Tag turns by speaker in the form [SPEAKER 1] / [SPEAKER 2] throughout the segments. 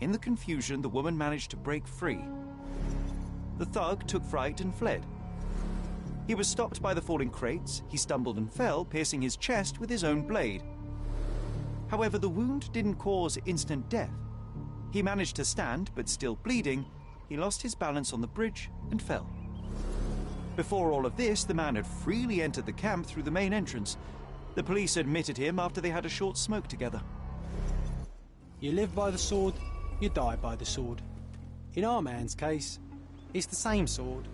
[SPEAKER 1] In the confusion, the woman managed to break free. The thug took fright and fled. He was stopped by the falling crates. He stumbled and fell, piercing his chest with his own blade. However, the wound didn't cause instant death. He managed to stand, but still bleeding, he lost his balance on the bridge and fell. Before all of this, the man had freely entered the camp through the main entrance. The police admitted him after they had a short smoke together.
[SPEAKER 2] You live by the sword, you die by the sword. In our man's case, it's the same sword.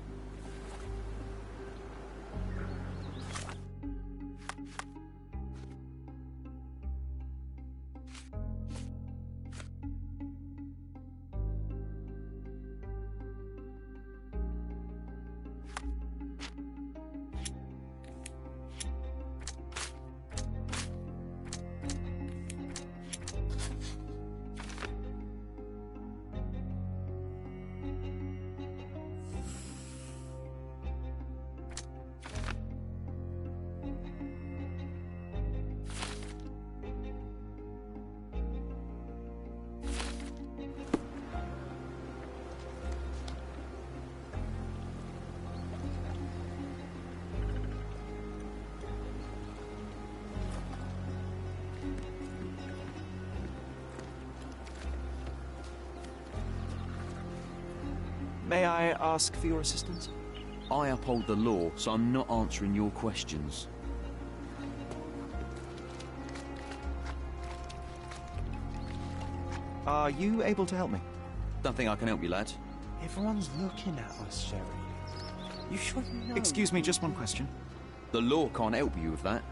[SPEAKER 1] May I ask for your assistance?
[SPEAKER 3] I uphold the law, so I'm not answering your questions.
[SPEAKER 1] Are you able to help me?
[SPEAKER 3] Don't think I can help you, lad.
[SPEAKER 2] Everyone's looking at us, Sherry. You should know.
[SPEAKER 1] Excuse me, just one question.
[SPEAKER 3] The law can't help you with that.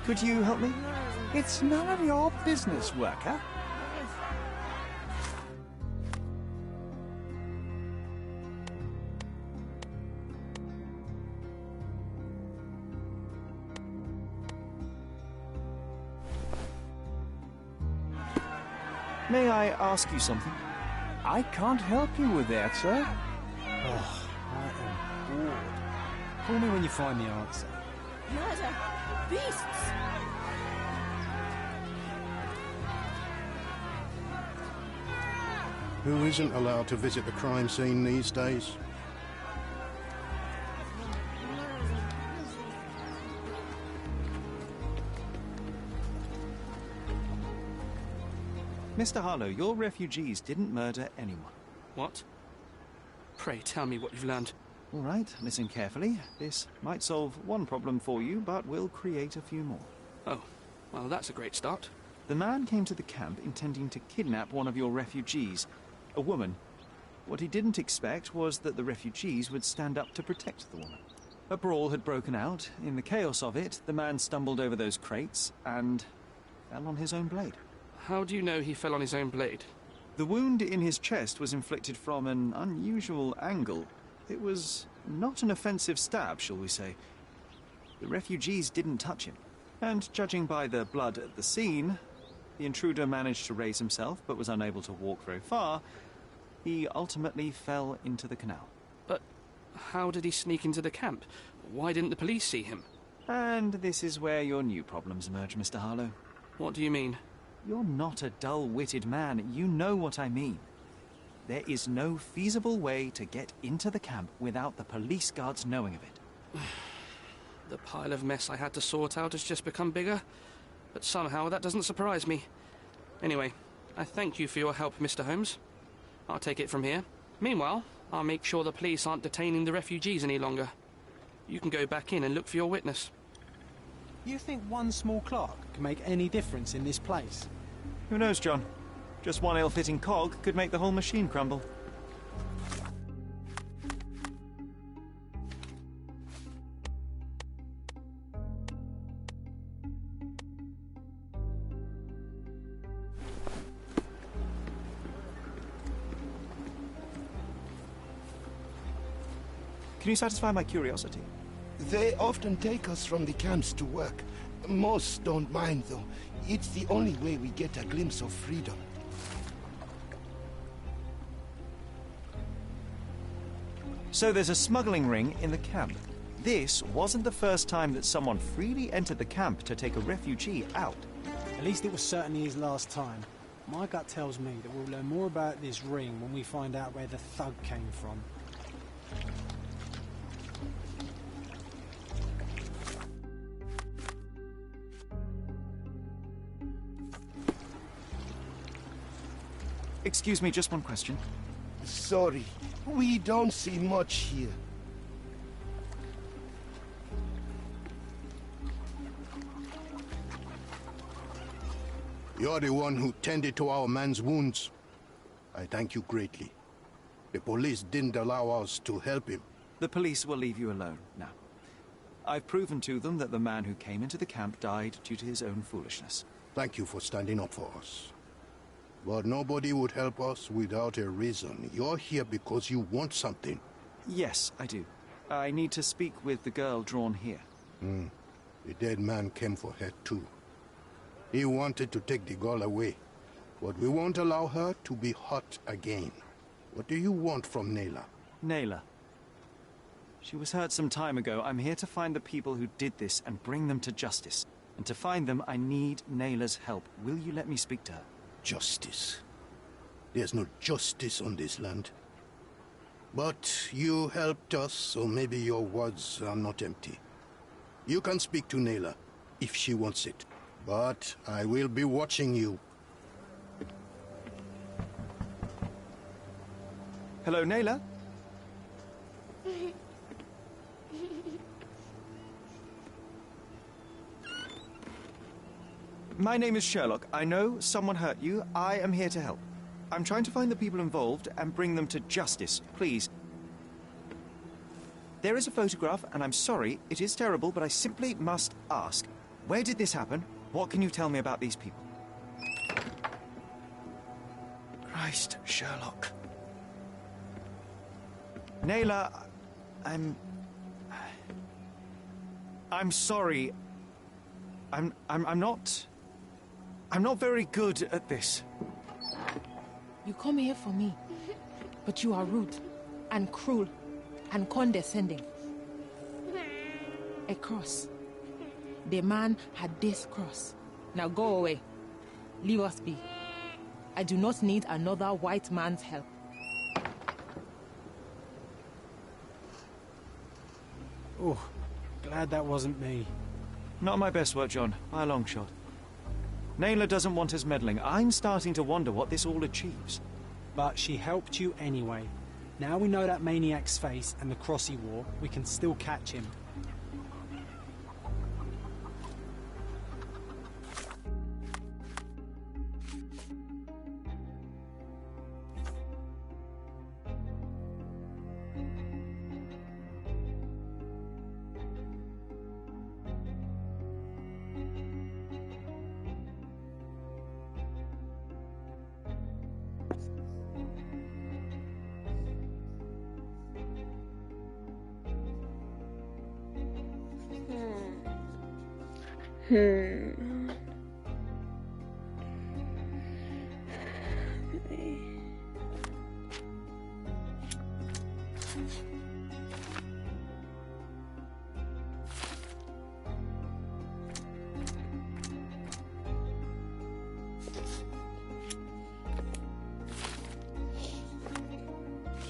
[SPEAKER 1] Could you help me?
[SPEAKER 4] It's none of your business, worker.
[SPEAKER 1] May I ask you something?
[SPEAKER 4] I can't help you with that, sir.
[SPEAKER 2] Oh, I am bored. Call me when you find the answer.
[SPEAKER 5] Murder! Beasts!
[SPEAKER 6] Who isn't allowed to visit the crime scene these days?
[SPEAKER 1] Mr. Harlow, your refugees didn't murder anyone.
[SPEAKER 7] What? Pray tell me what you've learned.
[SPEAKER 1] All right, listen carefully. This might solve one problem for you, but will create a few more.
[SPEAKER 7] Oh, well, that's a great start.
[SPEAKER 1] The man came to the camp intending to kidnap one of your refugees, a woman. What he didn't expect was that the refugees would stand up to protect the woman. A brawl had broken out. In the chaos of it, the man stumbled over those crates and fell on his own blade.
[SPEAKER 7] How do you know he fell on his own blade?
[SPEAKER 1] The wound in his chest was inflicted from an unusual angle. It was not an offensive stab, shall we say. The refugees didn't touch him. And judging by the blood at the scene, the intruder managed to raise himself but was unable to walk very far. He ultimately fell into the canal.
[SPEAKER 7] But how did he sneak into the camp? Why didn't the police see him?
[SPEAKER 1] And this is where your new problems emerge, Mr. Harlow.
[SPEAKER 7] What do you mean?
[SPEAKER 1] You're not a dull-witted man. You know what I mean. There is no feasible way to get into the camp without the police guards knowing of it.
[SPEAKER 7] The pile of mess I had to sort out has just become bigger, but somehow that doesn't surprise me. Anyway, I thank you for your help, Mr. Holmes. I'll take it from here. Meanwhile, I'll make sure the police aren't detaining the refugees any longer. You can go back in and look for your witness.
[SPEAKER 2] You think one small clock can make any difference in this place?
[SPEAKER 1] Who knows, John? Just one ill-fitting cog could make the whole machine crumble. Can you satisfy my curiosity?
[SPEAKER 8] They often take us from the camps to work. Most don't mind, though. It's the only way we get a glimpse of freedom.
[SPEAKER 1] So there's a smuggling ring in the camp. This wasn't the first time that someone freely entered the camp to take a refugee out.
[SPEAKER 2] At least it was certainly his last time. My gut tells me that we'll learn more about this ring when we find out where the thug came from.
[SPEAKER 1] Excuse me, just one question.
[SPEAKER 8] Sorry, we don't see much here.
[SPEAKER 6] You're the one who tended to our man's wounds. I thank you greatly. The police didn't allow us to help him.
[SPEAKER 1] The police will leave you alone now. I've proven to them that the man who came into the camp died due to his own foolishness.
[SPEAKER 6] Thank you for standing up for us. But nobody would help us without a reason. You're here because you want something.
[SPEAKER 1] Yes, I do. I need to speak with the girl drawn here.
[SPEAKER 6] The dead man came for her too. He wanted to take the girl away, but we won't allow her to be hurt again. What do you want from Nayla?
[SPEAKER 1] Nayla. She was hurt some time ago. I'm here to find the people who did this and bring them to justice. And to find them, I need Nayla's help. Will you let me speak to her?
[SPEAKER 6] Justice. There's no justice on this land. But you helped us, so maybe your words are not empty. You can speak to Nayla, if she wants it. But I will be watching you.
[SPEAKER 1] Hello, Nayla? My name is Sherlock. I know someone hurt you. I am here to help. I'm trying to find the people involved and bring them to justice. Please. There is a photograph, and I'm sorry, it is terrible, but I simply must ask. Where did this happen? What can you tell me about these people? Christ, Sherlock. Nayla, I'm sorry. I'm not very good at this.
[SPEAKER 5] You come here for me, but you are rude and cruel and condescending. A cross. The man had this cross. Now go away. Leave us be. I do not need another white man's help.
[SPEAKER 2] Oh, glad that wasn't me.
[SPEAKER 1] Not my best work, John, by a long shot. Nayla doesn't want us meddling. I'm starting to wonder what this all achieves.
[SPEAKER 2] But she helped you anyway. Now we know that maniac's face and the cross he wore, we can still catch him.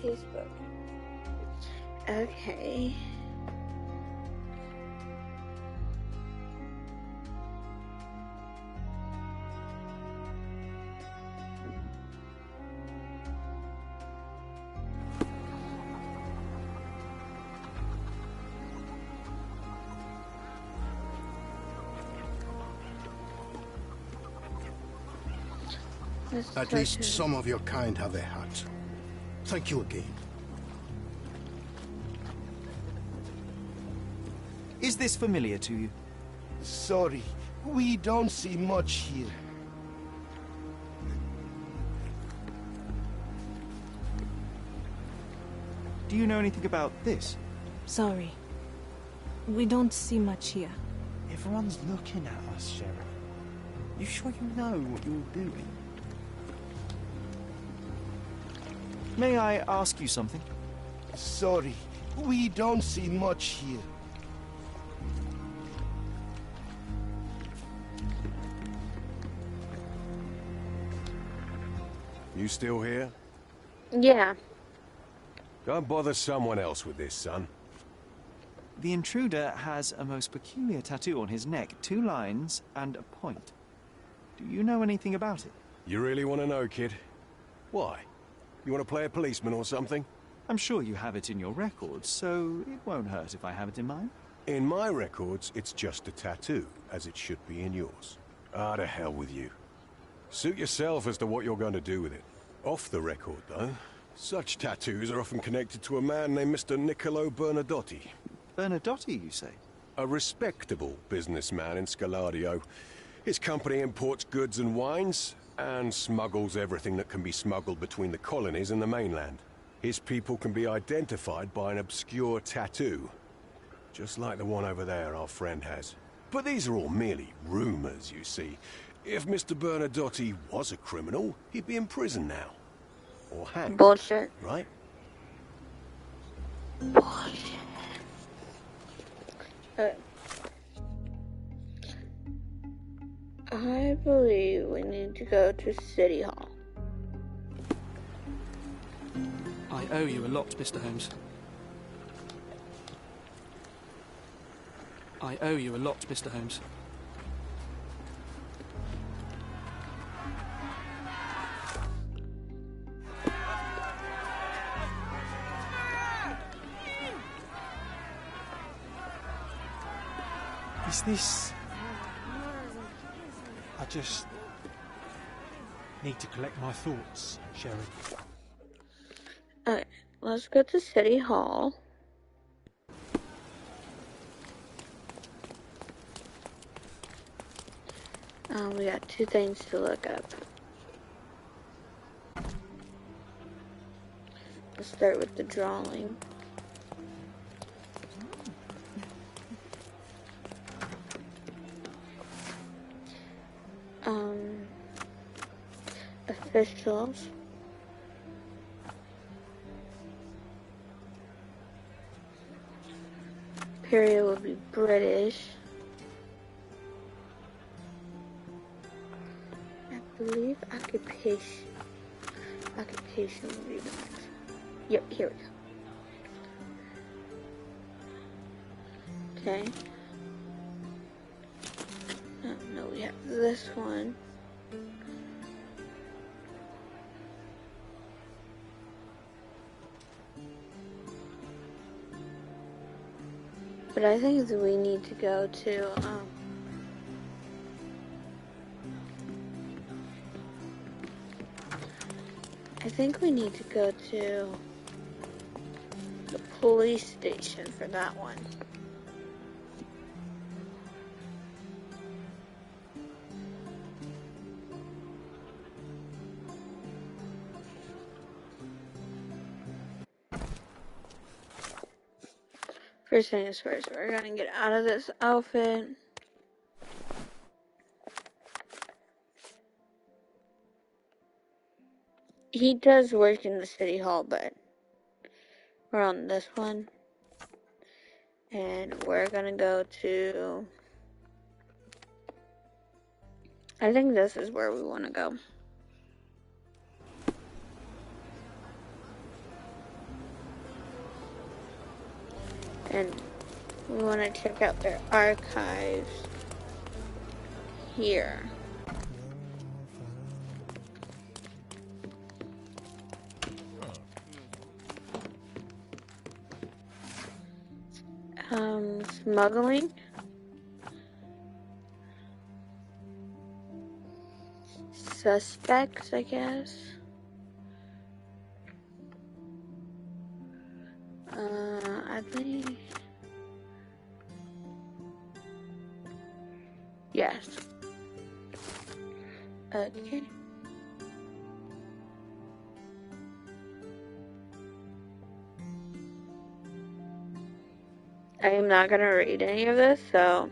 [SPEAKER 9] Facebook. Okay.
[SPEAKER 6] At least some of your kind have a heart. Thank you again.
[SPEAKER 1] Is this familiar to you?
[SPEAKER 8] Sorry, we don't see much here.
[SPEAKER 1] Do you know anything about this?
[SPEAKER 9] Sorry. We don't see much here.
[SPEAKER 4] Everyone's looking at us, Sheriff. You sure you know what you're doing?
[SPEAKER 1] May I ask you something?
[SPEAKER 8] Sorry, we don't see much here.
[SPEAKER 10] You still here?
[SPEAKER 11] Yeah.
[SPEAKER 10] Go and bother someone else with this, son.
[SPEAKER 1] The intruder has a most peculiar tattoo on his neck, 2 lines and a point. Do you know anything about it?
[SPEAKER 10] You really want to know, kid? Why? You want to play a policeman or something?
[SPEAKER 1] I'm sure you have it in your records, so it won't hurt if I have it in mine.
[SPEAKER 10] In my records, it's just a tattoo, as it should be in yours. Ah, to hell with you. Suit yourself as to what you're going to do with it. Off the record, though, such tattoos are often connected to a man named Mr. Niccolo Bernadotti.
[SPEAKER 1] Bernadotti, you say?
[SPEAKER 10] A respectable businessman in Scaladio. His company imports goods and wines, and smuggles everything that can be smuggled between the colonies and the mainland. His people can be identified by an obscure tattoo, just like the one over there our friend has. But these are all merely rumors, you see. If Mr. Bernadotti was a criminal, he'd be in prison now. Or hanged.
[SPEAKER 11] Bullshit.
[SPEAKER 10] Right?
[SPEAKER 11] Bullshit. I believe we need to go to City Hall.
[SPEAKER 7] I owe you a lot, Mr. Holmes. I owe you a lot, Mr. Holmes.
[SPEAKER 2] Is this... I just need to collect my thoughts, Sheriff.
[SPEAKER 11] Alright, let's go to City Hall. We got 2 things to look up. Let's start with the drawing. Officials. Period would be British. I believe occupation. Occupation would be the next. Yep, here we go. Okay. No, we have this one. But I think that we need to go to, I think we need to go to the police station for that one. First things first, we're gonna get out of this outfit. He does work in the city hall, but we're on this one. And we're gonna go to... I think this is where we want to go. And we want to check out their archives here. Smuggling. Suspects, I guess. I think... Yes. Okay. I am not gonna read any of this, so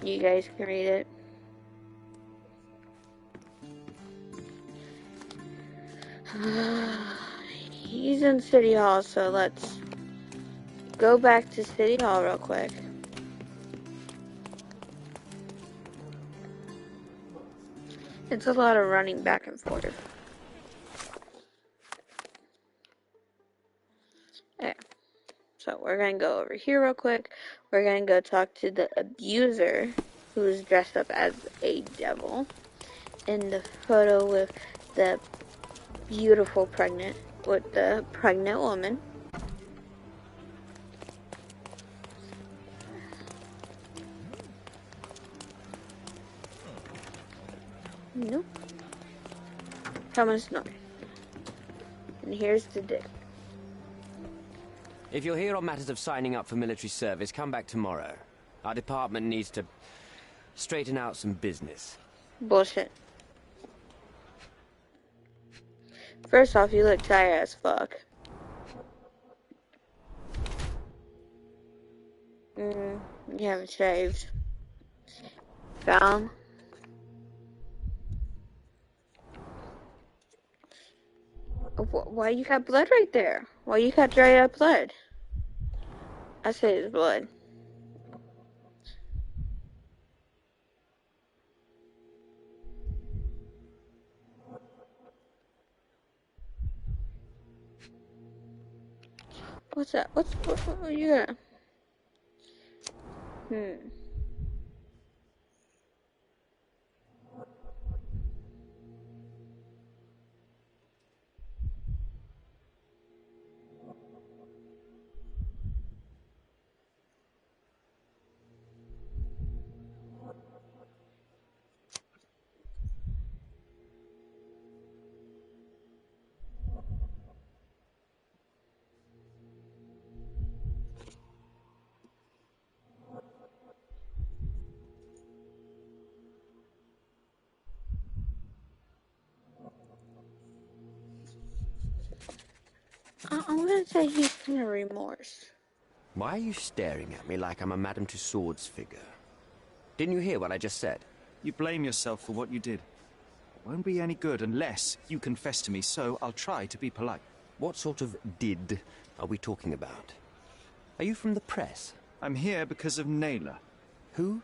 [SPEAKER 11] you guys can read it. He's in City Hall, so let's go back to City Hall real quick. It's a lot of running back and forth. Okay. So we're gonna go over here real quick. We're gonna go talk to the abuser, who's dressed up as a devil, in the photo with the pregnant woman. Nope. Thomas North. And here's the dick.
[SPEAKER 12] If you're here on matters of signing up for military service, come back tomorrow. Our department needs to straighten out some business.
[SPEAKER 11] Bullshit. First off, you look tired as fuck. You haven't shaved. Found. Why you got blood right there? Why you got dried up blood? I said it's blood. What's that? What you got? I'm gonna say he's kind of remorse.
[SPEAKER 12] Why are you staring at me like I'm a Madame Tussauds figure? Didn't you hear what I just said?
[SPEAKER 1] You blame yourself for what you did. It won't be any good unless you confess to me, so I'll try to be polite.
[SPEAKER 12] What sort of did are we talking about? Are you from the press?
[SPEAKER 1] I'm here because of Naylor.
[SPEAKER 12] Who?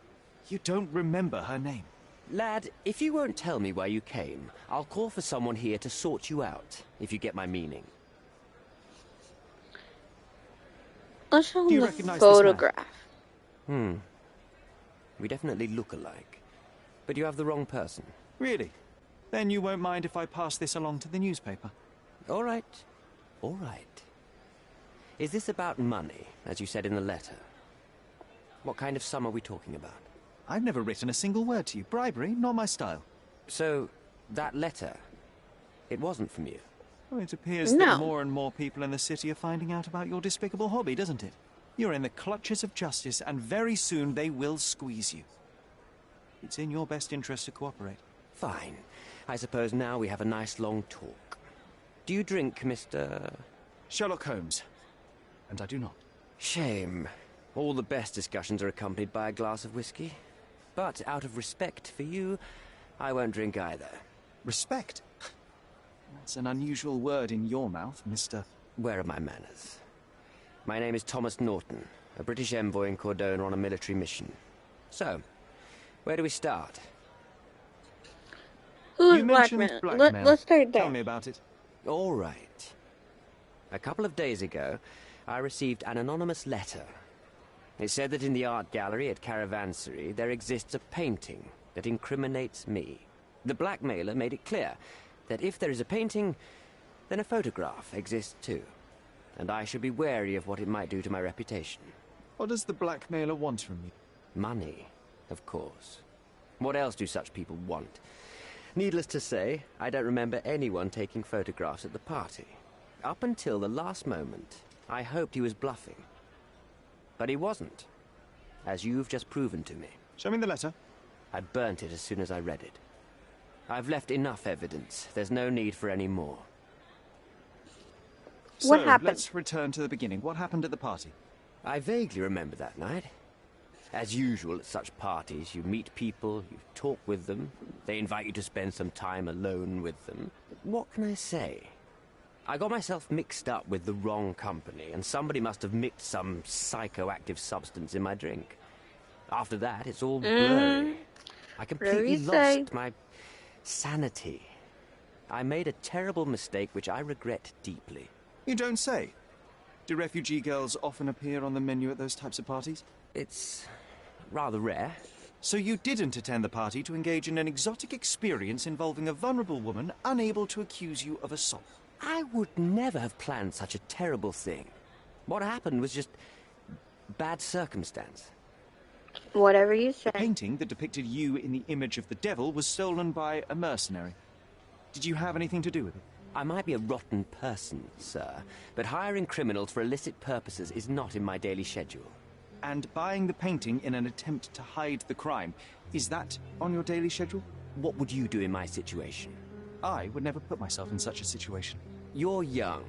[SPEAKER 1] You don't remember her name.
[SPEAKER 12] Lad, if you won't tell me why you came, I'll call for someone here to sort you out, if you get my meaning.
[SPEAKER 11] Let's show him the photograph.
[SPEAKER 12] We definitely look alike. But you have the wrong person.
[SPEAKER 1] Really? Then you won't mind if I pass this along to the newspaper?
[SPEAKER 12] All right. All right. Is this about money, as you said in the letter? What kind of sum are we talking about?
[SPEAKER 1] I've never written a single word to you. Bribery, not my style.
[SPEAKER 12] So, that letter, it wasn't from you?
[SPEAKER 1] Well, it appears that more and more people in the city are finding out about your despicable hobby, doesn't it? You're in the clutches of justice, and very soon they will squeeze you. It's in your best interest to cooperate.
[SPEAKER 12] Fine. I suppose now we have a nice long talk. Do you drink, Mr.
[SPEAKER 1] Sherlock Holmes. And I do not.
[SPEAKER 12] Shame. All the best discussions are accompanied by a glass of whiskey. But out of respect for you, I won't drink either.
[SPEAKER 1] Respect? That's an unusual word in your mouth, Mr.
[SPEAKER 12] Where are my manners? My name is Thomas Norton, a British envoy in Cordona on a military mission. So, where do we start?
[SPEAKER 11] Who's blackmail? Let's start there.
[SPEAKER 1] Tell me about it.
[SPEAKER 12] All right. A couple of days ago, I received an anonymous letter. It said that in the art gallery at Caravansary there exists a painting that incriminates me. The blackmailer made it clear that if there is a painting, then a photograph exists too. And I should be wary of what it might do to my reputation.
[SPEAKER 1] What does the blackmailer want from you?
[SPEAKER 12] Money, of course. What else do such people want? Needless to say, I don't remember anyone taking photographs at the party. Up until the last moment, I hoped he was bluffing. But he wasn't, as you've just proven to me.
[SPEAKER 1] Show me the letter.
[SPEAKER 12] I burnt it as soon as I read it. I've left enough evidence. There's no need for any more.
[SPEAKER 11] What
[SPEAKER 1] So,
[SPEAKER 11] happened?
[SPEAKER 1] let's return to the beginning. What happened at the party?
[SPEAKER 12] I vaguely remember that night. As usual at such parties, you meet people, you talk with them, they invite you to spend some time alone with them. What can I say? I got myself mixed up with the wrong company, and somebody must have mixed some psychoactive substance in my drink. After that, it's all blurry. I completely lost my sanity. I made a terrible mistake which I regret deeply.
[SPEAKER 1] You don't say. Do refugee girls often appear on the menu at those types of parties?
[SPEAKER 12] It's rather rare.
[SPEAKER 1] So you didn't attend the party to engage in an exotic experience involving a vulnerable woman unable to accuse you of assault?
[SPEAKER 12] I would never have planned such a terrible thing. What happened was just bad circumstance.
[SPEAKER 11] Whatever you say.
[SPEAKER 1] The painting that depicted you in the image of the devil was stolen by a mercenary. Did you have anything to do with it?
[SPEAKER 12] I might be a rotten person, sir, but hiring criminals for illicit purposes is not in my daily schedule.
[SPEAKER 1] And buying the painting in an attempt to hide the crime, is that on your daily schedule?
[SPEAKER 12] What would you do in my situation?
[SPEAKER 1] I would never put myself in such a situation.
[SPEAKER 12] You're young.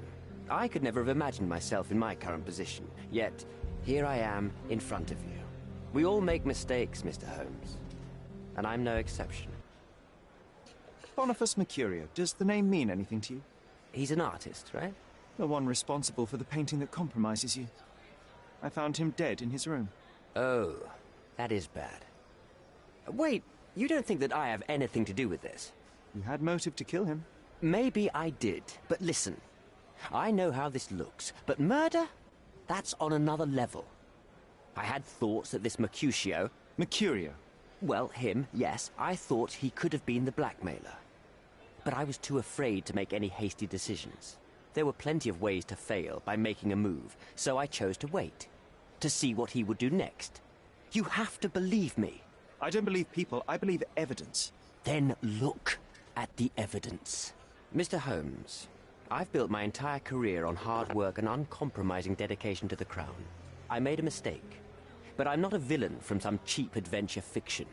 [SPEAKER 12] I could never have imagined myself in my current position. Yet, here I am in front of you. We all make mistakes, Mr. Holmes. And I'm no exception.
[SPEAKER 1] Boniface Mercurio, does the name mean anything to you?
[SPEAKER 12] He's an artist, right?
[SPEAKER 1] The one responsible for the painting that compromises you. I found him dead in his room.
[SPEAKER 12] Oh, that is bad. Wait, you don't think that I have anything to do with this?
[SPEAKER 1] You had motive to kill him.
[SPEAKER 12] Maybe I did, but listen. I know how this looks, but murder? That's on another level. I had thoughts that this Mercutio...
[SPEAKER 1] Mercurio?
[SPEAKER 12] Well, him, yes. I thought he could have been the blackmailer. But I was too afraid to make any hasty decisions. There were plenty of ways to fail by making a move, so I chose to wait. To see what he would do next. You have to believe me.
[SPEAKER 1] I don't believe people, I believe evidence.
[SPEAKER 12] Then look at the evidence. Mr. Holmes, I've built my entire career on hard work and uncompromising dedication to the Crown. I made a mistake, but I'm not a villain from some cheap adventure fiction.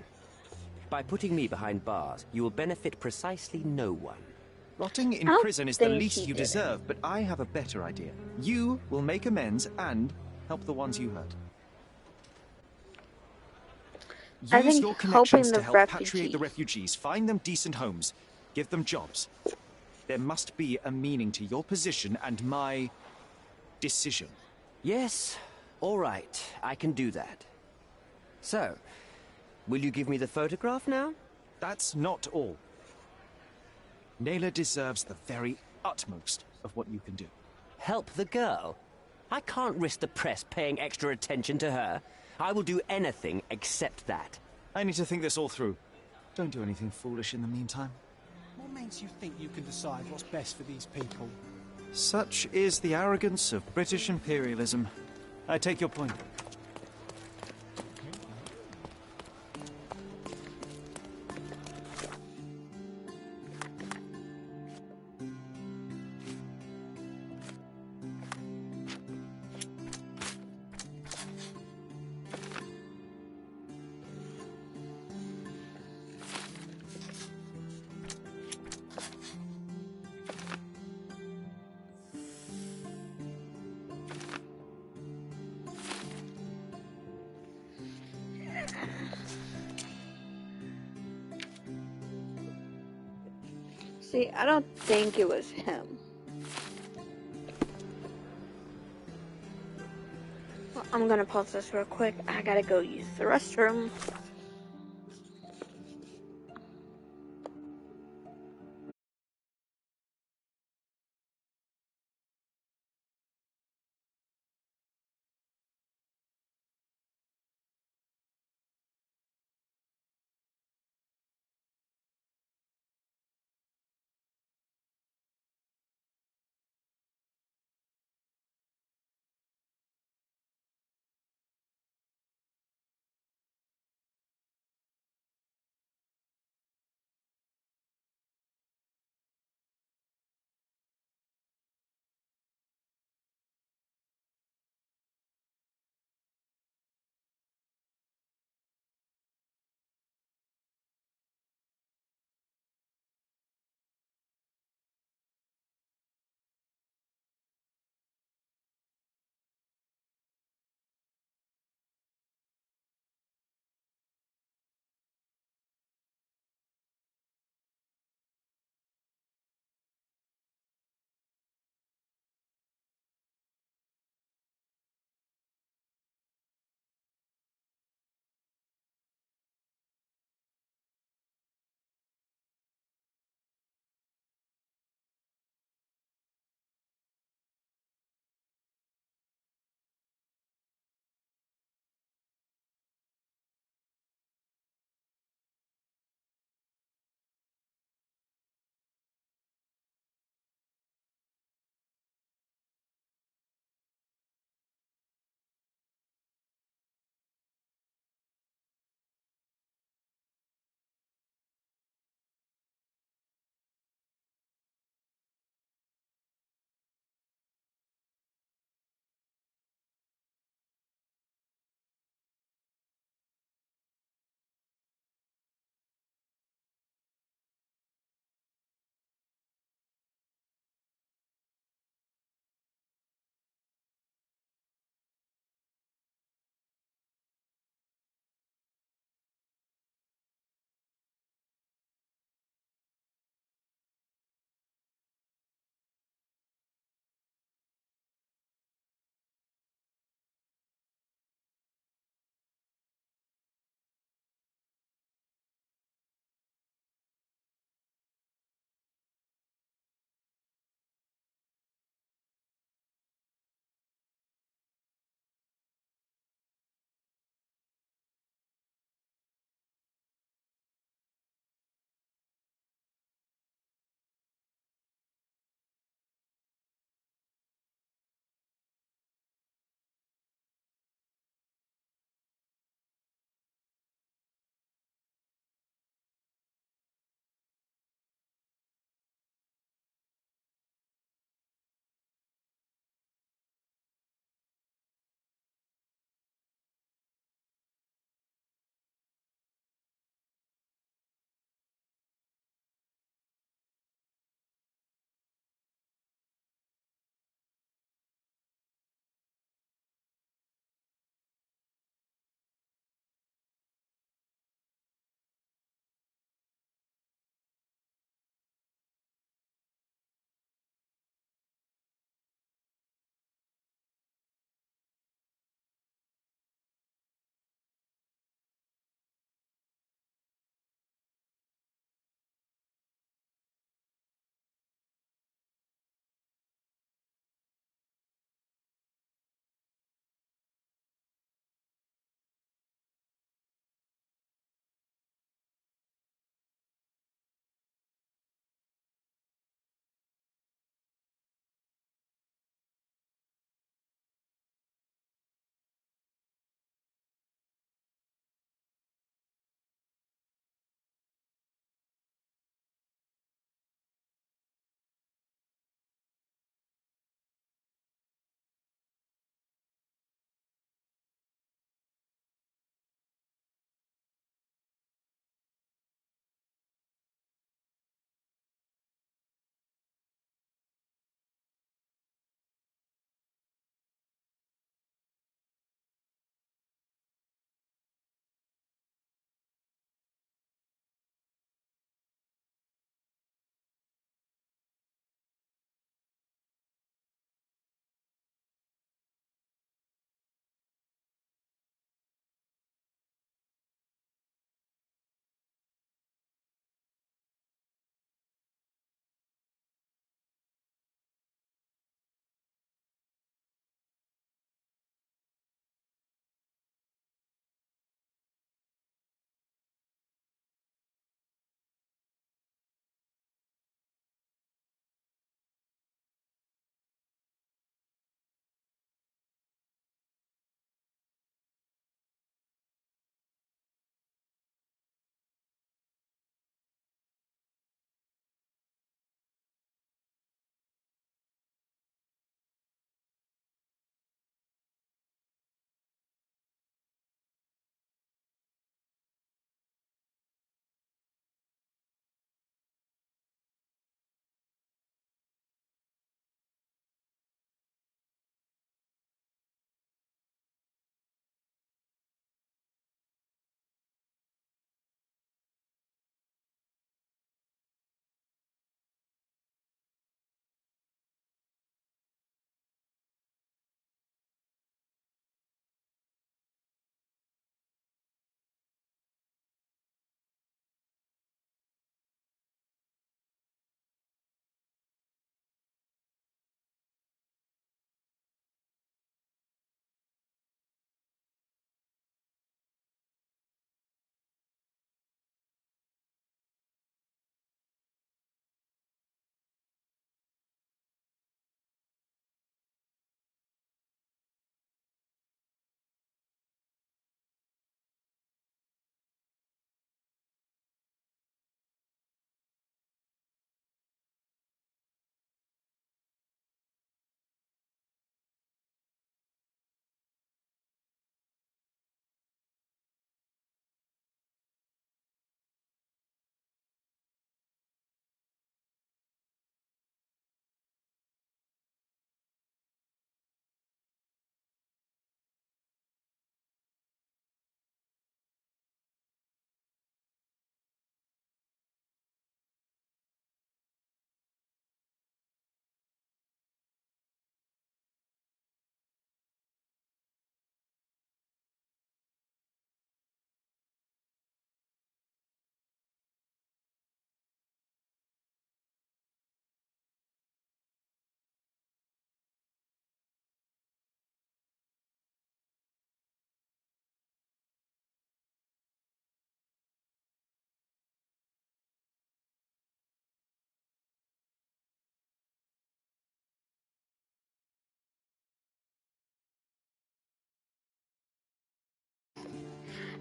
[SPEAKER 12] By putting me behind bars, you will benefit precisely no one.
[SPEAKER 1] Rotting in prison is the least you deserve, but I have a better idea. You will make amends and help the ones you hurt. Use your connections to help repatriate the refugees. Find them decent homes. Give them jobs. There must be a meaning to your position and my decision.
[SPEAKER 12] Yes, all right. I can do that. So, will you give me the photograph now?
[SPEAKER 1] That's not all. Naylor deserves the very utmost of what you can do.
[SPEAKER 12] Help the girl? I can't risk the press paying extra attention to her. I will do anything except that.
[SPEAKER 1] I need to think this all through. Don't do anything foolish in the meantime.
[SPEAKER 2] What makes you think you can decide what's best for these people?
[SPEAKER 1] Such is the arrogance of British imperialism. I take your point.
[SPEAKER 11] See, I don't think it was him. Well, I'm gonna pause this real quick. I gotta go use the restroom.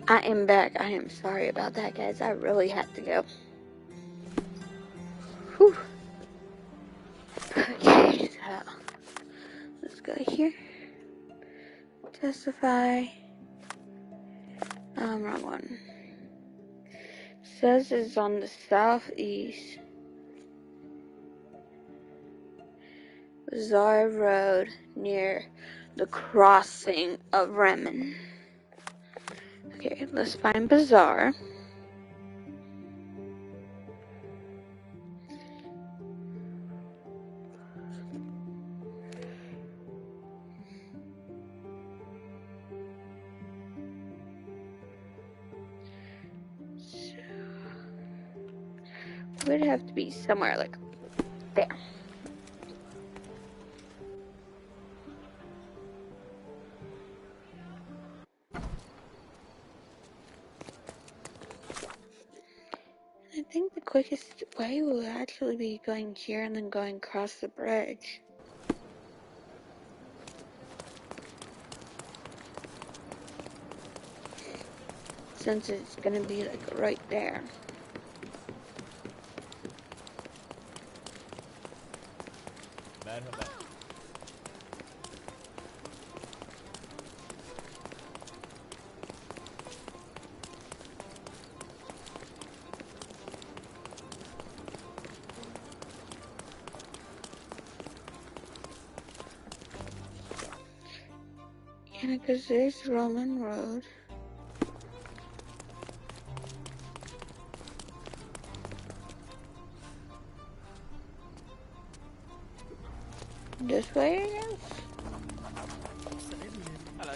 [SPEAKER 11] I am back. I am sorry about that, guys. I really had to go. Whew. Okay, so let's go here. Testify. Wrong one. Says it's on the southeast Bazaar Road near the crossing of Remen. Okay, let's find Bazaar. It would have to be somewhere like there. I think the quickest way will actually be going here and then going across the bridge. Since it's gonna be like right there. Yeah, because there's Roman Road. This way, I guess?
[SPEAKER 7] Hello.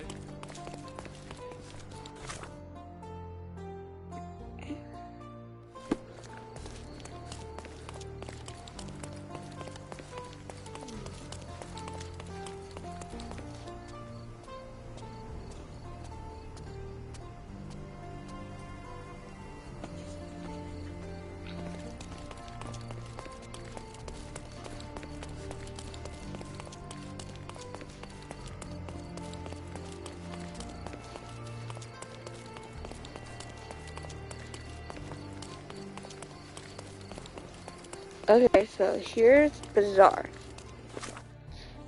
[SPEAKER 11] Okay, so here's Bazaar.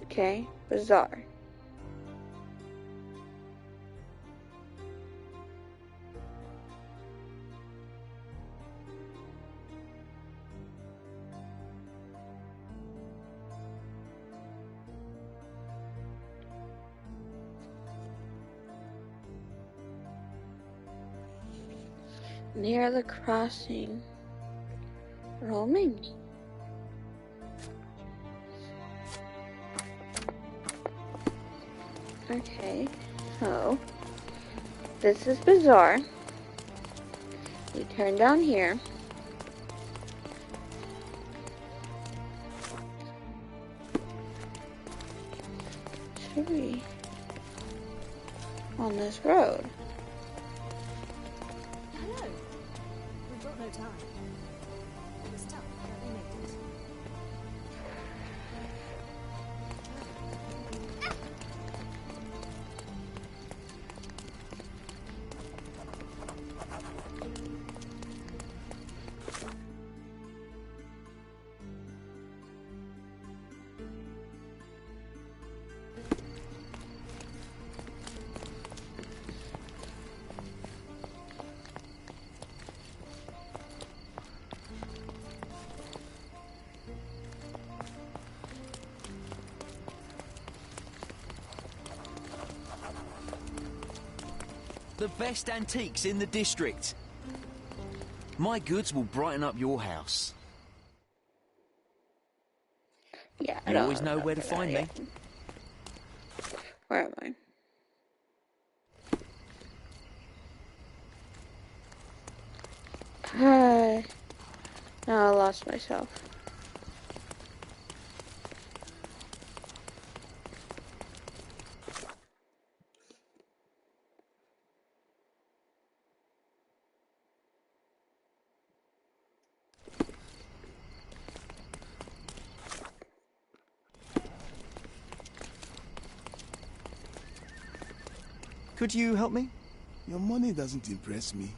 [SPEAKER 11] Okay, Bazaar. Near the crossing. Roaming. Okay, so this is Bazaar. We turn down here. Should we on this road?
[SPEAKER 9] Hello. We've got no time. It was tough, but we made it.
[SPEAKER 3] The best antiques in the district. My goods will brighten up your house.
[SPEAKER 11] Yeah,
[SPEAKER 3] You always know where to find me.
[SPEAKER 11] Where am I? Now I lost myself.
[SPEAKER 1] Could you help me?
[SPEAKER 13] Your money doesn't impress me.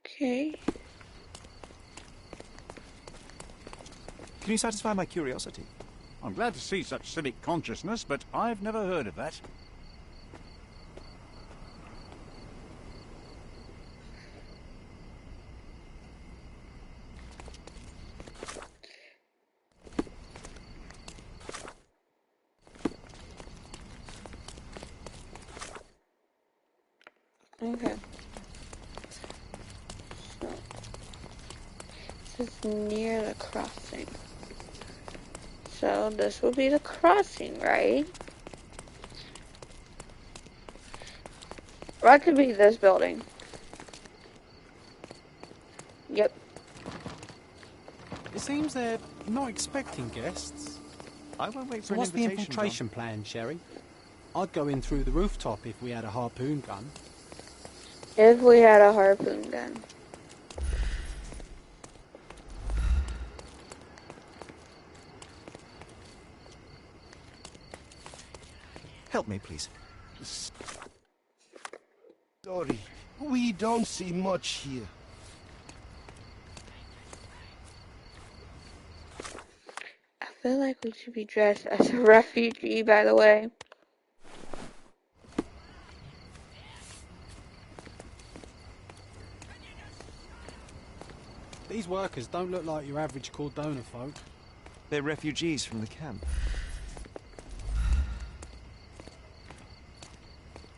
[SPEAKER 11] Okay.
[SPEAKER 1] Can you satisfy my curiosity?
[SPEAKER 14] I'm glad to see such civic consciousness, but I've never heard of that.
[SPEAKER 11] Okay. So, this is near the crossing. So, this will be the crossing, right? Right to be this building. Yep.
[SPEAKER 2] It seems they're not expecting guests.
[SPEAKER 1] I won't wait
[SPEAKER 2] So
[SPEAKER 1] for an
[SPEAKER 2] what's the
[SPEAKER 1] invitation,
[SPEAKER 2] infiltration plan, Sherry? I'd go in through the rooftop if we had a harpoon gun.
[SPEAKER 11] If we had a harpoon gun.
[SPEAKER 1] Help me, please.
[SPEAKER 8] Sorry, we don't see much here.
[SPEAKER 11] I feel like we should be dressed as a refugee, by the way.
[SPEAKER 2] These workers don't look like your average Cordona folk.
[SPEAKER 1] They're refugees from the camp.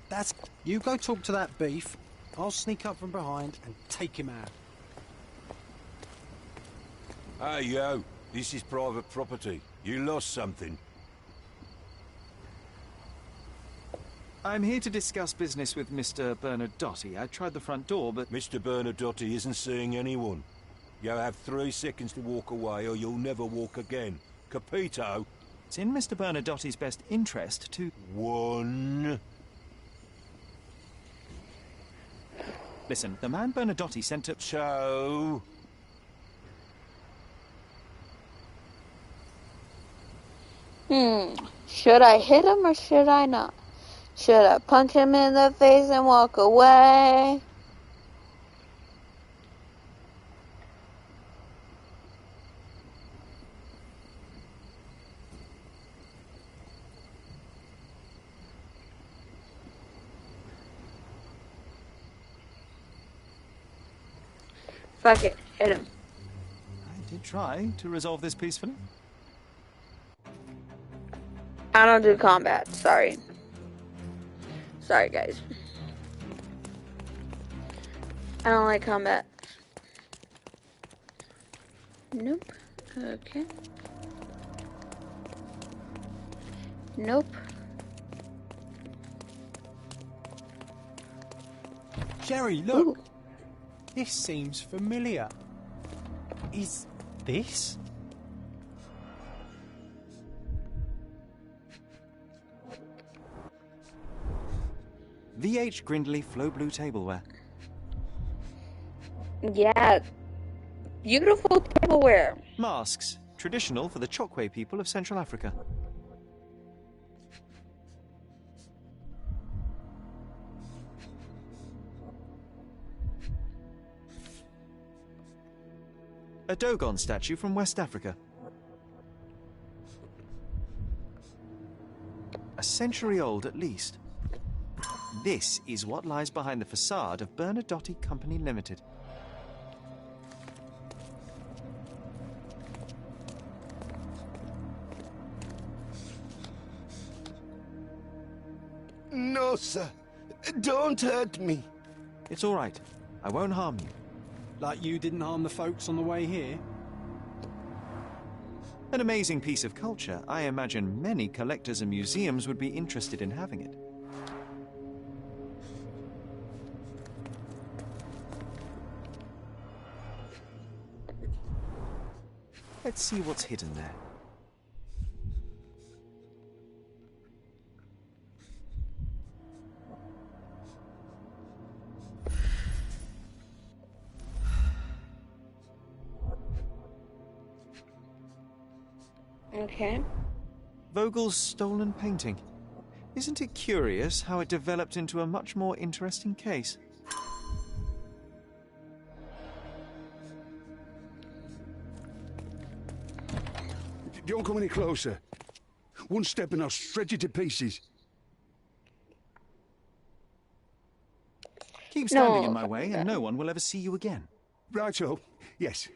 [SPEAKER 2] That's... You go talk to that beef. I'll sneak up from behind and take him out.
[SPEAKER 15] Hey, yo. This is private property. You lost something.
[SPEAKER 1] I'm here to discuss business with Mr. Bernadotti. I tried the front door, but...
[SPEAKER 15] Mr. Bernadotti isn't seeing anyone. You have 3 seconds to walk away or you'll never walk again. Capito?
[SPEAKER 1] It's in Mr. Bernadotti's best interest to...
[SPEAKER 15] 1...
[SPEAKER 1] Listen, the man Bernadotti sent to...
[SPEAKER 15] So...
[SPEAKER 11] Should I hit him or should I not? Should I punch him in the face and walk away? Fuck it, hit him.
[SPEAKER 1] I did try to resolve this peacefully.
[SPEAKER 11] I don't do combat, sorry. Sorry, guys. I don't like combat. Nope. Okay. Nope.
[SPEAKER 2] Sherry, look! Ooh. This seems familiar. Is this?
[SPEAKER 1] VH Grindley Flow Blue Tableware.
[SPEAKER 11] Yeah. Beautiful tableware.
[SPEAKER 1] Masks. Traditional for the Chokwe people of Central Africa. A Dogon statue from West Africa. A century old at least. This is what lies behind the facade of Bernadotti Company Limited.
[SPEAKER 8] No, sir. Don't hurt me.
[SPEAKER 1] It's all right. I won't harm you.
[SPEAKER 2] Like you didn't harm the folks on the way here?
[SPEAKER 1] An amazing piece of culture. I imagine many collectors and museums would be interested in having it. Let's see what's hidden there.
[SPEAKER 11] Okay.
[SPEAKER 1] Vogel's stolen painting. Isn't it curious how it developed into a much more interesting case?
[SPEAKER 13] Don't come any closer. One step and I'll shred you to pieces.
[SPEAKER 1] Keep standing in my way and no one will ever see you again.
[SPEAKER 13] Righto. Yes.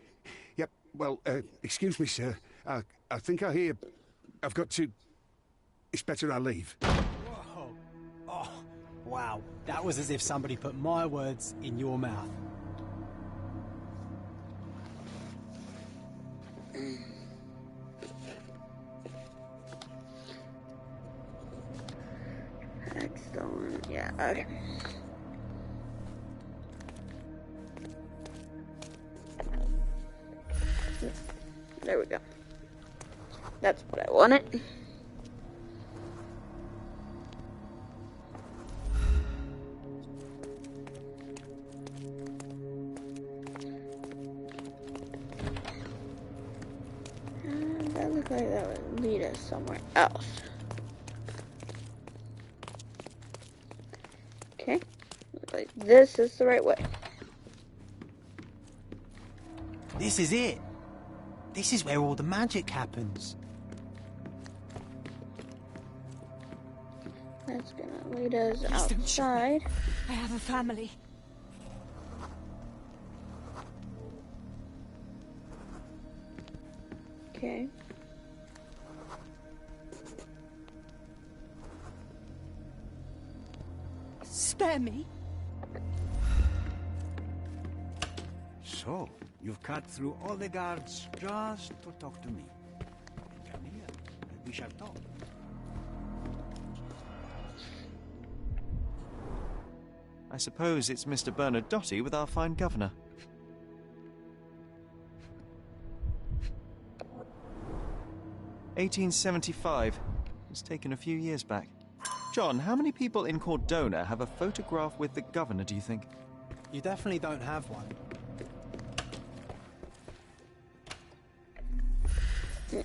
[SPEAKER 13] Yep. Well, excuse me, sir. I think I hear... I've got to... It's better I leave.
[SPEAKER 2] Whoa. Oh, wow. That was as if somebody put my words in your mouth.
[SPEAKER 11] Excellent. Yeah, okay. There we go. That's what I wanted. And that looked like that would lead us somewhere else. Okay. Looks like this is the right way.
[SPEAKER 2] This is it. This is where all the magic happens.
[SPEAKER 11] That's gonna lead us outside.
[SPEAKER 9] I have a family.
[SPEAKER 11] Okay.
[SPEAKER 9] Spare me.
[SPEAKER 14] So, you've cut through all the guards just to talk to me. Come here, and we shall talk.
[SPEAKER 1] I suppose it's Mr. Bernadotte with our fine governor. "1875. It was taken a few years back. John, how many people in Cordona have a photograph with the governor, do you think?
[SPEAKER 2] You definitely don't have one.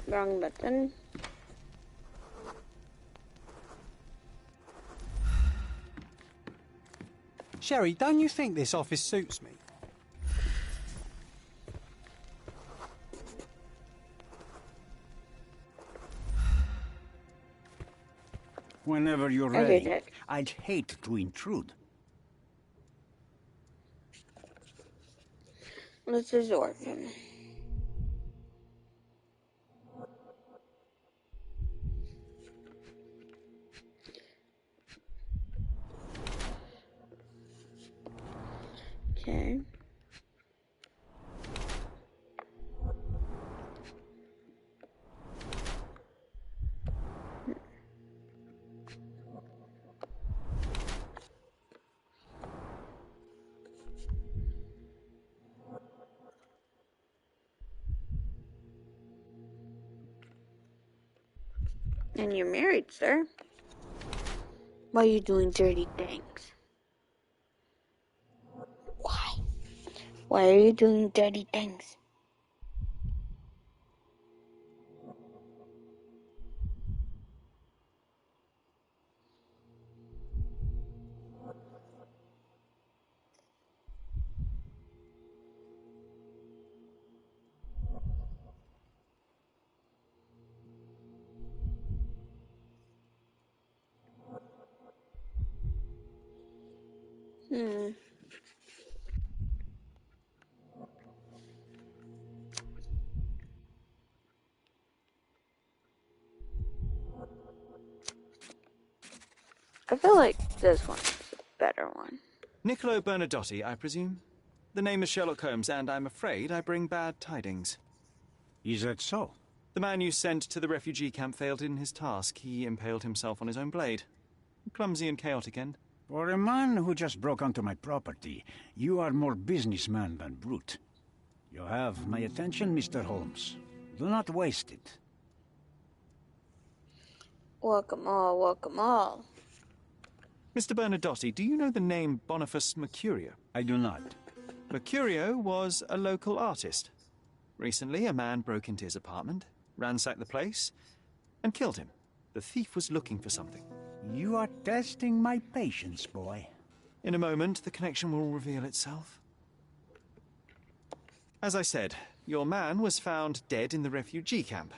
[SPEAKER 11] Wrong button.
[SPEAKER 2] Sherry, don't you think this office suits me?
[SPEAKER 14] Whenever you're
[SPEAKER 11] Okay,
[SPEAKER 14] ready.
[SPEAKER 11] Jack.
[SPEAKER 14] I'd hate to intrude.
[SPEAKER 11] This is orphan. Okay. And you're married, sir. Why are you doing dirty things? Why? Why are you doing dirty things? I feel like this one's a better one.
[SPEAKER 1] Niccolo Bernadotte, I presume? The name is Sherlock Holmes, and I'm afraid I bring bad tidings.
[SPEAKER 14] Is that so?
[SPEAKER 1] The man you sent to the refugee camp failed in his task. He impaled himself on his own blade. A clumsy and chaotic end.
[SPEAKER 14] For a man who just broke onto my property, you are more businessman than brute. You have my attention, Mr. Holmes. Do not waste it.
[SPEAKER 11] Welcome all, welcome all.
[SPEAKER 1] Mr. Bernadotte, do you know the name Boniface Mercurio?
[SPEAKER 14] I do not.
[SPEAKER 1] Mercurio was a local artist. Recently, a man broke into his apartment. ransacked the place, and killed him. The thief was looking for something.
[SPEAKER 14] You are testing my patience, boy.
[SPEAKER 1] In a moment, the connection will reveal itself. As I said, your man was found dead in the refugee camp.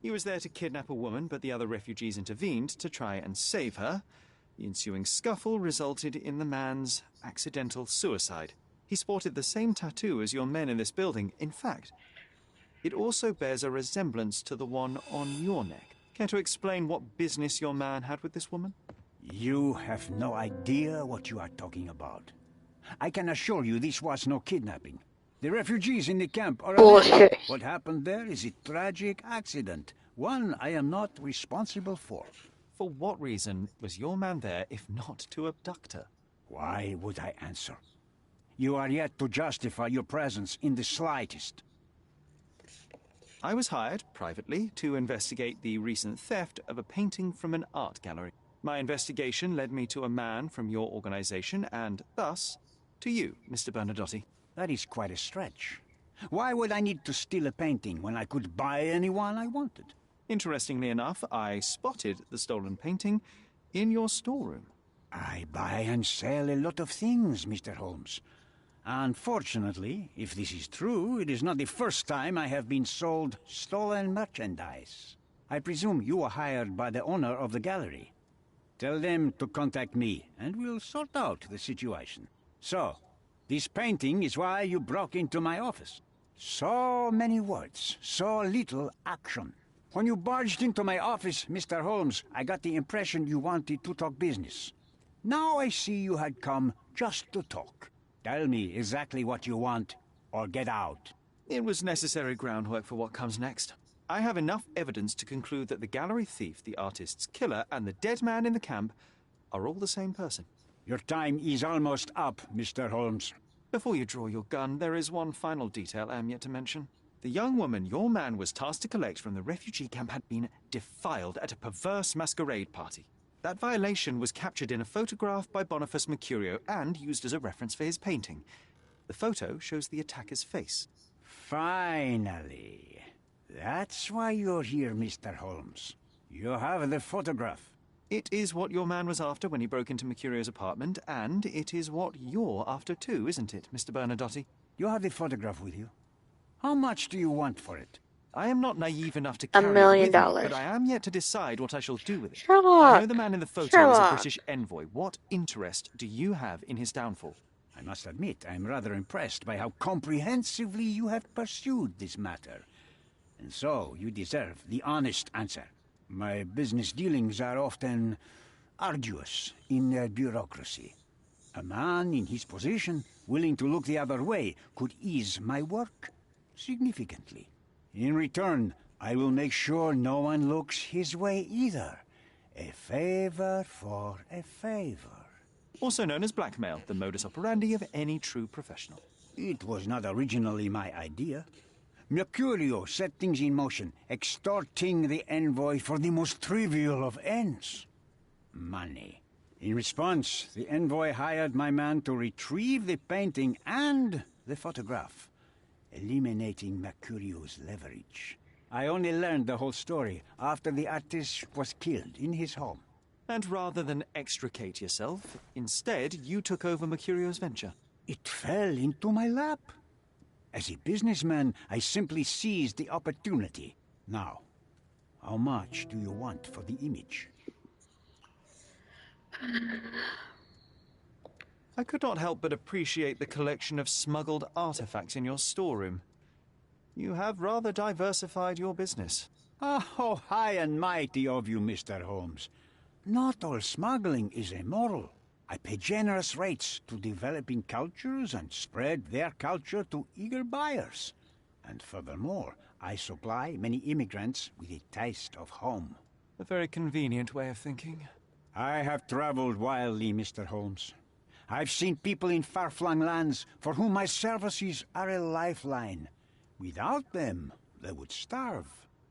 [SPEAKER 1] He was there to kidnap a woman, but the other refugees intervened to try and save her. The ensuing scuffle resulted in the man's accidental suicide. He sported the same tattoo as your men in this building. In fact, it also bears a resemblance to the one on your neck. Care to explain what business your man had with this woman?
[SPEAKER 14] You have no idea what you are talking about. I can assure you this was no kidnapping. The refugees in the camp are
[SPEAKER 11] bullshit.
[SPEAKER 14] What happened there is a tragic accident, one I am not responsible for.
[SPEAKER 1] For what reason was your man there if not to abduct her?
[SPEAKER 14] Why would I answer? You are yet to justify your presence in the slightest.
[SPEAKER 1] I was hired, privately, to investigate the recent theft of a painting from an art gallery. My investigation led me to a man from your organization, and thus, to you, Mr. Bernadotti.
[SPEAKER 14] That is quite a stretch. Why would I need to steal a painting when I could buy anyone I wanted?
[SPEAKER 1] Interestingly enough, I spotted the stolen painting in your storeroom.
[SPEAKER 14] I buy and sell a lot of things, Mr. Holmes. Unfortunately, if this is true, it is not the first time I have been sold stolen merchandise. I presume you were hired by the owner of the gallery. Tell them to contact me, and we'll sort out the situation. So, this painting is why you broke into my office. So many words, so little action. When you barged into my office, Mr. Holmes, I got the impression you wanted to talk business. Now I see you had come just to talk. Tell me exactly what you want, or get out.
[SPEAKER 1] It was necessary groundwork for what comes next. I have enough evidence to conclude that the gallery thief, the artist's killer, and the dead man in the camp are all the same person.
[SPEAKER 14] Your time is almost up, Mr. Holmes.
[SPEAKER 1] Before you draw your gun, there is one final detail I am yet to mention. The young woman your man was tasked to collect from the refugee camp had been defiled at a perverse masquerade party. That violation was captured in a photograph by Boniface Mercurio and used as a reference for his painting. The photo shows the attacker's face.
[SPEAKER 14] Finally. That's why you're here, Mr. Holmes. You have the photograph.
[SPEAKER 1] It is what your man was after when he broke into Mercurio's apartment, and it is what you're after too, isn't it, Mr. Bernadotti?
[SPEAKER 14] You have the photograph with you. How much do you want for it?
[SPEAKER 1] I am not naive enough to carry
[SPEAKER 11] $1 million.
[SPEAKER 1] it with me, but I am yet to decide what I shall do with it.
[SPEAKER 11] Sherlock!
[SPEAKER 1] I know the man in the photo
[SPEAKER 11] Sherlock.
[SPEAKER 1] is a British envoy. What interest do you have in his downfall?
[SPEAKER 14] I must admit, I am rather impressed by how comprehensively you have pursued this matter. And so, you deserve the honest answer. My business dealings are often arduous in their bureaucracy. A man in his position, willing to look the other way, could ease my work significantly. In return, I will make sure no one looks his way either. A favor for a favor.
[SPEAKER 1] Also known as blackmail, the modus operandi of any true professional.
[SPEAKER 14] It was not originally my idea. Mercurio set things in motion, extorting the envoy for the most trivial of ends. Money. In response, the envoy hired my man to retrieve the painting and the photograph, eliminating Mercurio's leverage. I only learned the whole story after the artist was killed in his home.
[SPEAKER 1] And rather than extricate yourself, instead you took over Mercurio's venture.
[SPEAKER 14] It fell into my lap. As a businessman, I simply seized the opportunity. Now, how much do you want for the image?
[SPEAKER 1] I could not help but appreciate the collection of smuggled artifacts in your storeroom. You have rather diversified your business.
[SPEAKER 14] Oh, high and mighty of you, Mr. Holmes. Not all smuggling is immoral. I pay generous rates to developing cultures and spread their culture to eager buyers. And furthermore, I supply many immigrants with a taste of home.
[SPEAKER 1] A very convenient way of thinking.
[SPEAKER 14] I have traveled wildly, Mr. Holmes. I've seen people in far-flung lands for whom my services are a lifeline. Without them, they would starve.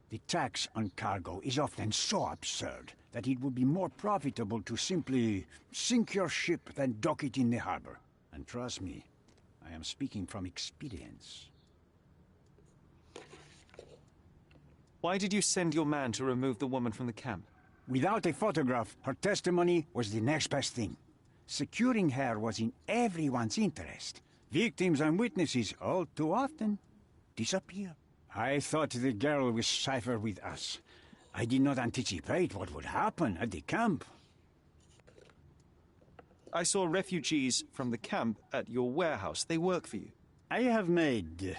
[SPEAKER 14] The tax on cargo is often so absurd that it would be more profitable to simply sink your ship than dock it in the harbor. And trust me, I am speaking from experience.
[SPEAKER 1] Why did you send your man to remove the woman from the camp?
[SPEAKER 14] Without a photograph, her testimony was the next best thing. Securing her was in everyone's interest. Victims and witnesses all too often disappear. I thought the girl was safer with us. I did not anticipate what would happen at the camp.
[SPEAKER 1] I saw refugees from the camp at your warehouse. They work for you.
[SPEAKER 14] I have made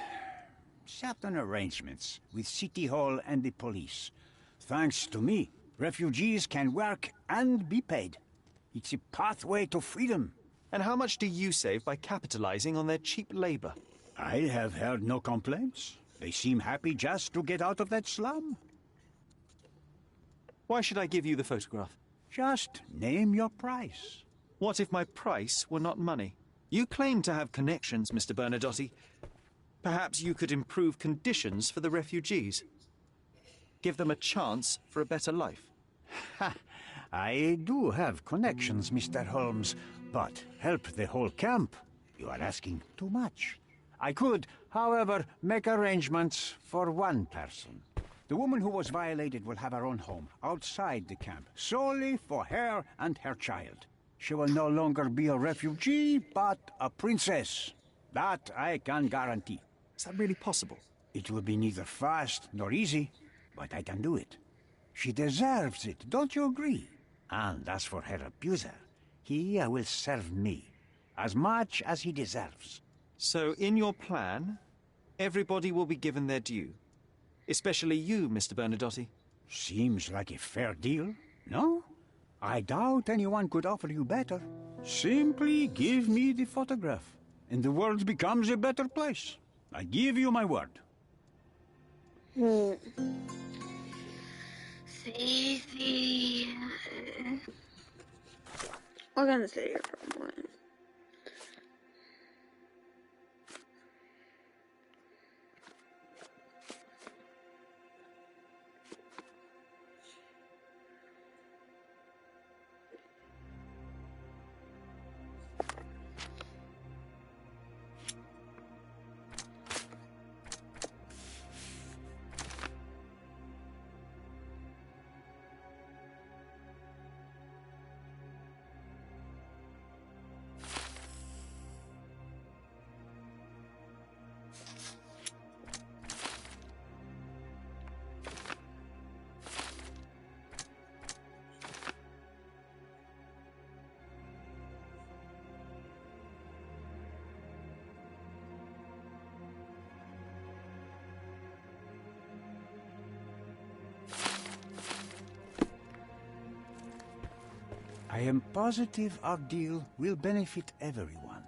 [SPEAKER 14] certain arrangements with City Hall and the police. Thanks to me, refugees can work and be paid. It's a pathway to freedom.
[SPEAKER 1] And how much do you save by capitalizing on their cheap labor?
[SPEAKER 14] I have heard no complaints. They seem happy just to get out of that slum.
[SPEAKER 1] Why should I give you the photograph?
[SPEAKER 14] Just name your price.
[SPEAKER 1] What if my price were not money? You claim to have connections, Mr. Bernadotte. Perhaps you could improve conditions for the refugees. Give them a chance for a better life.
[SPEAKER 14] Ha! I do have connections, Mr. Holmes, but help the whole camp? You are asking too much. I could, however, make arrangements for one person. The woman who was violated will have her own home outside the camp, solely for her and her child. She will no longer be a refugee, but a princess. That I can guarantee.
[SPEAKER 1] Is that really possible?
[SPEAKER 14] It will be neither fast nor easy, but I can do it. She deserves it, don't you agree? And as for her abuser, he will serve me, as much as he deserves.
[SPEAKER 1] So, in your plan, everybody will be given their due. Especially you, Mr. Bernadotte.
[SPEAKER 14] Seems like a fair deal, no? I doubt anyone could offer you better. Simply give me the photograph, and the world becomes a better place. I give you my word.
[SPEAKER 11] See. We're gonna sit here for a moment.
[SPEAKER 14] I am positive our deal will benefit everyone.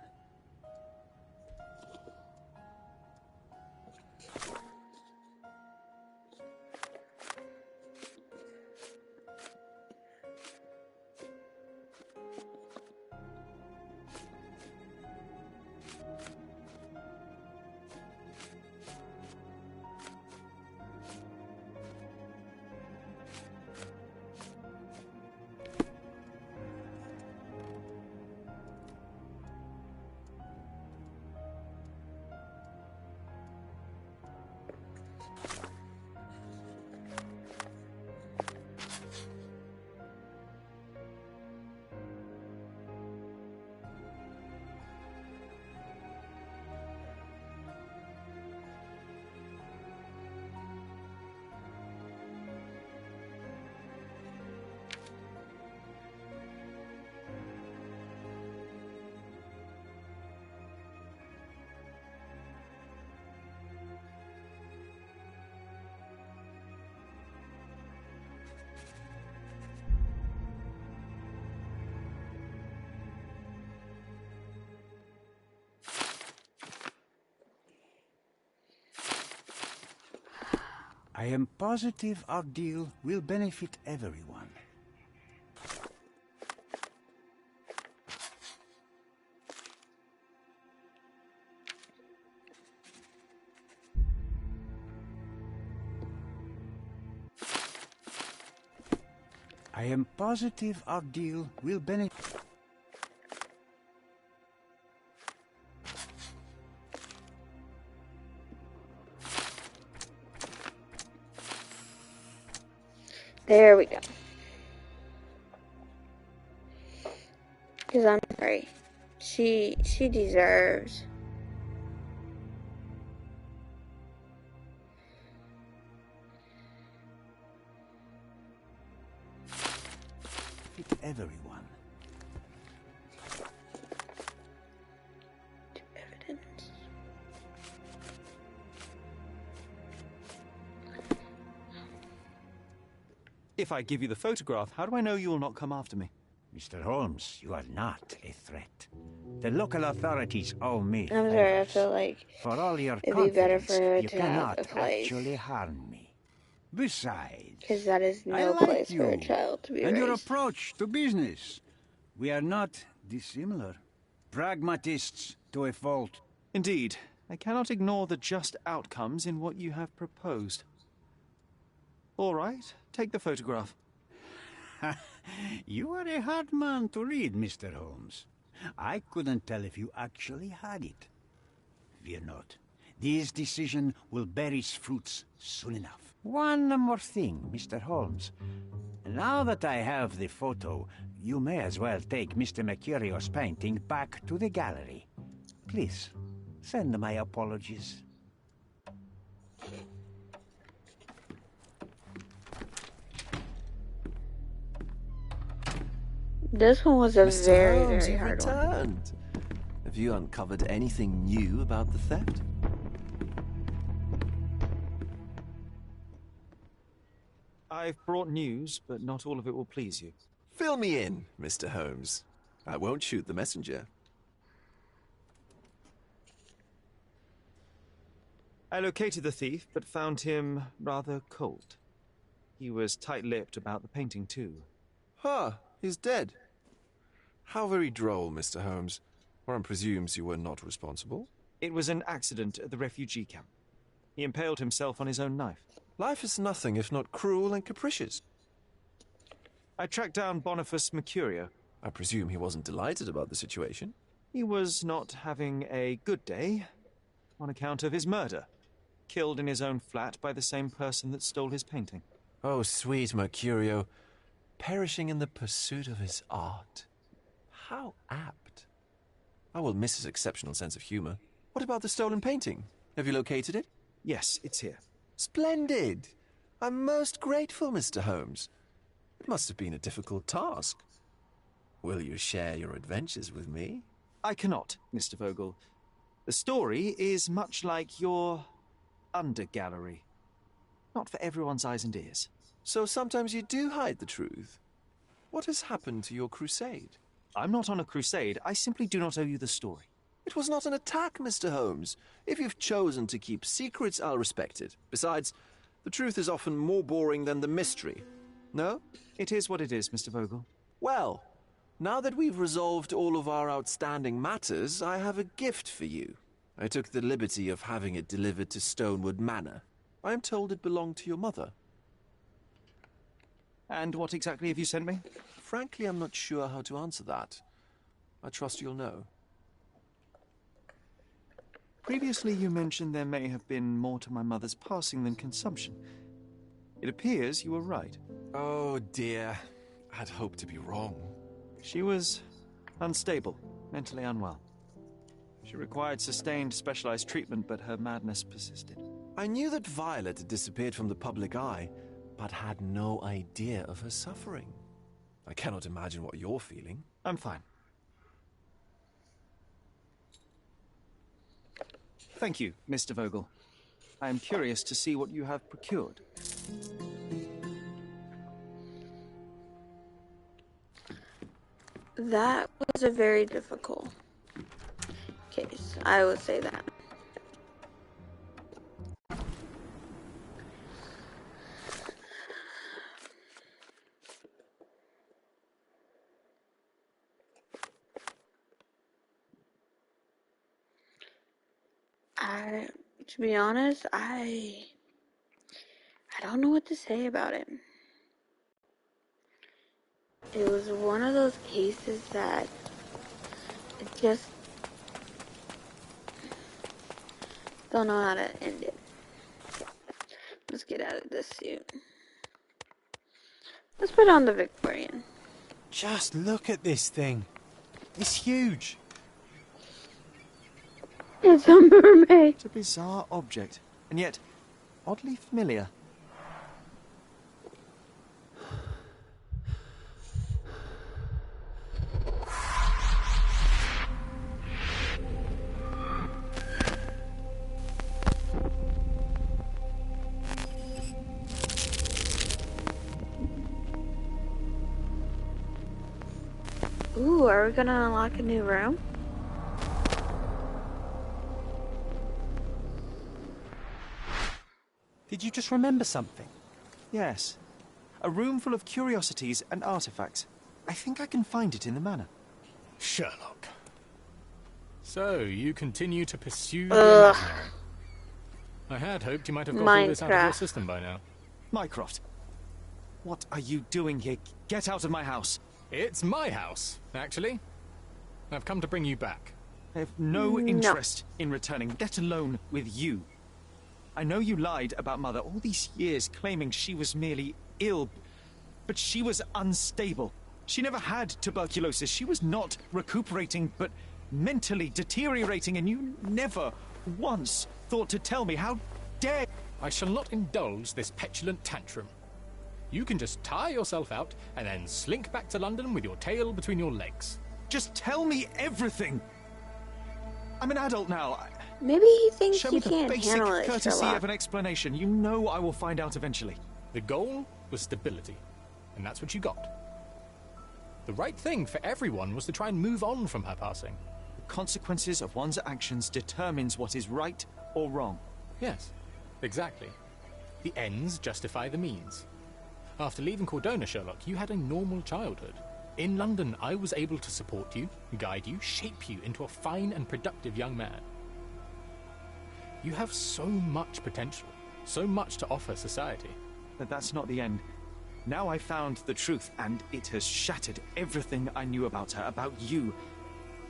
[SPEAKER 14] I am positive our deal will benefit everyone. I am positive our deal will benefit.
[SPEAKER 11] There we go. Because I'm sorry. She deserves.
[SPEAKER 14] Fit everyone.
[SPEAKER 11] Evidence.
[SPEAKER 1] If I give you the photograph, how do I know you will not come after me?
[SPEAKER 14] Mr. Holmes, you are not a threat. The local authorities owe me
[SPEAKER 11] I'm sorry, I
[SPEAKER 14] favors.
[SPEAKER 11] feel like
[SPEAKER 14] For all your
[SPEAKER 11] it'd be better for
[SPEAKER 14] confidence,
[SPEAKER 11] her
[SPEAKER 14] you
[SPEAKER 11] to have
[SPEAKER 14] cannot
[SPEAKER 11] a place.
[SPEAKER 14] actually harm me. Besides,
[SPEAKER 11] Because that is
[SPEAKER 14] I
[SPEAKER 11] no
[SPEAKER 14] like
[SPEAKER 11] place for a
[SPEAKER 14] you
[SPEAKER 11] child to be
[SPEAKER 14] and your
[SPEAKER 11] raised.
[SPEAKER 14] approach to business. We are not dissimilar. Pragmatists to a fault.
[SPEAKER 1] Indeed, I cannot ignore the just outcomes in what you have proposed. All right, take the photograph.
[SPEAKER 14] You are a hard man to read, Mr. Holmes. I couldn't tell if you actually had it. Fear not. This decision will bear its fruits soon enough. One more thing, Mr. Holmes. Now that I have the photo, you may as well take Mr. Mercurio's painting back to the gallery. Please, send my apologies.
[SPEAKER 11] This one was a
[SPEAKER 16] Mr.
[SPEAKER 11] very,
[SPEAKER 16] Holmes,
[SPEAKER 11] very
[SPEAKER 16] you've
[SPEAKER 11] hard one.
[SPEAKER 16] returned. Have you uncovered anything new about the theft?
[SPEAKER 1] I've brought news, but not all of it will please you.
[SPEAKER 16] Fill me in, Mr. Holmes. I won't shoot the messenger.
[SPEAKER 1] I located the thief, but found him rather cold. He was tight-lipped about the painting, too.
[SPEAKER 16] Huh, he's dead. How very droll, Mr. Holmes. One presumes you were not responsible.
[SPEAKER 1] It was an accident at the refugee camp. He impaled himself on his own knife.
[SPEAKER 16] Life is nothing if not cruel and capricious.
[SPEAKER 1] I tracked down Boniface Mercurio.
[SPEAKER 16] I presume he wasn't delighted about the situation.
[SPEAKER 1] He was not having a good day on account of his murder. Killed in his own flat by the same person that stole his painting.
[SPEAKER 16] Oh, sweet Mercurio. Perishing in the pursuit of his art. How apt. I will miss his exceptional sense of humor. What about the stolen painting? Have you located it?
[SPEAKER 1] Yes, it's here.
[SPEAKER 16] Splendid. I'm most grateful, Mr. Holmes. It must have been a difficult task. Will you share your adventures with me?
[SPEAKER 1] I cannot, Mr. Vogel. The story is much like your undergallery. Not for everyone's eyes and ears.
[SPEAKER 16] So sometimes you do hide the truth. What has happened to your crusade?
[SPEAKER 1] I'm not on a crusade. I simply do not owe you the story.
[SPEAKER 16] It was not an attack, Mr. Holmes. If you've chosen to keep secrets, I'll respect it. Besides, the truth is often more boring than the mystery. No?
[SPEAKER 1] It is what it is, Mr. Vogel.
[SPEAKER 16] Well, now that we've resolved all of our outstanding matters, I have a gift for you. I took the liberty of having it delivered to Stonewood Manor. I am told it belonged to your mother.
[SPEAKER 1] And what exactly have you sent me?
[SPEAKER 16] Frankly, I'm not sure how to answer that. I trust you'll know.
[SPEAKER 1] Previously, you mentioned there may have been more to my mother's passing than consumption. It appears you were right.
[SPEAKER 16] Oh, dear. I'd hoped to be wrong.
[SPEAKER 1] She was unstable, mentally unwell. She required sustained, specialized treatment, but her madness persisted.
[SPEAKER 16] I knew that Violet had disappeared from the public eye, but had no idea of her suffering. I cannot imagine what you're feeling.
[SPEAKER 1] I'm fine. Thank you, Mr. Vogel. I am curious to see what you have procured.
[SPEAKER 11] That was a very difficult case. I would say that. To be honest, I don't know what to say about it. It was one of those cases that it just don't know how to end it. Let's get out of this suit. Let's put on the Victorian.
[SPEAKER 2] Just look at this thing. It's huge.
[SPEAKER 11] It's a mermaid.
[SPEAKER 1] It's a bizarre object, and yet oddly familiar.
[SPEAKER 11] Ooh, are we gonna unlock a new room?
[SPEAKER 2] Did you just remember something?
[SPEAKER 1] Yes. A room full of curiosities and artifacts. I think I can find it in the manor.
[SPEAKER 17] Sherlock. So, you continue to pursue the imaginary. I had hoped you might have got all this out of your system by now.
[SPEAKER 1] Mycroft, what are you doing here? Get out of my house.
[SPEAKER 17] It's my house, actually. I've come to bring you back.
[SPEAKER 1] I have no interest in returning, let alone with you. I know you lied about Mother all these years, claiming she was merely ill, but she was unstable. She never had tuberculosis. She was not recuperating, but mentally deteriorating, and you never once thought to tell me. How dare...
[SPEAKER 17] I shall not indulge this petulant tantrum. You can just tire yourself out and then slink back to London with your tail between your legs.
[SPEAKER 1] Just tell me everything. I'm an adult now.
[SPEAKER 11] Maybe he thinks
[SPEAKER 1] Show
[SPEAKER 11] you
[SPEAKER 1] me the
[SPEAKER 11] can't
[SPEAKER 1] basic
[SPEAKER 11] handle it,
[SPEAKER 1] courtesy
[SPEAKER 11] Sherlock.
[SPEAKER 1] of an explanation. You know I will find out eventually.
[SPEAKER 17] The goal was stability, and that's what you got. The right thing for everyone was to try and move on from her passing.
[SPEAKER 1] The consequences of one's actions determines what is right or wrong.
[SPEAKER 17] Yes, exactly. The ends justify the means. After leaving Cordona, Sherlock, you had a normal childhood. In London, I was able to support you, guide you, shape you into a fine and productive young man. You have so much potential, so much to offer society.
[SPEAKER 1] But that's not the end. Now I found the truth, and it has shattered everything I knew about her, about you,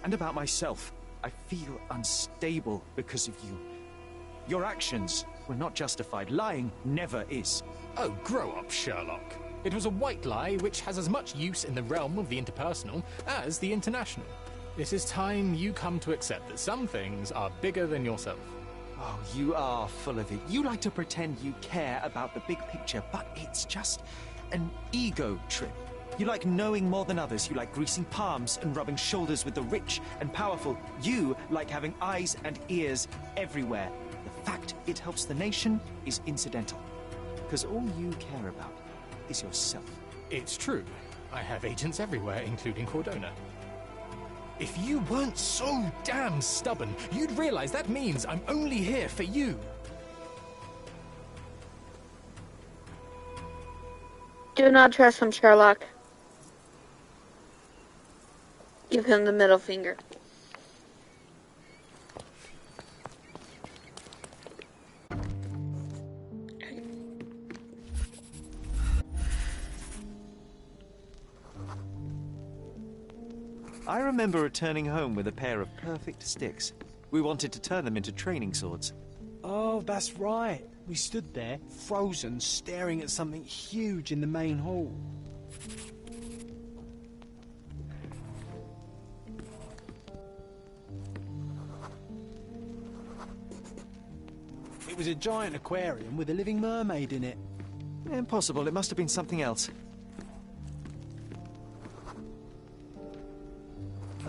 [SPEAKER 1] and about myself. I feel unstable because of you. Your actions were not justified. Lying never is.
[SPEAKER 17] Oh, grow up, Sherlock. It was a white lie which has as much use in the realm of the interpersonal as the international. It is time you come to accept that some things are bigger than yourself.
[SPEAKER 1] Oh, you are full of it. You like to pretend you care about the big picture, but it's just an ego trip. You like knowing more than others. You like greasing palms and rubbing shoulders with the rich and powerful. You like having eyes and ears everywhere. The fact it helps the nation is incidental, because all you care about is yourself.
[SPEAKER 17] It's true. I have agents everywhere, including Cordona. If you weren't so damn stubborn, you'd realize that means I'm only here for you.
[SPEAKER 11] Do not trust him, Sherlock. Give him the middle finger.
[SPEAKER 1] I remember returning home with a pair of perfect sticks. We wanted to turn them into training swords.
[SPEAKER 2] Oh, that's right. We stood there, frozen, staring at something huge in the main hall. It was a giant aquarium with a living mermaid in it.
[SPEAKER 1] Impossible. It must have been something else.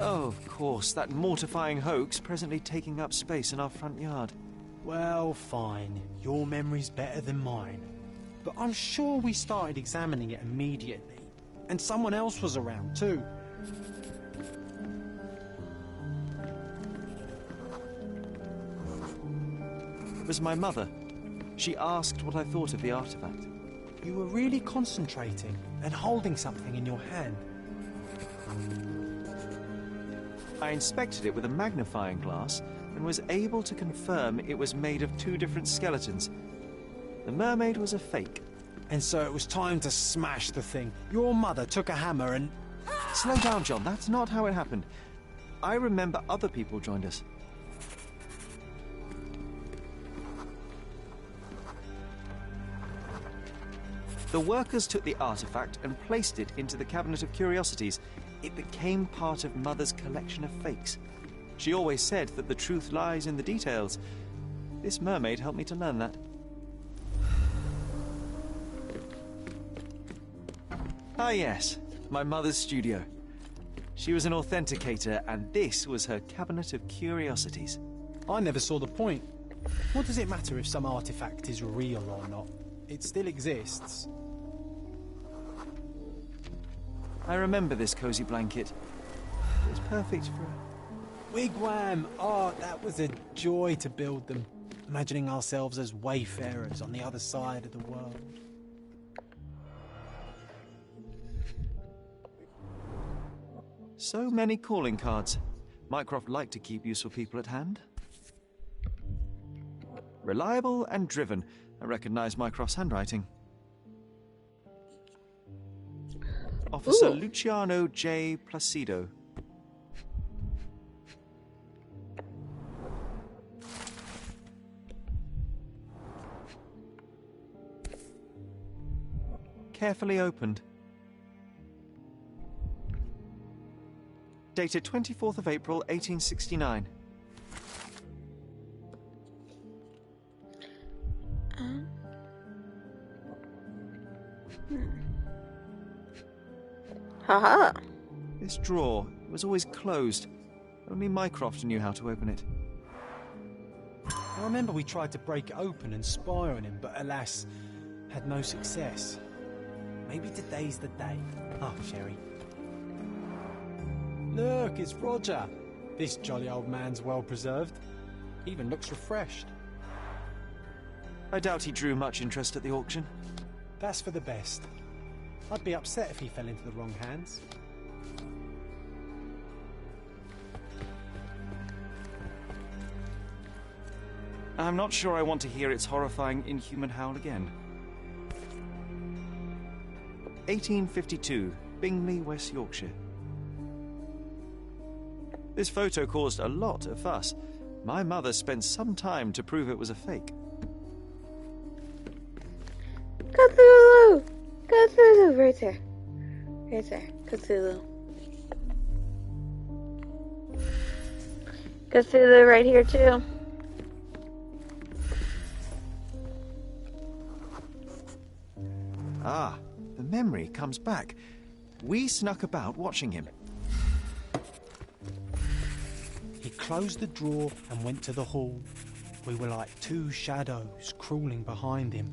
[SPEAKER 1] Oh, of course, that mortifying hoax presently taking up space in our front yard.
[SPEAKER 2] Well, fine. Your memory's better than mine. But I'm sure we started examining it immediately. And someone else was around, too.
[SPEAKER 1] It was my mother. She asked what I thought of the artifact.
[SPEAKER 2] You were really concentrating and holding something in your hand.
[SPEAKER 1] I inspected it with a magnifying glass and was able to confirm it was made of two different skeletons. The mermaid was a fake.
[SPEAKER 2] And so it was time to smash the thing. Your mother took a hammer and...
[SPEAKER 1] Slow down, John. That's not how it happened. I remember other people joined us. The workers took the artifact and placed it into the Cabinet of Curiosities. It became part of Mother's collection of fakes. She always said that the truth lies in the details. This mermaid helped me to learn that. Ah yes, my mother's studio. She was an authenticator, and this was her Cabinet of Curiosities.
[SPEAKER 2] I never saw the point. What does it matter if some artifact is real or not? It still exists.
[SPEAKER 1] I remember this cozy blanket. It was perfect for a
[SPEAKER 2] wigwam! Oh, that was a joy to build them. Imagining ourselves as wayfarers on the other side of the world.
[SPEAKER 1] So many calling cards. Mycroft liked to keep useful people at hand. Reliable and driven. I recognize Mycroft's handwriting. Officer Luciano J. Placido. Carefully opened. Dated 24th of April, 1869.
[SPEAKER 11] Haha.
[SPEAKER 1] This drawer was always closed. Only Mycroft knew how to open it.
[SPEAKER 2] I remember we tried to break it open and spy on him, but alas, had no success. Maybe today's the day. Oh, Sherry. Look, it's Roger. This jolly old man's well preserved. Even looks refreshed.
[SPEAKER 1] I doubt he drew much interest at the auction.
[SPEAKER 2] That's for the best. I'd be upset if he fell into the wrong hands.
[SPEAKER 1] I'm not sure I want to hear its horrifying, inhuman howl again. 1852, Bingley, West Yorkshire. This photo caused a lot of fuss. My mother spent some time to prove it was a fake.
[SPEAKER 11] Cthulhu! Cthulhu! Right there. Right there. Cthulhu. Cthulhu right here too.
[SPEAKER 1] Ah, the memory comes back. We snuck about watching him.
[SPEAKER 2] He closed the drawer and went to the hall. We were like two shadows crawling behind him.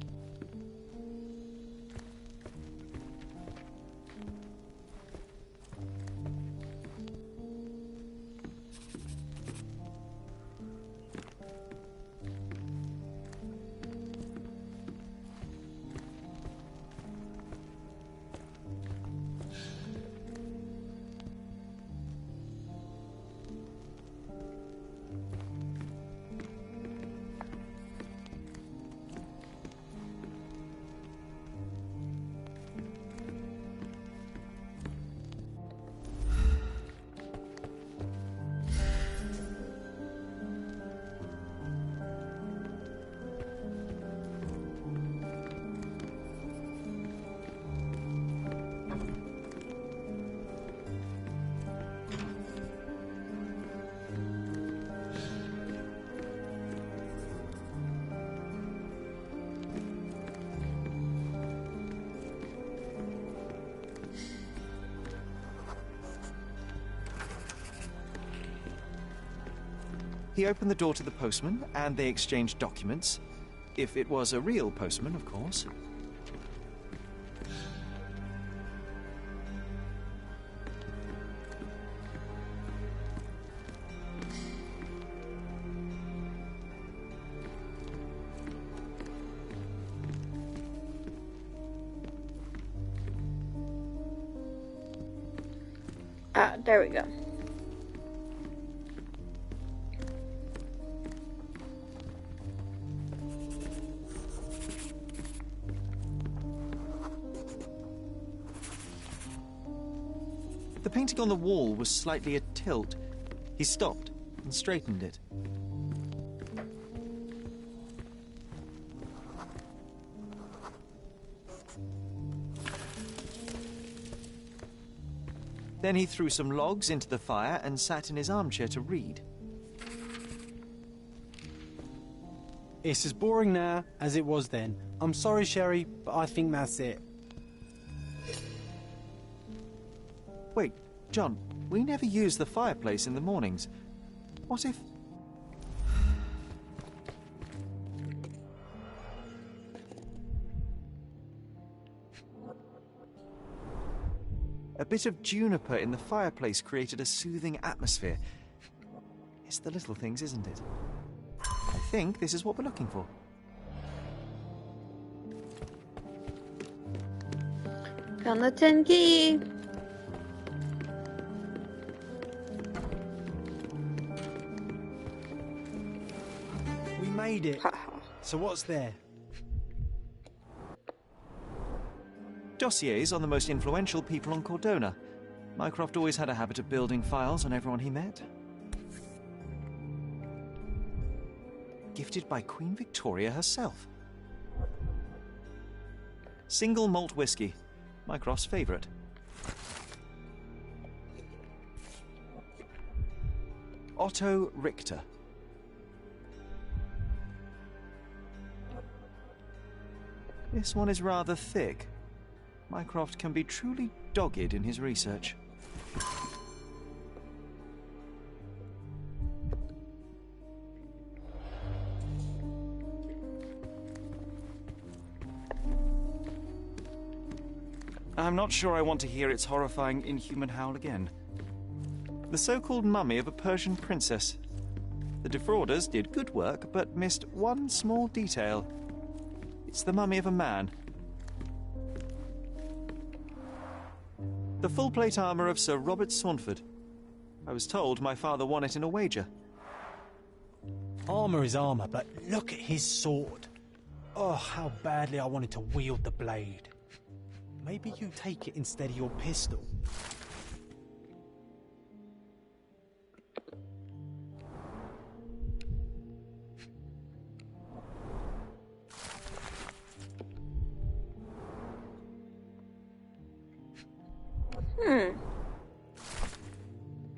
[SPEAKER 1] He opened the door to the postman, and they exchanged documents. If it was a real postman, of course.
[SPEAKER 11] Ah, there we go.
[SPEAKER 1] The painting on the wall was slightly at tilt. He stopped and straightened it. Then he threw some logs into the fire and sat in his armchair to read.
[SPEAKER 2] It's as boring now as it was then. I'm sorry, Sherry, but I think that's it.
[SPEAKER 1] Wait, John, we never use the fireplace in the mornings. What if... A bit of juniper in the fireplace created a soothing atmosphere. It's the little things, isn't it? I think this is what we're looking for.
[SPEAKER 11] Found the 10 key.
[SPEAKER 2] We made it. So what's there?
[SPEAKER 1] Dossiers on the most influential people on Cordona. Mycroft always had a habit of building files on everyone he met. Gifted by Queen Victoria herself. Single malt whiskey. Mycroft's favourite. Otto Richter. This one is rather thick. Mycroft can be truly dogged in his research. I'm not sure I want to hear its horrifying inhuman howl again. The so-called mummy of a Persian princess. The defrauders did good work, but missed one small detail. It's the mummy of a man. The full-plate armour of Sir Robert Saunford. I was told my father won it in a wager.
[SPEAKER 2] Armour is armour, but look at his sword. Oh, how badly I wanted to wield the blade. Maybe you take it instead of your pistol.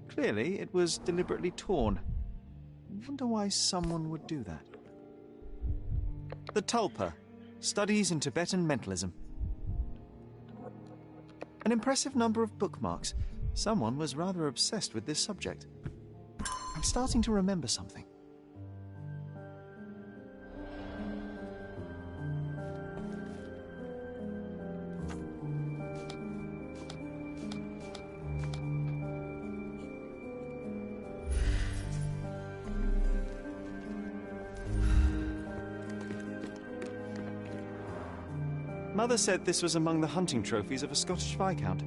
[SPEAKER 1] Clearly, it was deliberately torn. I wonder why someone would do that. The Tulpa. Studies in Tibetan Mentalism. An impressive number of bookmarks. Someone was rather obsessed with this subject. I'm starting to remember something. Mother said this was among the hunting trophies of a Scottish Viscount.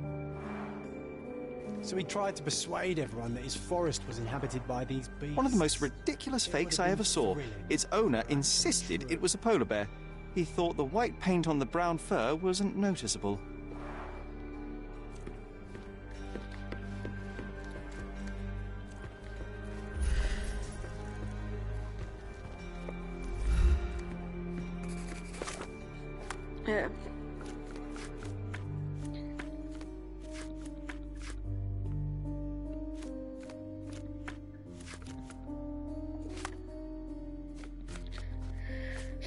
[SPEAKER 2] So he tried to persuade everyone that his forest was inhabited by these beasts.
[SPEAKER 1] One of the most ridiculous fakes I ever saw. Its owner insisted it was a polar bear. He thought the white paint on the brown fur wasn't noticeable.
[SPEAKER 11] Yeah.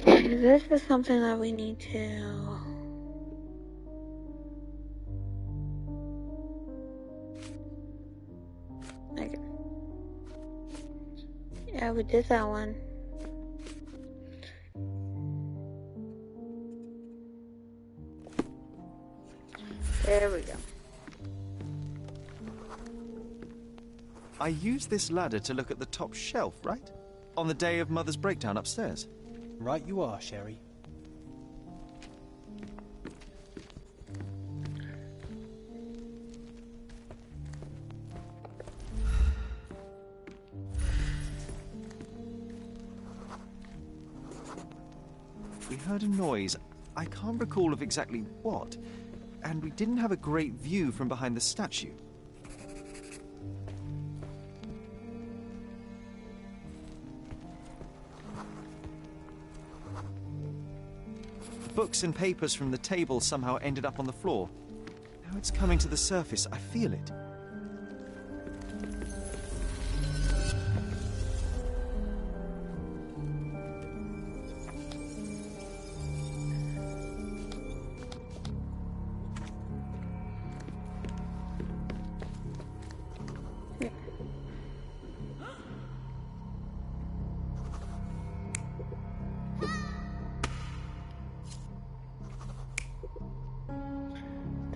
[SPEAKER 11] This is something that we need to... Okay. Yeah, we did that one. There we go.
[SPEAKER 1] I used this ladder to look at the top shelf, right? On the day of Mother's breakdown upstairs.
[SPEAKER 2] Right you are, Sherry.
[SPEAKER 1] We heard a noise. I can't recall of exactly what. And we didn't have a great view from behind the statue. Books and papers from the table somehow ended up on the floor. Now it's coming to the surface. I feel it.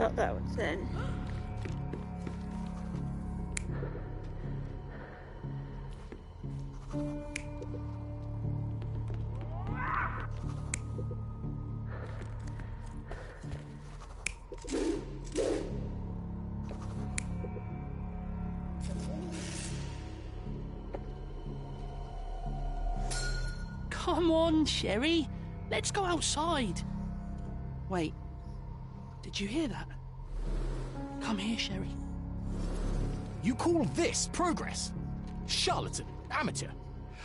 [SPEAKER 11] thought that was it.
[SPEAKER 7] Come on, Sherry. Let's go outside. Wait. Did you hear that? Come here, Sherry.
[SPEAKER 17] You call this progress? Charlatan, amateur.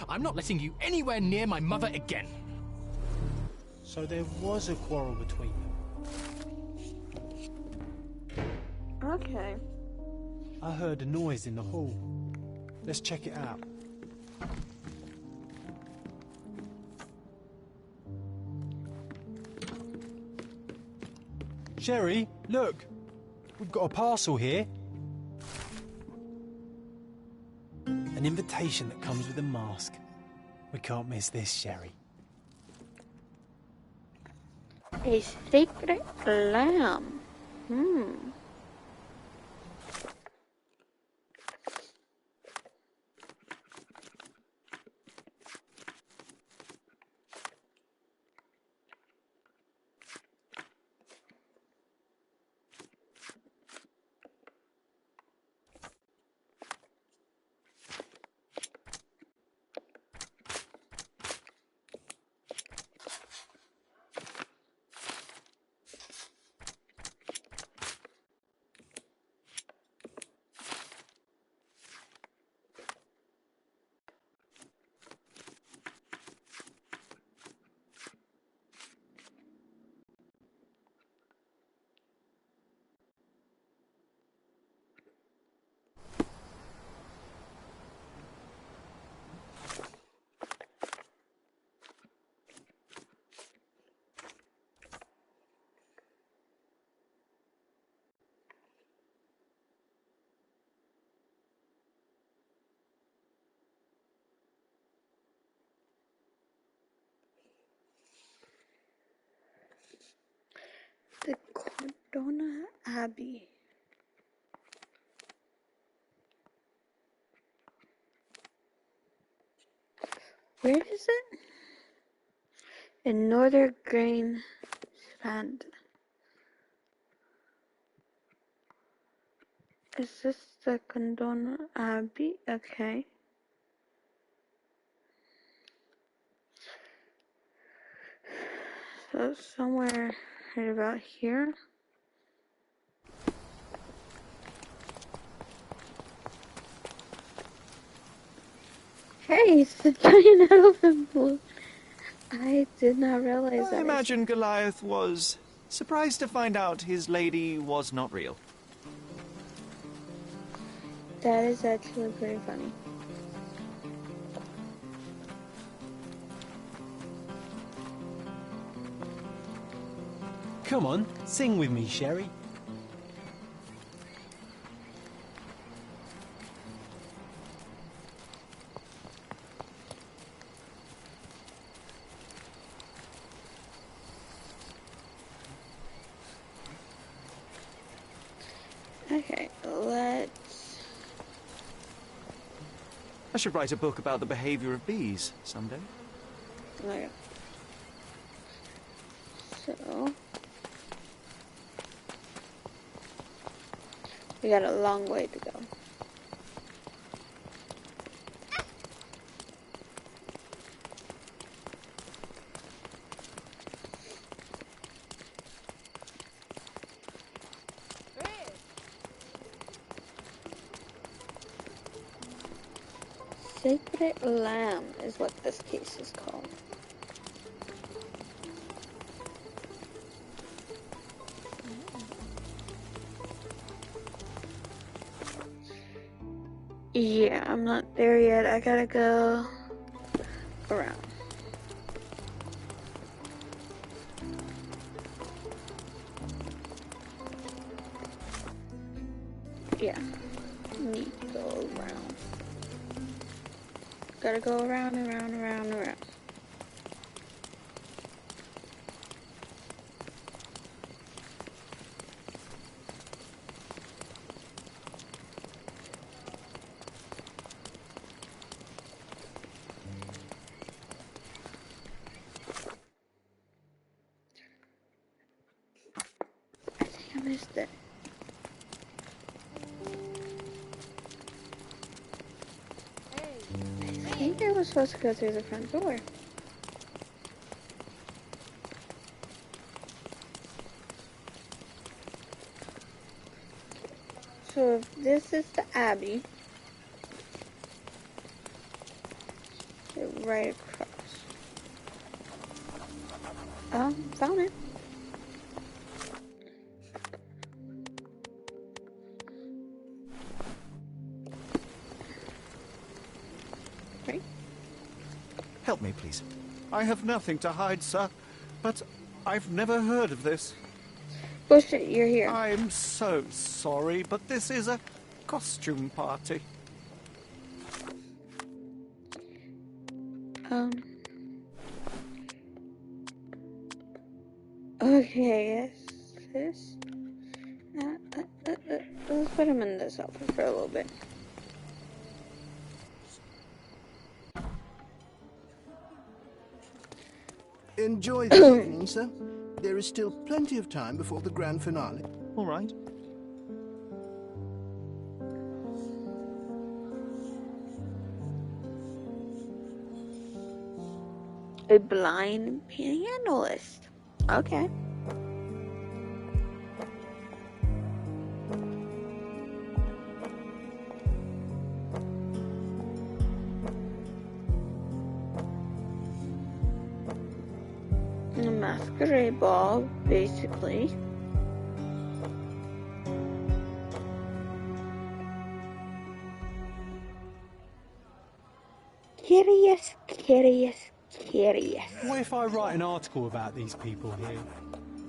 [SPEAKER 17] I'm not letting you anywhere near my mother again.
[SPEAKER 2] So there was a quarrel between them.
[SPEAKER 11] Okay.
[SPEAKER 2] I heard a noise in the hall. Let's check it out. Sherry, look! We've got a parcel here. An invitation that comes with a mask. We can't miss this, Sherry.
[SPEAKER 11] A sacred lamb. The Cordona Abbey. Where is it? In northern Grain Strand. Is this the Cordona Abbey? Okay. So it's somewhere right about here. Hey, it's the giant elephant balloon. I did not realize that.
[SPEAKER 1] I imagine Goliath was surprised to find out his lady was not real.
[SPEAKER 11] That is actually pretty funny.
[SPEAKER 2] Come on, sing with me, Sherry.
[SPEAKER 11] Okay, let's...
[SPEAKER 1] I should write a book about the behavior of bees someday.
[SPEAKER 11] Okay. So... we got a long way to go. Sacred Lamb is what this case is called. Yeah, I'm not there yet. I gotta go around. Yeah, need to go around. Gotta go around, around, around, around. missed it. I think I was supposed to go through the front door. So if this is the Abbey, right across. Oh, found it. Right.
[SPEAKER 1] Help me, please. I have nothing to hide, sir, but I've never heard of this.
[SPEAKER 11] Bullshit, you're here.
[SPEAKER 1] I'm so sorry, but this is a costume party.
[SPEAKER 11] Okay, yes, this. Let's put him in this outfit for a little bit.
[SPEAKER 6] Enjoy the evening, sir. There is still plenty of time before the grand finale.
[SPEAKER 1] All right.
[SPEAKER 11] A blind pianist. Okay. A masquerade ball, basically. Curious, curious, curious.
[SPEAKER 2] What if I write an article about these people here?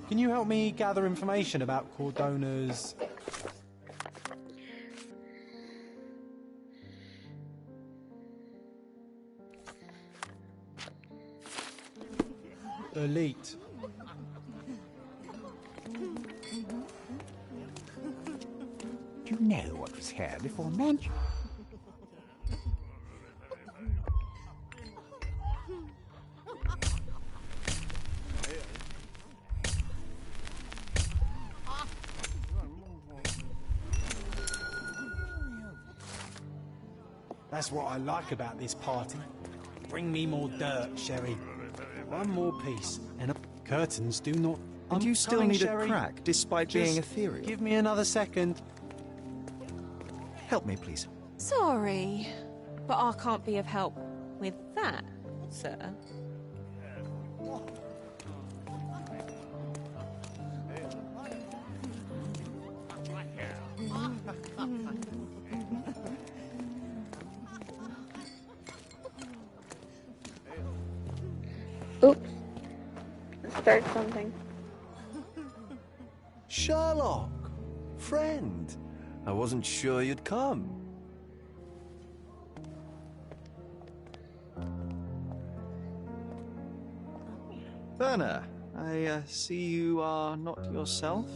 [SPEAKER 2] Can you help me gather information about Cordona's... elite?
[SPEAKER 14] Do you know what was here before mentioned?
[SPEAKER 2] That's what I like about this party. Bring me more dirt, Sherry. One more piece, and curtains do not...
[SPEAKER 1] And you still
[SPEAKER 2] coming,
[SPEAKER 1] need
[SPEAKER 2] Sherry.
[SPEAKER 1] a crack, despite being ethereal.
[SPEAKER 2] Give me another second.
[SPEAKER 1] Help me, please.
[SPEAKER 18] Sorry, but I can't be of help with that, sir.
[SPEAKER 11] Oops. Let's start something.
[SPEAKER 16] Sherlock! Friend! I wasn't sure you'd come.
[SPEAKER 1] Werner, I see you are not yourself.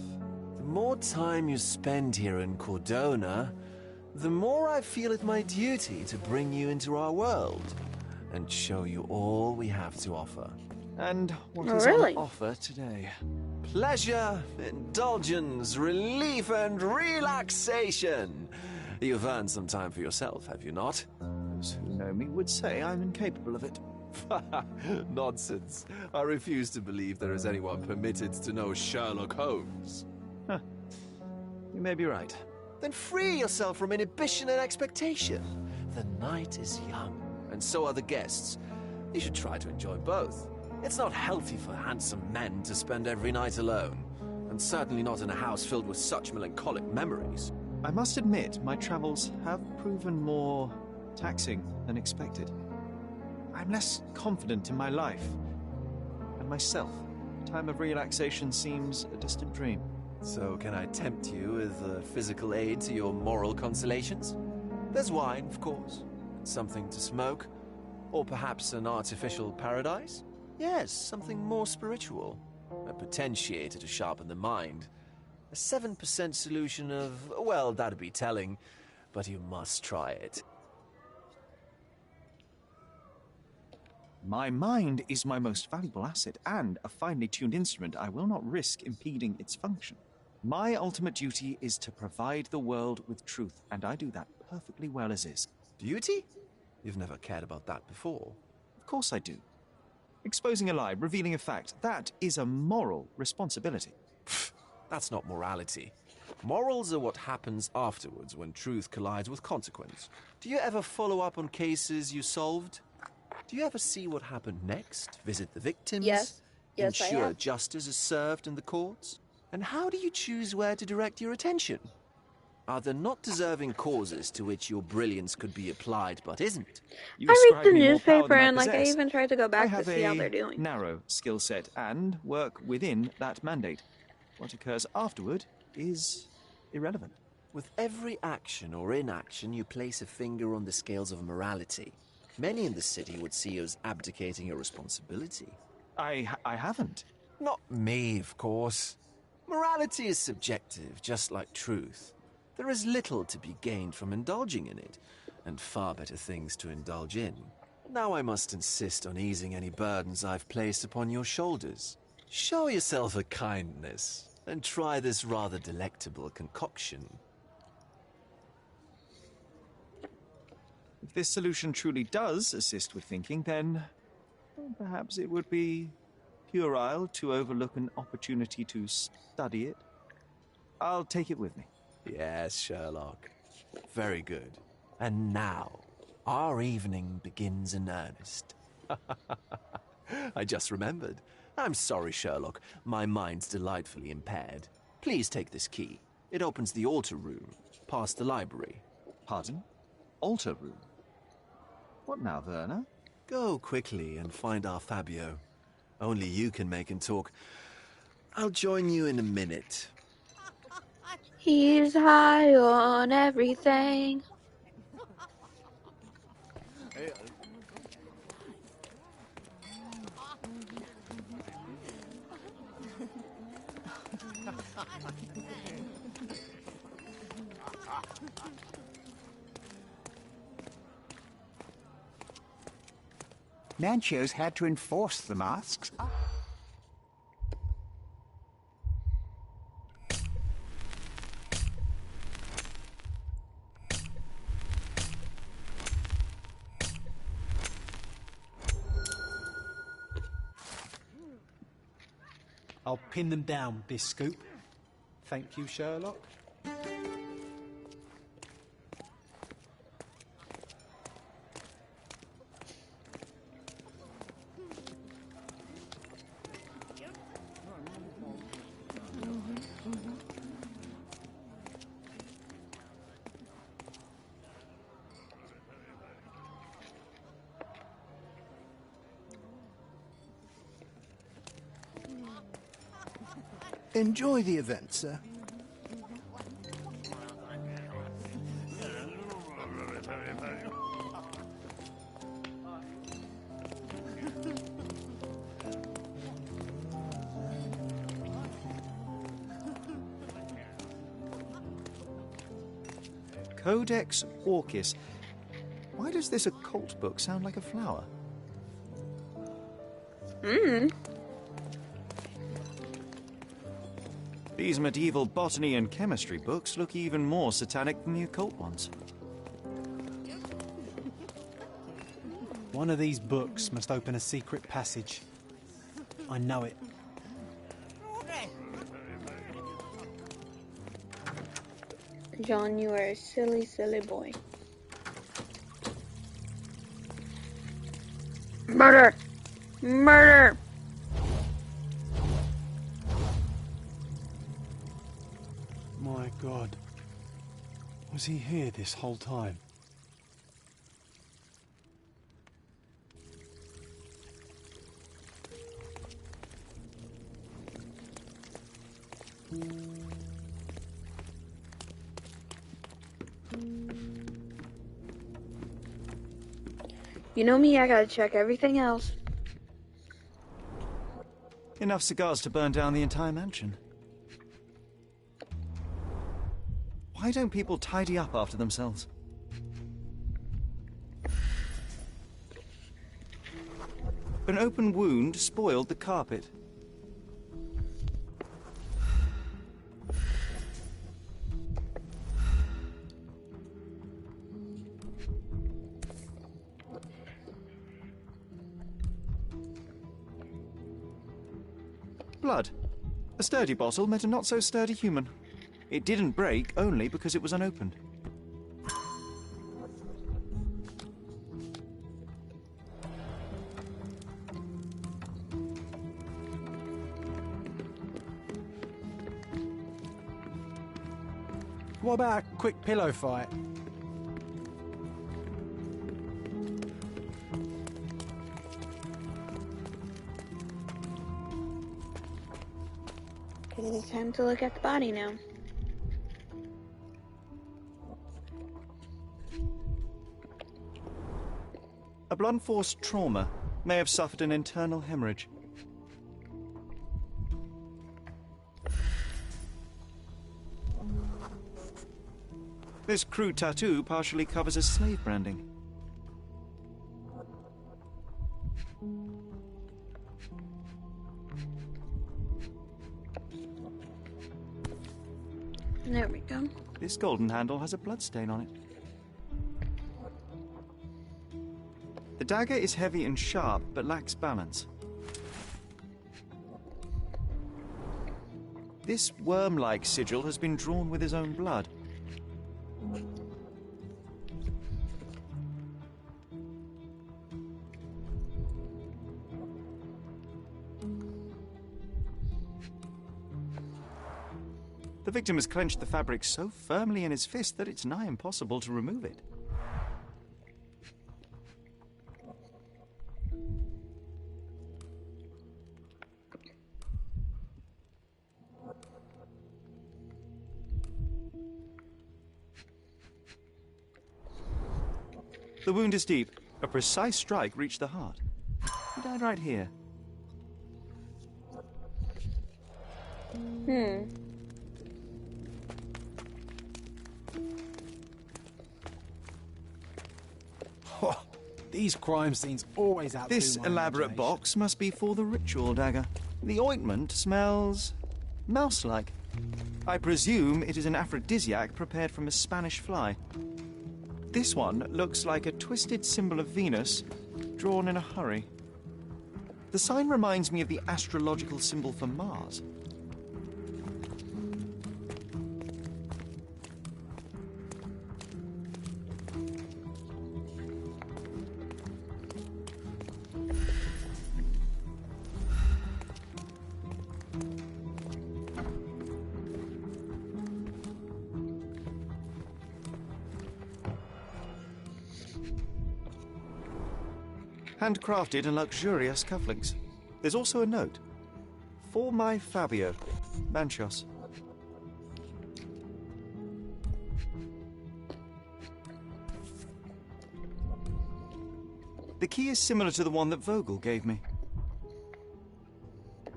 [SPEAKER 16] The more time you spend here in Cordona, the more I feel it my duty to bring you into our world and show you all we have to offer.
[SPEAKER 1] And what
[SPEAKER 11] Oh,
[SPEAKER 1] is
[SPEAKER 11] really?
[SPEAKER 1] on offer today?
[SPEAKER 16] Pleasure, indulgence, relief, and relaxation. You've earned some time for yourself, have you not?
[SPEAKER 1] Those who know me would say I'm incapable of it.
[SPEAKER 16] Nonsense. I refuse to believe there is anyone permitted to know Sherlock Holmes.
[SPEAKER 1] You may be right.
[SPEAKER 16] Then free yourself from inhibition and expectation. The night is young, and so are the guests. You should try to enjoy both. It's not healthy for handsome men to spend every night alone, and certainly not in a house filled with such melancholic memories.
[SPEAKER 1] I must admit, my travels have proven more taxing than expected. I'm less confident in my life and myself. Time of relaxation seems a distant dream.
[SPEAKER 16] So can I tempt you with a physical aid to your moral consolations? There's wine, of course, something to smoke, or perhaps an artificial paradise? Yes, something more spiritual, a potentiator to sharpen the mind. A 7% solution of, well, that'd be telling, but you must try it.
[SPEAKER 1] My mind is my most valuable asset, and a finely tuned instrument I will not risk impeding its function. My ultimate duty is to provide the world with truth, and I do that perfectly well as is.
[SPEAKER 16] Duty? You've never cared about that before.
[SPEAKER 1] Of course I do. Exposing a lie, revealing a fact, that is a moral responsibility.
[SPEAKER 16] That's not morality. Morals are what happens afterwards when truth collides with consequence. Do you ever follow up on cases you solved? Do you ever see what happened next? Visit the victims?
[SPEAKER 11] Yes. Yes, I
[SPEAKER 16] ensure
[SPEAKER 11] have.
[SPEAKER 16] justice is served in the courts? And how do you choose where to direct your attention? Are there not deserving causes to which your brilliance could be applied but isn't?
[SPEAKER 11] I read the newspaper and like I even tried to go back to see how they're doing.
[SPEAKER 1] I have a narrow skill set and work within that mandate. What occurs afterward is irrelevant.
[SPEAKER 16] With every action or inaction, you place a finger on the scales of morality. Many in the city would see you as abdicating your responsibility.
[SPEAKER 1] I haven't.
[SPEAKER 16] Not me, of course. Morality is subjective, just like truth. There is little to be gained from indulging in it, and far better things to indulge in. Now I must insist on easing any burdens I've placed upon your shoulders. Show yourself a kindness, and try this rather delectable concoction.
[SPEAKER 1] If this solution truly does assist with thinking, then perhaps it would be puerile to overlook an opportunity to study it. I'll take it with me.
[SPEAKER 16] Yes, Sherlock. Very good. And now, our evening begins in earnest. I just remembered. I'm sorry, Sherlock. My mind's delightfully impaired. Please take this key. It opens the altar room, past the library.
[SPEAKER 1] Pardon? Altar room? What now, Werner?
[SPEAKER 16] Go quickly and find our Fabio. Only you can make him talk. I'll join you in a minute.
[SPEAKER 11] He's high on everything.
[SPEAKER 14] Manchio's had to enforce the masks.
[SPEAKER 2] I'll pin them down with this scoop. Thank you, Sherlock.
[SPEAKER 6] Enjoy the event, sir.
[SPEAKER 1] Codex Orchis. Why does this occult book sound like a flower? These medieval botany and chemistry books look even more satanic than the occult ones.
[SPEAKER 2] One of these books must open a secret passage. I know it.
[SPEAKER 11] John, you are a silly, silly boy. Murder! Murder!
[SPEAKER 2] My God. Was he here this whole time?
[SPEAKER 11] You know me, I gotta check everything else.
[SPEAKER 1] Enough cigars to burn down the entire mansion. Why don't people tidy up after themselves? An open wound spoiled the carpet. Blood. A sturdy bottle met a not-so-sturdy human. It didn't break only because it was unopened.
[SPEAKER 2] What about a quick pillow fight?
[SPEAKER 11] It is time to look at the body now.
[SPEAKER 1] A blunt force trauma may have suffered an internal hemorrhage. This crude tattoo partially covers his slave branding.
[SPEAKER 11] There we go.
[SPEAKER 1] This golden handle has a bloodstain on it. The dagger is heavy and sharp, but lacks balance. This worm-like sigil has been drawn with his own blood. The victim has clenched the fabric so firmly in his fist that it's nigh impossible to remove it. The wound is deep. A precise strike reached the heart. He died right here.
[SPEAKER 2] These crime scenes always outdo
[SPEAKER 1] This
[SPEAKER 2] my
[SPEAKER 1] elaborate
[SPEAKER 2] imagination.
[SPEAKER 1] box must be for the ritual dagger. The ointment smells mouse-like. I presume it is an aphrodisiac prepared from a Spanish fly. This one looks like a twisted symbol of Venus, drawn in a hurry. The sign reminds me of the astrological symbol for Mars. Handcrafted and luxurious cufflinks. There's also a note. For my Fabio, Manchos. The key is similar to the one that Vogel gave me.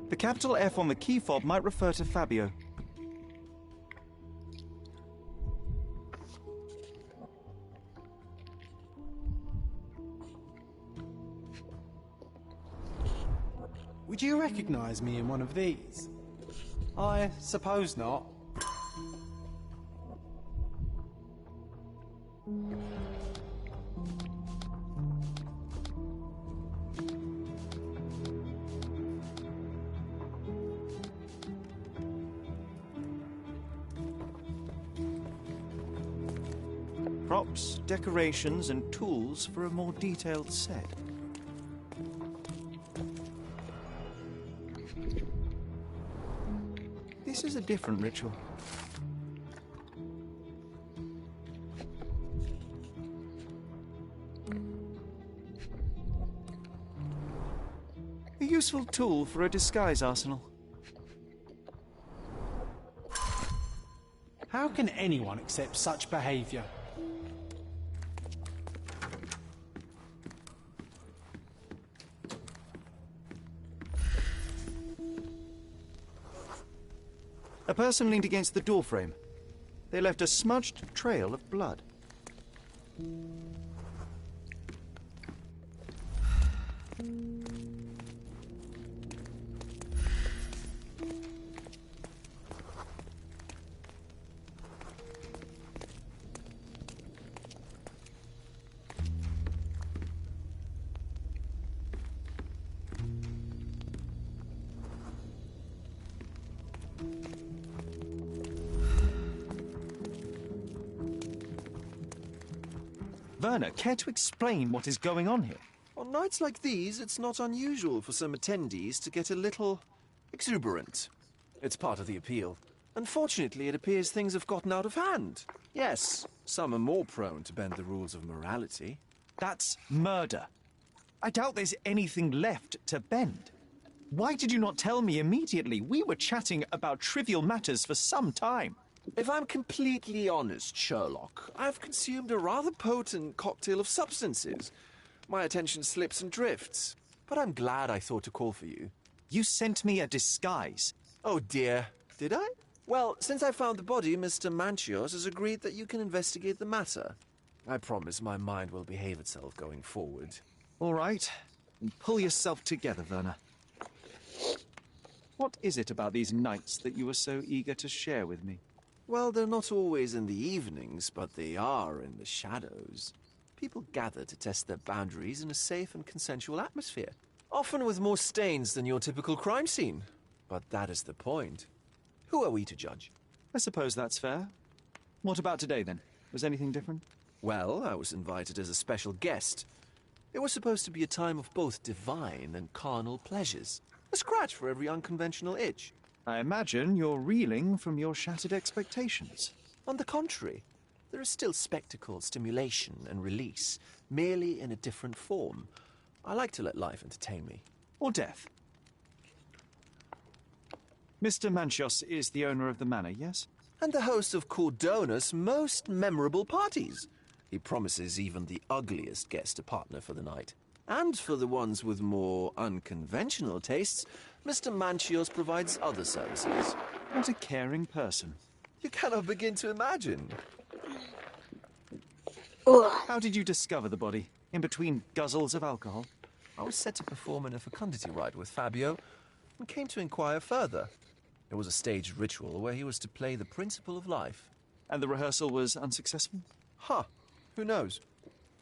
[SPEAKER 1] The capital F on the key fob might refer to Fabio.
[SPEAKER 2] Would you recognize me in one of these? I suppose not.
[SPEAKER 1] Props, decorations, and tools for a more detailed set. This is a different ritual. A useful tool for a disguise arsenal.
[SPEAKER 2] How can anyone accept such behavior?
[SPEAKER 1] A person leaned against the doorframe. They left a smudged trail of blood. Werner, care to explain what is going on here?
[SPEAKER 16] On nights like these, it's not unusual for some attendees to get a little exuberant. It's part of the appeal. Unfortunately, it appears things have gotten out of hand. Yes, some are more prone to bend the rules of morality.
[SPEAKER 1] That's murder. I doubt there's anything left to bend. Why did you not tell me immediately? We were chatting about trivial matters for some time.
[SPEAKER 16] If I'm completely honest, Sherlock, I've consumed a rather potent cocktail of substances. My attention slips and drifts, but I'm glad I thought to call for you.
[SPEAKER 1] You sent me a disguise.
[SPEAKER 16] Oh dear, did I? Well, since I found the body, Mr. Manchios has agreed that you can investigate the matter. I promise my mind will behave itself going forward.
[SPEAKER 1] All right. Pull yourself together, Werner. What is it about these nights that you were so eager to share with me?
[SPEAKER 16] Well, they're not always in the evenings, but they are in the shadows. People gather to test their boundaries in a safe and consensual atmosphere. Often with more stains than your typical crime scene. But that is the point. Who are we to judge?
[SPEAKER 1] I suppose that's fair. What about today, then? Was anything different?
[SPEAKER 16] Well, I was invited as a special guest. It was supposed to be a time of both divine and carnal pleasures. A scratch for every unconventional itch.
[SPEAKER 1] I imagine you're reeling from your shattered expectations.
[SPEAKER 16] On the contrary, there is still spectacle, stimulation, and release, merely in a different form. I like to let life entertain me.
[SPEAKER 1] Or death. Mr. Manchios is the owner of the manor, yes?
[SPEAKER 16] And the host of Cordona's most memorable parties. He promises even the ugliest guest a partner for the night. And for the ones with more unconventional tastes, Mr. Manchios provides other services.
[SPEAKER 1] What a caring person.
[SPEAKER 16] You cannot begin to imagine.
[SPEAKER 11] Ugh.
[SPEAKER 1] How did you discover the body? In between guzzles of alcohol?
[SPEAKER 16] I was set to perform in a fecundity rite with Fabio and came to inquire further. It was a staged ritual where he was to play the principle of life.
[SPEAKER 1] And the rehearsal was unsuccessful?
[SPEAKER 16] Huh. Who knows?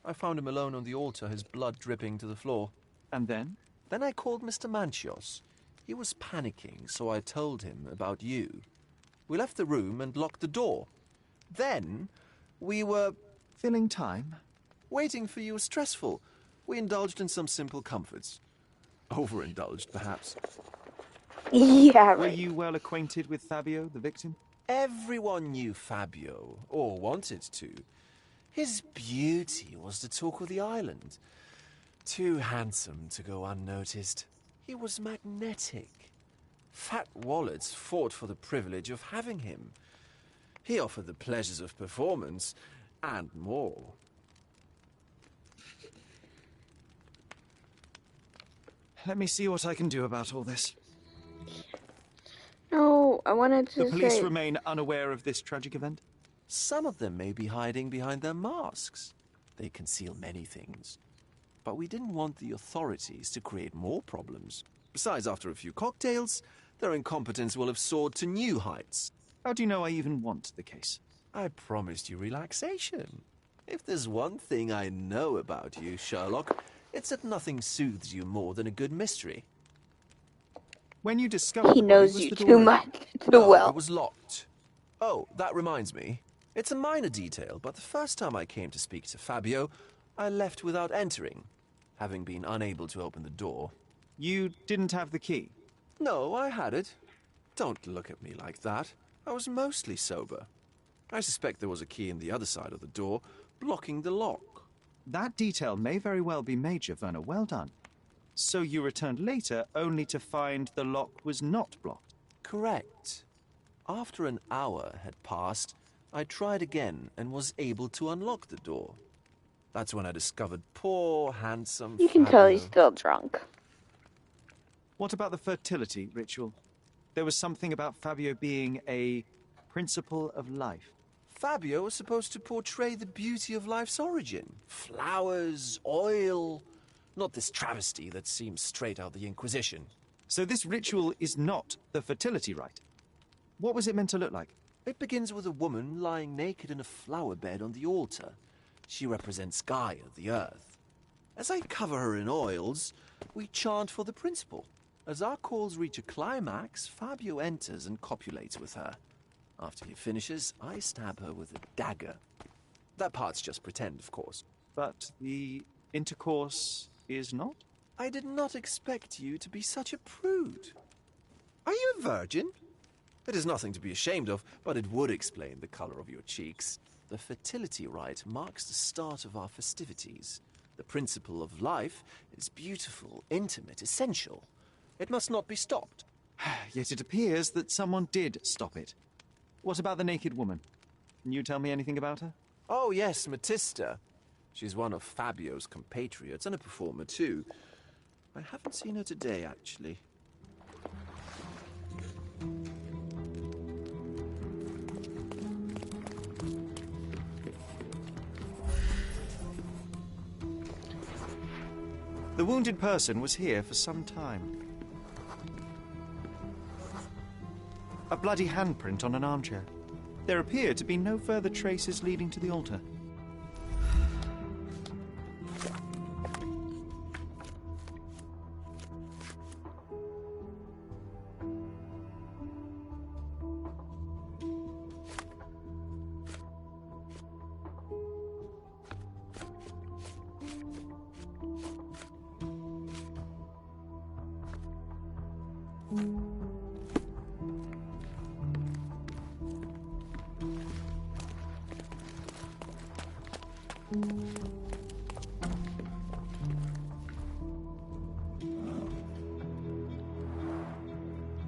[SPEAKER 16] I found him alone on the altar, his blood dripping to the floor.
[SPEAKER 1] And then?
[SPEAKER 16] Then I called Mr. Manchios. He was panicking, so I told him about you. We left the room and locked the door. Then we were...
[SPEAKER 1] filling time?
[SPEAKER 16] Waiting for you was stressful. We indulged in some simple comforts. Overindulged, perhaps.
[SPEAKER 11] Yeah, right.
[SPEAKER 1] Were you well acquainted with Fabio, the victim?
[SPEAKER 16] Everyone knew Fabio, or wanted to. His beauty was the talk of the island. Too handsome to go unnoticed. He was magnetic. Fat wallets fought for the privilege of having him. He offered the pleasures of performance, and more.
[SPEAKER 1] Let me see what I can do about all this.
[SPEAKER 11] No, I wanted to say...
[SPEAKER 1] The police remain unaware of this tragic event?
[SPEAKER 16] Some of them may be hiding behind their masks. They conceal many things. But we didn't want the authorities to create more problems. Besides, after a few cocktails, their incompetence will have soared to new heights.
[SPEAKER 1] How do you know I even want the case?
[SPEAKER 16] I promised you relaxation. If there's one thing I know about you, Sherlock, it's that nothing soothes you more than a good mystery.
[SPEAKER 1] When you discovered...
[SPEAKER 11] He knows you too much, too well.
[SPEAKER 16] It was locked. Oh, that reminds me. It's a minor detail, but the first time I came to speak to Fabio, I left without entering, having been unable to open the door.
[SPEAKER 1] You didn't have the key?
[SPEAKER 16] No, I had it. Don't look at me like that. I was mostly sober. I suspect there was a key in the other side of the door, blocking the lock.
[SPEAKER 1] That detail may very well be major, Werner. Well done. So you returned later, only to find the lock was not blocked?
[SPEAKER 16] Correct. After an hour had passed, I tried again and was able to unlock the door. That's when I discovered poor, handsome
[SPEAKER 11] You can tell he's still drunk.
[SPEAKER 1] What about the fertility ritual? There was something about Fabio being a principle of life.
[SPEAKER 16] Fabio was supposed to portray the beauty of life's origin. Flowers, oil... Not this travesty that seems straight out of the Inquisition.
[SPEAKER 1] So this ritual is not the fertility rite. What was it meant to look like?
[SPEAKER 16] It begins with a woman lying naked in a flower bed on the altar. She represents Gaia, the earth. As I cover her in oils, we chant for the principle. As our calls reach a climax, Fabio enters and copulates with her. After he finishes, I stab her with a dagger. That part's just pretend, of course.
[SPEAKER 1] But the intercourse is not?
[SPEAKER 16] I did not expect you to be such a prude. Are you a virgin? It is nothing to be ashamed of, but it would explain the color of your cheeks. The fertility rite marks the start of our festivities. The principle of life is beautiful, intimate, essential. It must not be stopped.
[SPEAKER 1] Yet it appears that someone did stop it. What about the naked woman? Can you tell me anything about her?
[SPEAKER 16] Oh, yes, Matista. She's one of Fabio's compatriots and a performer, too. I haven't seen her today, actually.
[SPEAKER 1] The wounded person was here for some time. A bloody handprint on an armchair. There appear to be no further traces leading to the altar.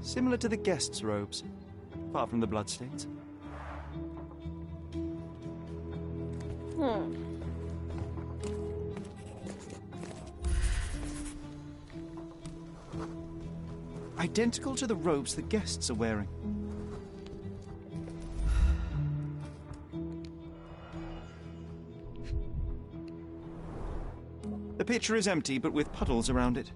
[SPEAKER 1] Similar to the guests' robes, apart from the bloodstains. Identical to the robes the guests are wearing. The pitcher is empty, but with puddles around it.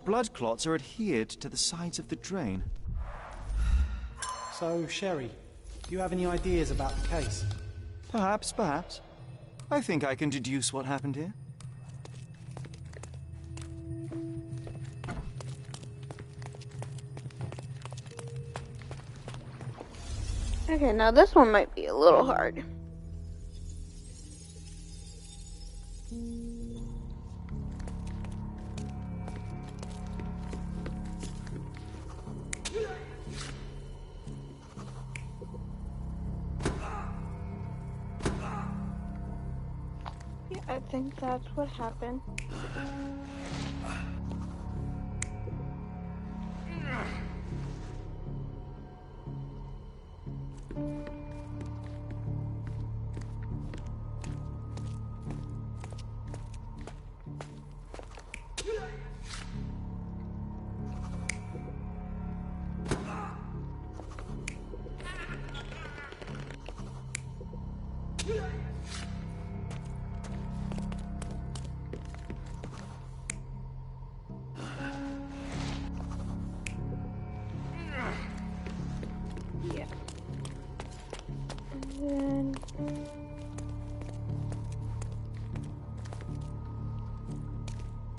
[SPEAKER 1] Blood clots are adhered to the sides of the drain.
[SPEAKER 2] So, Sherry, do you have any ideas about the case?
[SPEAKER 1] Perhaps. I think I can deduce what happened here.
[SPEAKER 11] Okay, now this one might be a little hard. Yeah, I think that's what happened. Yeah. And then...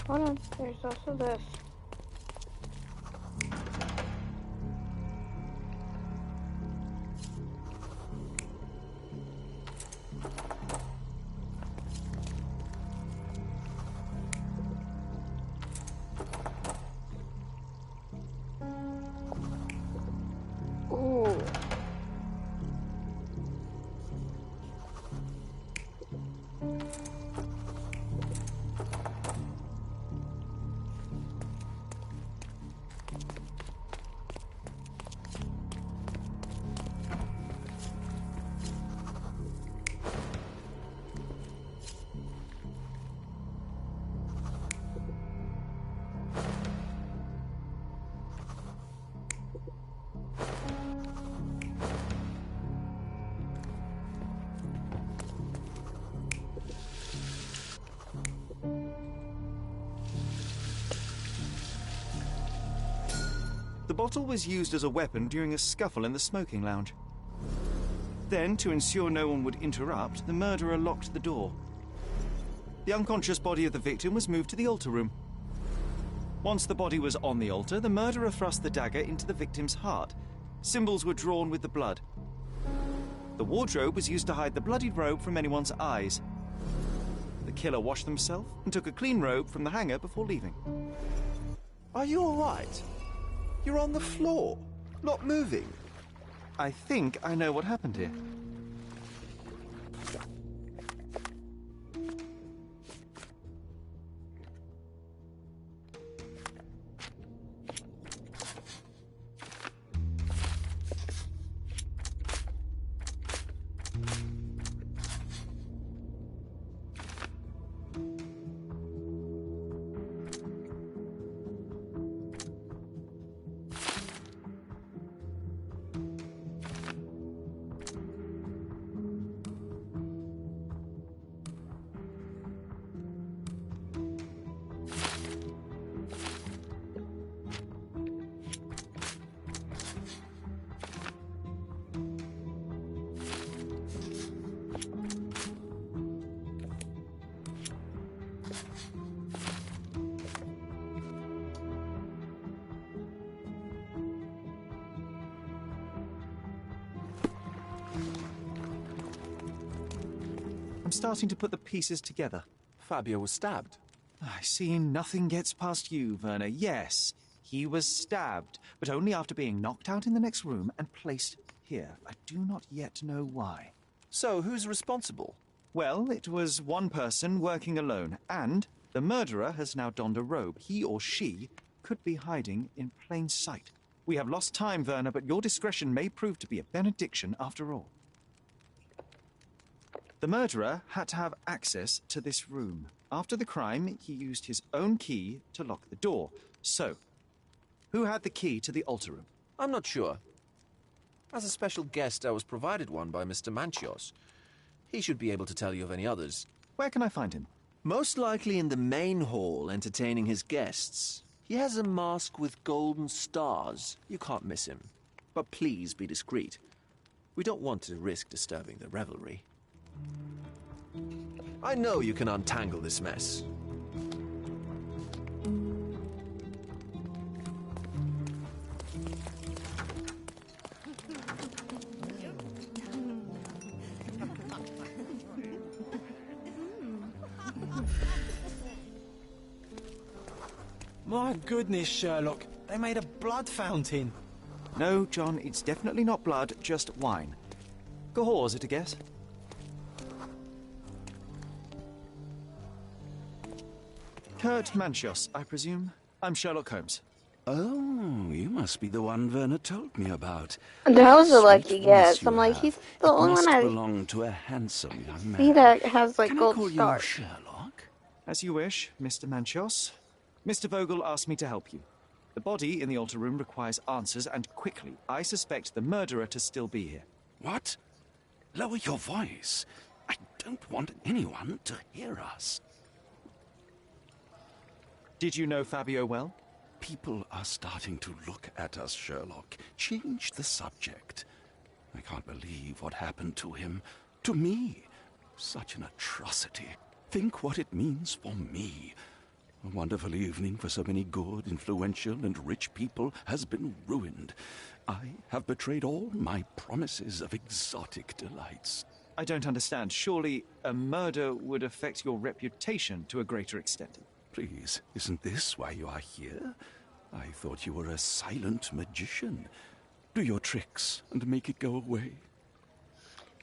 [SPEAKER 11] hold on, there's also this. Ooh.
[SPEAKER 1] The bottle was used as a weapon during a scuffle in the smoking lounge. Then, to ensure no one would interrupt, the murderer locked the door. The unconscious body of the victim was moved to the altar room. Once the body was on the altar, the murderer thrust the dagger into the victim's heart. Symbols were drawn with the blood. The wardrobe was used to hide the bloodied robe from anyone's eyes. The killer washed himself and took a clean robe from the hanger before leaving.
[SPEAKER 16] Are you all right? You're on the floor, not moving.
[SPEAKER 1] I think I know what happened here. I'm starting to put the pieces together.
[SPEAKER 16] Fabio was stabbed.
[SPEAKER 1] I see nothing gets past you, Werner. Yes, he was stabbed, but only after being knocked out in the next room and placed here. I do not yet know why.
[SPEAKER 16] So, who's responsible?
[SPEAKER 1] Well, it was one person working alone, and the murderer has now donned a robe. He or she could be hiding in plain sight. We have lost time, Werner, but your discretion may prove to be a benediction after all. The murderer had to have access to this room. After the crime, he used his own key to lock the door. So, who had the key to the altar room?
[SPEAKER 16] I'm not sure. As a special guest, I was provided one by Mr. Manchios. He should be able to tell you of any others.
[SPEAKER 1] Where can I find him?
[SPEAKER 16] Most likely in the main hall, entertaining his guests. He has a mask with golden stars. You can't miss him. But please be discreet. We don't want to risk disturbing the revelry. I know you can untangle this mess.
[SPEAKER 2] My goodness, Sherlock. They made a blood fountain.
[SPEAKER 1] No, John, it's definitely not blood, just wine. Cahors, is it a guess? Kurt Manchios, I presume. I'm Sherlock Holmes.
[SPEAKER 19] Oh, you must be the one Werner told me about.
[SPEAKER 11] That was a lucky
[SPEAKER 19] Sweet
[SPEAKER 11] guess.
[SPEAKER 19] voice you
[SPEAKER 11] I'm like,
[SPEAKER 19] have.
[SPEAKER 11] he's the only
[SPEAKER 19] must
[SPEAKER 11] one I
[SPEAKER 19] belong to a handsome young man.
[SPEAKER 11] see that has like
[SPEAKER 19] Can
[SPEAKER 11] gold
[SPEAKER 19] I call
[SPEAKER 11] stars.
[SPEAKER 19] you Sherlock?
[SPEAKER 1] As you wish, Mr. Manchios. Mr. Vogel asked me to help you. The body in the altar room requires answers, and quickly. I suspect the murderer to still be here.
[SPEAKER 19] What? Lower your voice. I don't want anyone to hear us.
[SPEAKER 1] Did you know Fabio well?
[SPEAKER 19] People are starting to look at us, Sherlock. Change the subject. I can't believe what happened to him. To me. Such an atrocity. Think what it means for me. A wonderful evening for so many good, influential, and rich people has been ruined. I have betrayed all my promises of exotic delights.
[SPEAKER 1] I don't understand. Surely a murder would affect your reputation to a greater extent.
[SPEAKER 19] Please, isn't this why you are here? I thought you were a silent magician. Do your tricks and make it go away.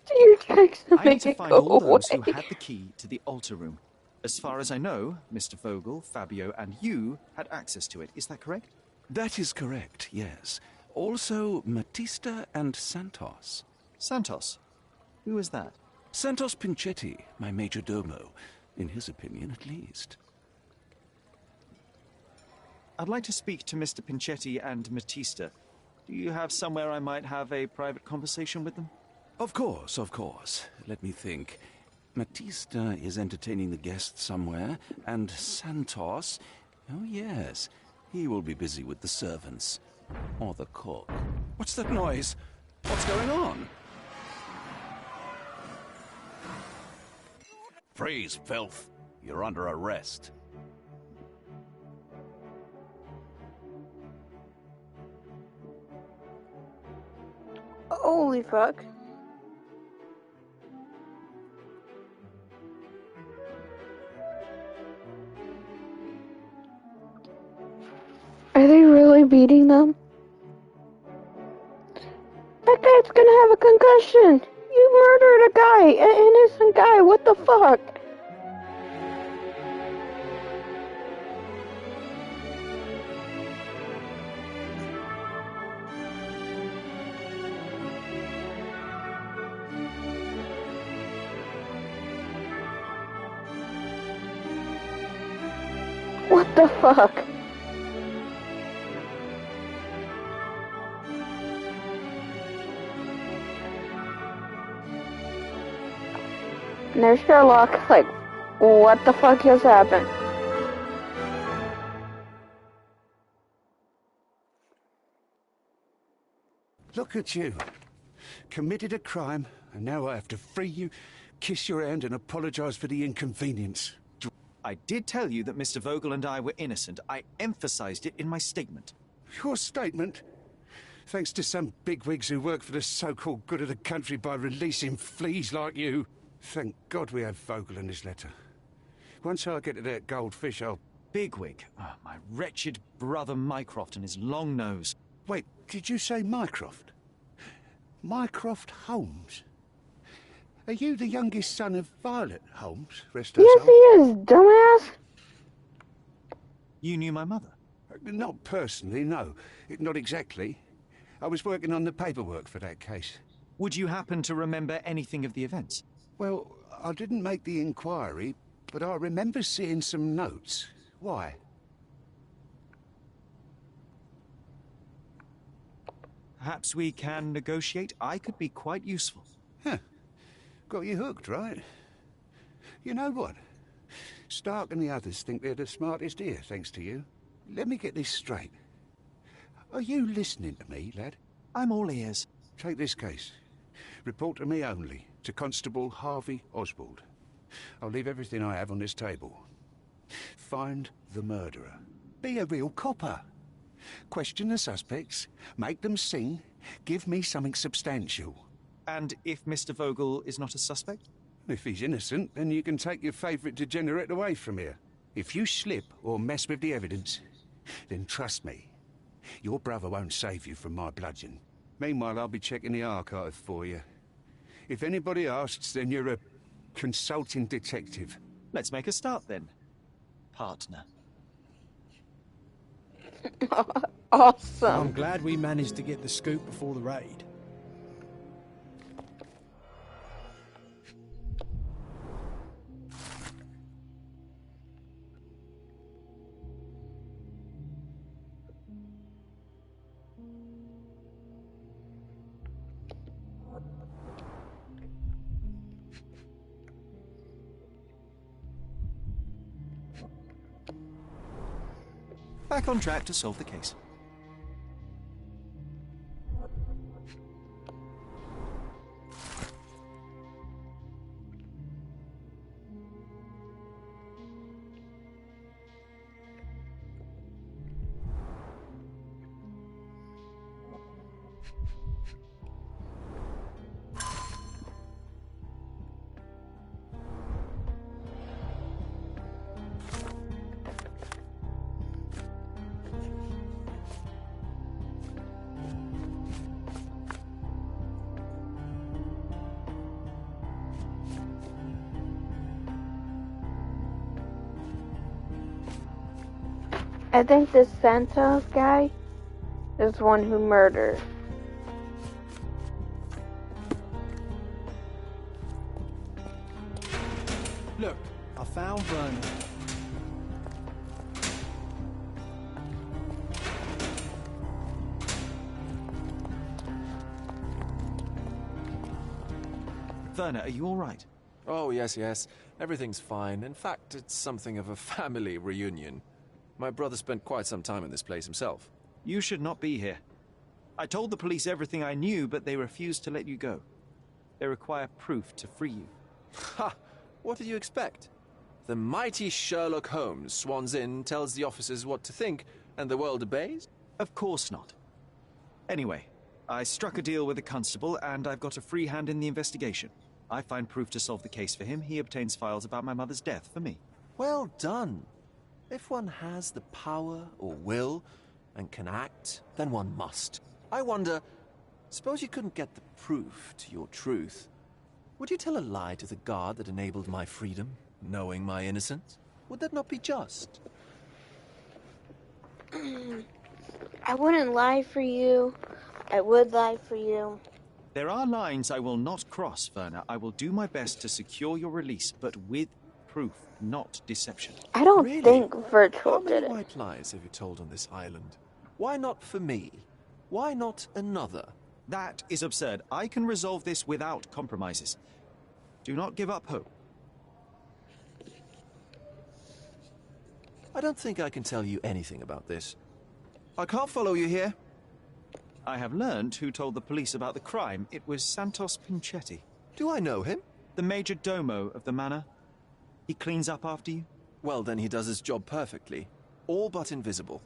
[SPEAKER 11] Do your tricks and
[SPEAKER 1] I need
[SPEAKER 11] make
[SPEAKER 1] to
[SPEAKER 11] it
[SPEAKER 1] find
[SPEAKER 11] go
[SPEAKER 1] all those
[SPEAKER 11] away.
[SPEAKER 1] who had the key to the altar room. As far as I know, Mr. Vogel, Fabio, and you had access to it. Is that correct?
[SPEAKER 19] That is correct, yes. Also, Matista and Santos.
[SPEAKER 1] Santos? Who is that?
[SPEAKER 19] Santos Pinchetti, my major domo. In his opinion, at least.
[SPEAKER 1] I'd like to speak to Mr. Pinchetti and Matista. Do you have somewhere I might have a private conversation with them?
[SPEAKER 19] Of course, of course. Let me think. Matista is entertaining the guests somewhere, and Santos... Oh, yes. He will be busy with the servants. Or the cook. What's that noise? What's going on?
[SPEAKER 20] Freeze, filth. You're under arrest.
[SPEAKER 11] Holy fuck. Are they really beating them? That guy's gonna have a concussion! You murdered a guy! An innocent guy! What the fuck? What the fuck? And there's Sherlock, like, what the fuck just happened?
[SPEAKER 13] Look at you. Committed a crime, and now I have to free you, kiss your hand, and apologize for the inconvenience.
[SPEAKER 1] I did tell you that Mr. Vogel and I were innocent. I emphasized it in my statement.
[SPEAKER 13] Your statement? Thanks to some bigwigs who work for the so-called good of the country by releasing fleas like you. Thank God we have Vogel in his letter. Once I get to that goldfish, I'll...
[SPEAKER 1] Bigwig? Oh, my wretched brother Mycroft and his long nose.
[SPEAKER 13] Wait, did you say Mycroft? Mycroft Holmes? Are you the youngest son of Violet Holmes? Rest her
[SPEAKER 11] Yes,
[SPEAKER 13] soul?
[SPEAKER 11] he is, dumbass.
[SPEAKER 1] You knew my mother?
[SPEAKER 13] Not personally, no. Not exactly. I was working on the paperwork for that case.
[SPEAKER 1] Would you happen to remember anything of the events?
[SPEAKER 13] Well, I didn't make the inquiry, but I remember seeing some notes. Why?
[SPEAKER 1] Perhaps we can negotiate. I could be quite useful.
[SPEAKER 13] Huh. Got you hooked, right? You know what? Stark and the others think they're the smartest here, thanks to you. Let me get this straight. Are you listening to me, lad?
[SPEAKER 1] I'm all ears.
[SPEAKER 13] Take this case. Report to me only, to Constable Harvey Oswald. I'll leave everything I have on this table. Find the murderer. Be a real copper. Question the suspects, make them sing, give me something substantial.
[SPEAKER 1] And if Mr. Vogel is not a suspect?
[SPEAKER 13] If he's innocent, then you can take your favourite degenerate away from here. If you slip or mess with the evidence, then trust me, your brother won't save you from my bludgeon. Meanwhile, I'll be checking the archive for you. If anybody asks, then you're a consulting detective.
[SPEAKER 1] Let's make a start then, partner.
[SPEAKER 11] Awesome.
[SPEAKER 2] I'm glad we managed to get the scoop before the raid.
[SPEAKER 1] Back on track to solve the case.
[SPEAKER 11] I think this Santa guy is the one who murdered.
[SPEAKER 2] Look, I found Vernon.
[SPEAKER 1] Werner, are you all right?
[SPEAKER 16] Oh, yes. Everything's fine. In fact, it's something of a family reunion. My brother spent quite some time in this place himself.
[SPEAKER 1] You should not be here. I told the police everything I knew, but they refused to let you go. They require proof to free you.
[SPEAKER 16] Ha! What did you expect? The mighty Sherlock Holmes swans in, tells the officers what to think, and the world obeys?
[SPEAKER 1] Of course not. Anyway, I struck a deal with the constable, and I've got a free hand in the investigation. I find proof to solve the case for him. He obtains files about my mother's death for me.
[SPEAKER 16] Well done. If one has the power or will, and can act, then one must. I wonder, suppose you couldn't get the proof to your truth. Would you tell a lie to the guard that enabled my freedom, knowing my innocence? Would that not be just?
[SPEAKER 11] I wouldn't lie for you. I would lie for you.
[SPEAKER 1] There are lines I will not cross, Werner. I will do my best to secure your release, but with proof, not deception.
[SPEAKER 11] I don't
[SPEAKER 16] Really?
[SPEAKER 11] think Virtual
[SPEAKER 16] How many
[SPEAKER 11] did it.
[SPEAKER 16] white lies have you told on this island? Why not for me? Why not another?
[SPEAKER 1] That is absurd. I can resolve this without compromises. Do not give up hope.
[SPEAKER 16] I don't think I can tell you anything about this.
[SPEAKER 1] I can't follow you here. I have learned who told the police about the crime. It was Santos Pinchetti.
[SPEAKER 16] Do I know him?
[SPEAKER 1] The major domo of the manor. He cleans up after you?
[SPEAKER 16] Well, then he does his job perfectly. All but invisible.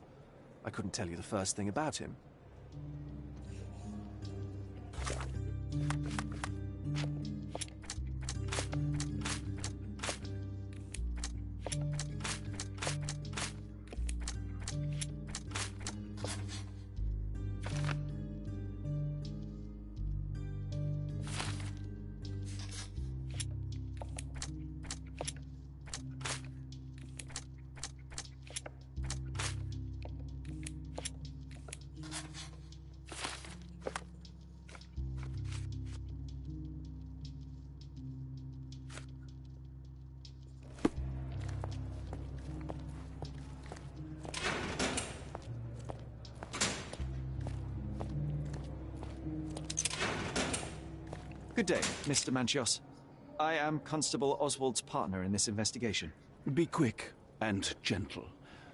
[SPEAKER 16] I couldn't tell you the first thing about him.
[SPEAKER 1] Good day, Mr. Manchios. I am Constable Oswald's partner in this investigation.
[SPEAKER 19] Be quick and gentle.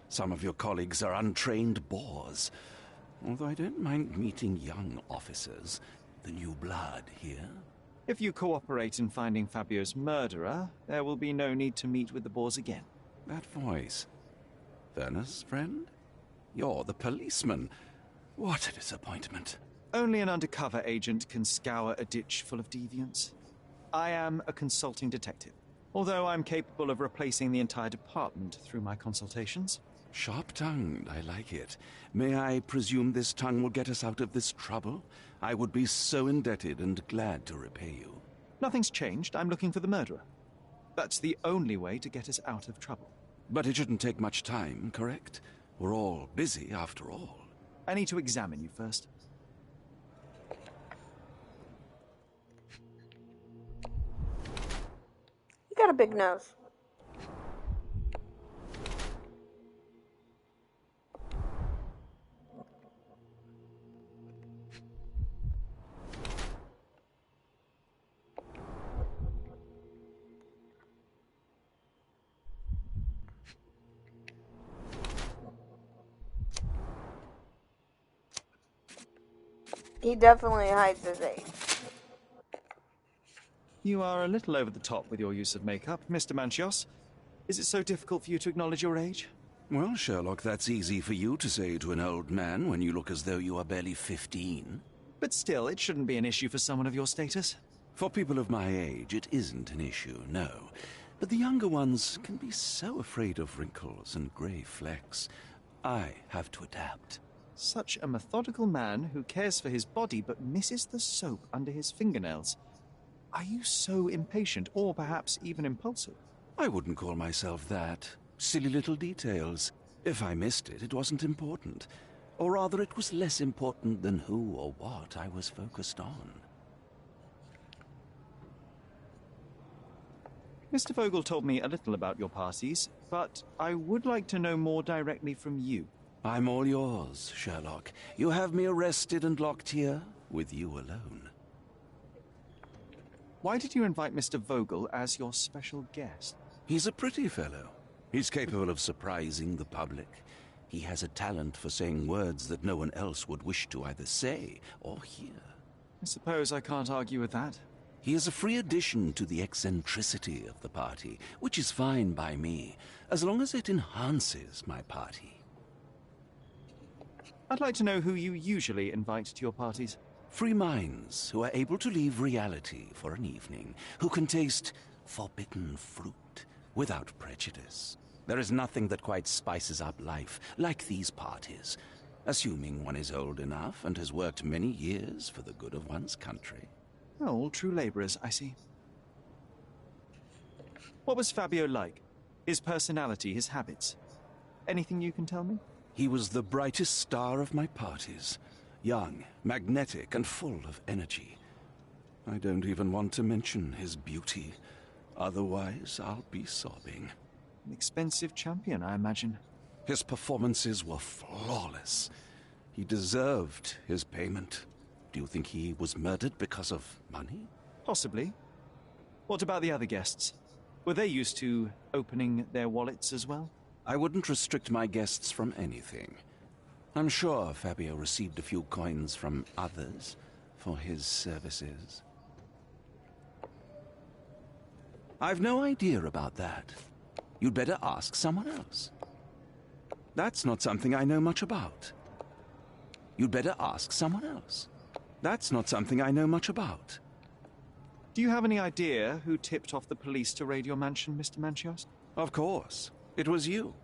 [SPEAKER 19] Some of your colleagues are untrained boors. Although I don't mind meeting young officers. The new blood here.
[SPEAKER 1] If you cooperate in finding Fabio's murderer, there will be no need to meet with the boars again.
[SPEAKER 19] That voice. Werner's friend? You're the policeman. What a disappointment.
[SPEAKER 1] Only an undercover agent can scour a ditch full of deviants. I am a consulting detective, although I'm capable of replacing the entire department through my consultations.
[SPEAKER 19] Sharp-tongued, I like it. May I presume this tongue will get us out of this trouble? I would be so indebted and glad to repay you.
[SPEAKER 1] Nothing's changed. I'm looking for the murderer. That's the only way to get us out of trouble.
[SPEAKER 19] But it shouldn't take much time, correct? We're all busy, after all.
[SPEAKER 1] I need to examine you first.
[SPEAKER 11] You got a big nose. He definitely hides his age.
[SPEAKER 1] You are a little over the top with your use of makeup, Mr. Manchios. Is it so difficult for you to acknowledge your age?
[SPEAKER 19] Well, Sherlock, that's easy for you to say to an old man when you look as though you are barely 15.
[SPEAKER 1] But still, it shouldn't be an issue for someone of your status.
[SPEAKER 19] For people of my age, it isn't an issue, no. But the younger ones can be so afraid of wrinkles and grey flecks. I have to adapt.
[SPEAKER 1] Such a methodical man who cares for his body but misses the soap under his fingernails. Are you so impatient, or perhaps even impulsive?
[SPEAKER 19] I wouldn't call myself that. Silly little details. If I missed it, it wasn't important. Or rather, it was less important than who or what I was focused on.
[SPEAKER 1] Mr. Vogel told me a little about your parties, but I would like to know more directly from you.
[SPEAKER 19] I'm all yours, Sherlock. You have me arrested and locked here, with you alone.
[SPEAKER 1] Why did you invite Mr. Vogel as your special guest?
[SPEAKER 19] He's a pretty fellow. He's capable of surprising the public. He has a talent for saying words that no one else would wish to either say or hear.
[SPEAKER 1] I suppose I can't argue with that.
[SPEAKER 19] He is a free addition to the eccentricity of the party, which is fine by me, as long as it enhances my party.
[SPEAKER 1] I'd like to know who you usually invite to your parties.
[SPEAKER 19] Free minds who are able to leave reality for an evening, who can taste forbidden fruit without prejudice. There is nothing that quite spices up life like these parties. assuming one is old enough and has worked many years for the good of one's country.
[SPEAKER 1] Oh, all true labourers, I see. What was Fabio like? His personality, his habits? Anything you can tell me?
[SPEAKER 19] He was the brightest star of my parties. Young, magnetic, and full of energy. I don't even want to mention his beauty. Otherwise, I'll be sobbing.
[SPEAKER 1] An expensive champion, I imagine.
[SPEAKER 19] His performances were flawless. He deserved his payment. Do you think he was murdered because of money?
[SPEAKER 1] Possibly. What about the other guests? Were they used to opening their wallets as well?
[SPEAKER 19] I wouldn't restrict my guests from anything. I'm sure Fabio received a few coins from others for his services. I've no idea about that. You'd better ask someone else. That's not something I know much about. You'd better ask someone else. That's not something I know much about.
[SPEAKER 1] Do you have any idea who tipped off the police to raid your mansion, Mr. Manchios?
[SPEAKER 19] Of course. It was you.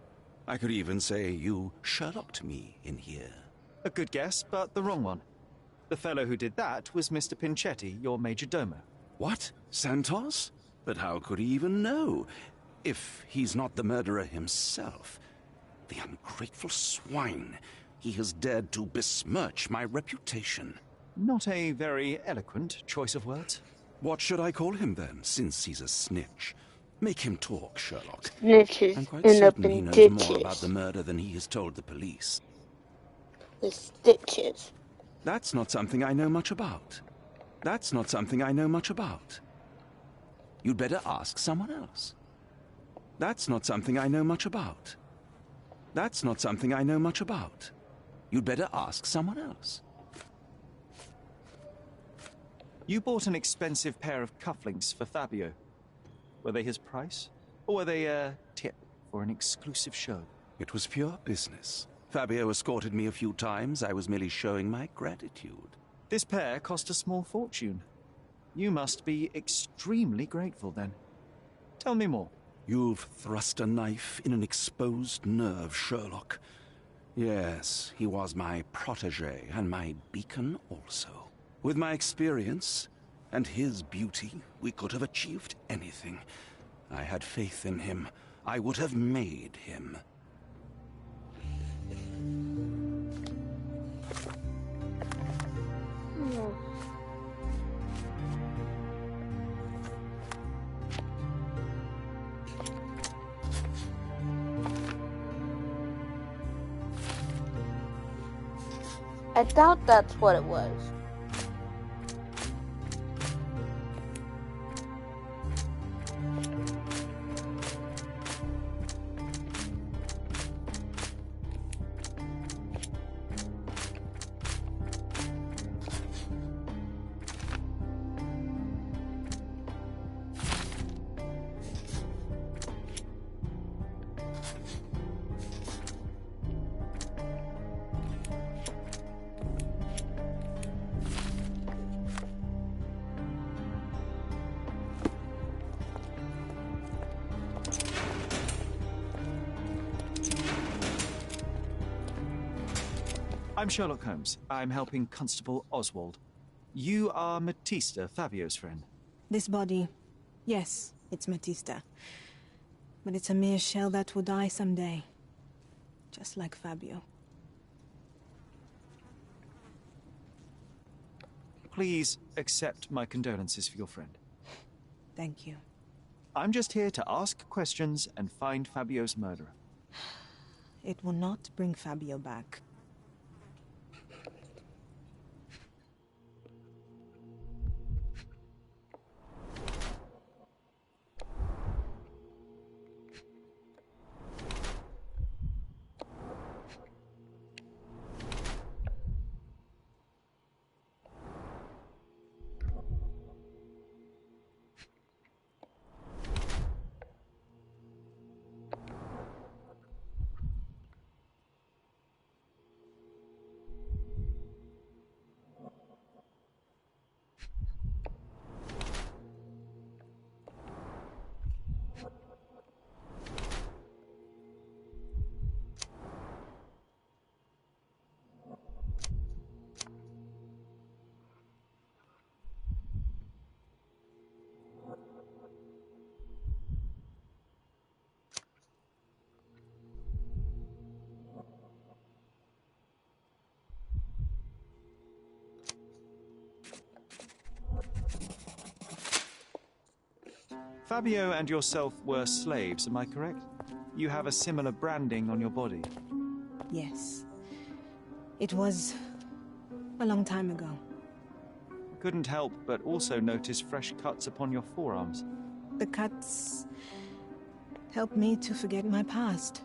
[SPEAKER 19] I could even say you Sherlocked me in here.
[SPEAKER 1] A good guess, but the wrong one. The fellow who did that was Mr. Pinchetti, your major domo.
[SPEAKER 19] What? Santos? But how could he even know? If he's not the murderer himself. The ungrateful swine. He has dared to besmirch my reputation.
[SPEAKER 1] Not a very eloquent choice of words.
[SPEAKER 19] What should I call him then, since he's a snitch? Make him talk, Sherlock.
[SPEAKER 11] Snitches
[SPEAKER 19] I'm quite
[SPEAKER 11] end up
[SPEAKER 19] certain he
[SPEAKER 11] in
[SPEAKER 19] knows
[SPEAKER 11] ditches.
[SPEAKER 19] more about the murder than he has told the police.
[SPEAKER 11] The stitches.
[SPEAKER 19] That's not something I know much about. That's not something I know much about. You'd better ask someone else. That's not something I know much about. That's not something I know much about. You'd better ask someone else.
[SPEAKER 1] You bought an expensive pair of cufflinks for Fabio. Were they his price? Or were they a tip for an exclusive show?
[SPEAKER 19] It was pure business. Fabio escorted me a few times. I was merely showing my gratitude.
[SPEAKER 1] This pair cost a small fortune. You must be extremely grateful then. Tell me more.
[SPEAKER 19] You've thrust a knife in an exposed nerve, Sherlock. Yes, he was my protégé and my beacon also. With my experience and his beauty, we could have achieved anything. I had faith in him. I would have made him.
[SPEAKER 11] I doubt that's what it was.
[SPEAKER 1] I'm Sherlock Holmes. I'm helping Constable Oswald. You are Matista, Fabio's friend.
[SPEAKER 9] This body, yes, it's Matista. But it's a mere shell that will die someday. Just like Fabio.
[SPEAKER 1] Please accept my condolences for your friend.
[SPEAKER 9] Thank you.
[SPEAKER 1] I'm just here to ask questions and find Fabio's murderer.
[SPEAKER 9] It will not bring Fabio back.
[SPEAKER 1] Fabio and yourself were slaves, am I correct? You have a similar branding on your body.
[SPEAKER 9] Yes. It was a long time ago.
[SPEAKER 1] Couldn't help but also notice fresh cuts upon your forearms.
[SPEAKER 9] The cuts helped me to forget my past,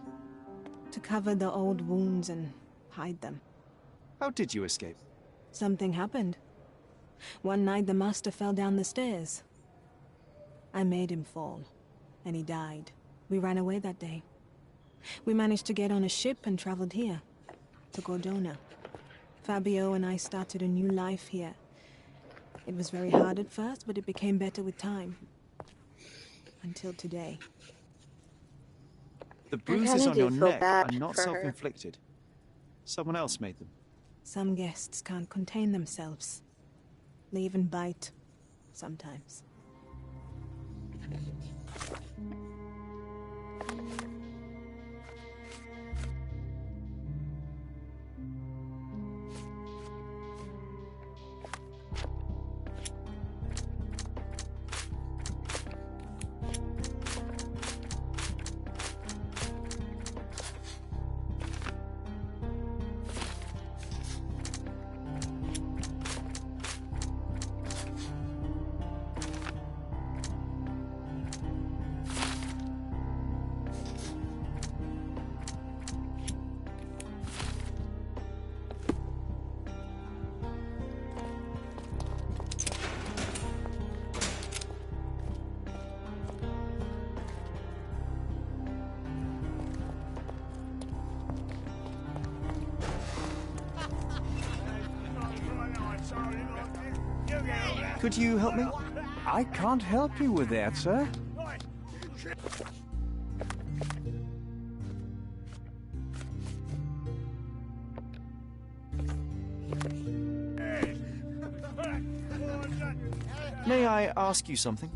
[SPEAKER 9] to cover the old wounds and hide them.
[SPEAKER 1] How did you escape?
[SPEAKER 9] Something happened. One night the master fell down the stairs. I made him fall, and he died. We ran away that day. We managed to get on a ship and traveled here, to Gordona. Fabio and I started a new life here. It was very hard at first, but it became better with time. Until today.
[SPEAKER 1] The bruises on your neck are not
[SPEAKER 9] for her.
[SPEAKER 1] self-inflicted. Someone else made them.
[SPEAKER 9] Some guests can't contain themselves. They even bite, sometimes.
[SPEAKER 1] Could you help me?
[SPEAKER 14] I can't help you with that, sir.
[SPEAKER 1] May I ask you something?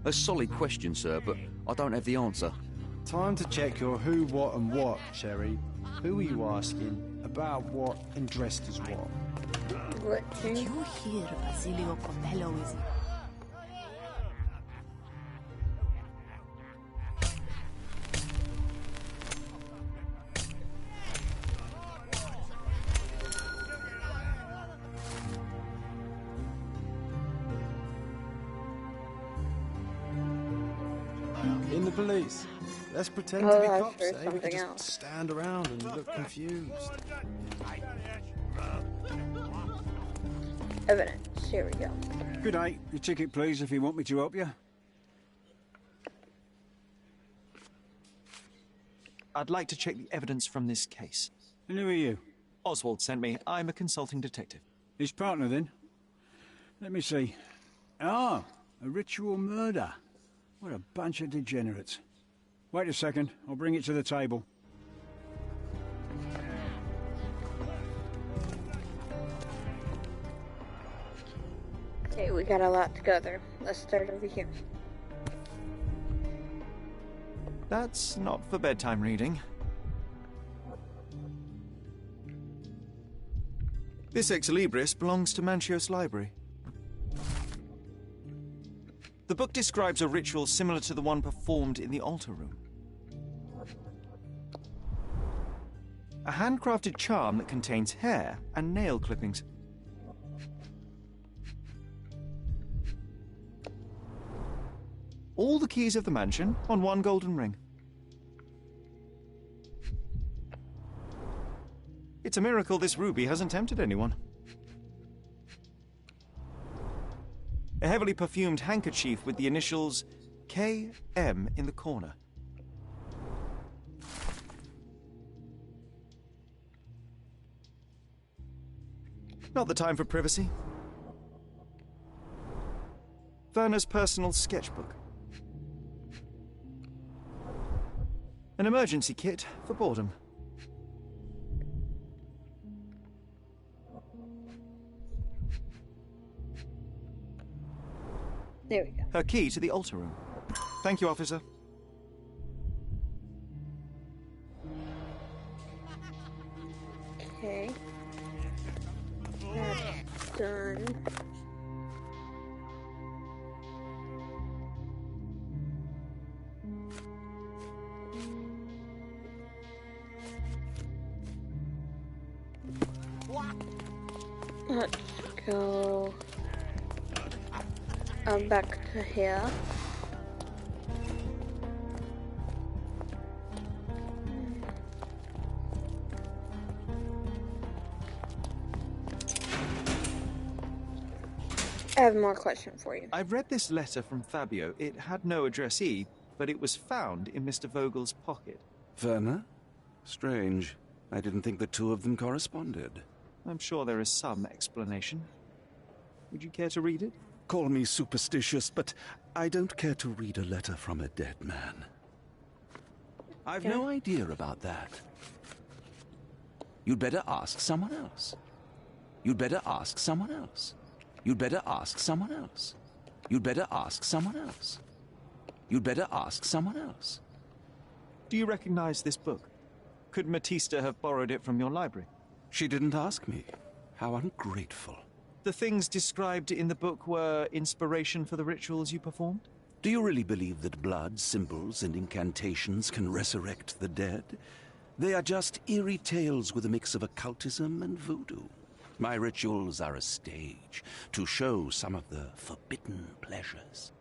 [SPEAKER 3] A solid question, sir, but I don't have the answer.
[SPEAKER 2] Time to check your who, what, and what, Sherry. Who are you asking? About what and dressed as what?
[SPEAKER 5] Did you hear Basilio Comello is...
[SPEAKER 2] In the police. Let's pretend
[SPEAKER 11] Oh,
[SPEAKER 2] to be
[SPEAKER 11] I
[SPEAKER 2] cops,
[SPEAKER 11] heard
[SPEAKER 2] eh? We
[SPEAKER 11] something
[SPEAKER 2] could just
[SPEAKER 11] else.
[SPEAKER 2] stand around and look confused.
[SPEAKER 11] Evidence. Here we go.
[SPEAKER 14] Good night. Your ticket, please, if you want me to help you.
[SPEAKER 1] I'd like to check the evidence from this case.
[SPEAKER 14] And who are you?
[SPEAKER 1] Oswald sent me. I'm a consulting detective.
[SPEAKER 14] His partner, then? Let me see. Ah, a ritual murder. What a bunch of degenerates. Wait a second. I'll bring it to the table.
[SPEAKER 11] Okay, we got a lot together. Let's start over here.
[SPEAKER 1] That's not for bedtime reading. This Ex Libris belongs to Manchios Library. The book describes a ritual similar to the one performed in the altar room. A handcrafted charm that contains hair and nail clippings. All the keys of the mansion on one golden ring. It's a miracle this ruby hasn't tempted anyone. A heavily perfumed handkerchief with the initials KM in the corner. Not the time for privacy. Werner's personal sketchbook. An emergency kit for boredom.
[SPEAKER 11] There we go.
[SPEAKER 1] Her key to the altar room. Thank you, officer.
[SPEAKER 11] Okay. That's done. Let's go back to here. I have more question for you.
[SPEAKER 1] I've read this letter from Fabio. It had no addressee, but it was found in Mr. Vogel's pocket.
[SPEAKER 19] Werner? Strange. I didn't think the two of them corresponded.
[SPEAKER 1] I'm sure there is some explanation. Would you care to read it?
[SPEAKER 19] Call me superstitious, but I don't care to read a letter from a dead man. I've no idea about that. You'd better ask someone else. You'd better ask someone else. You'd better ask someone else. You'd better ask someone else. You'd better ask someone else.
[SPEAKER 1] Do you recognize this book? Could Matista have borrowed it from your library?
[SPEAKER 19] She didn't ask me. How ungrateful.
[SPEAKER 1] The things described in the book were inspiration for the rituals you performed?
[SPEAKER 19] Do you really believe that blood, symbols, and incantations can resurrect the dead? They are just eerie tales with a mix of occultism and voodoo. My rituals are a stage to show some of the forbidden pleasures.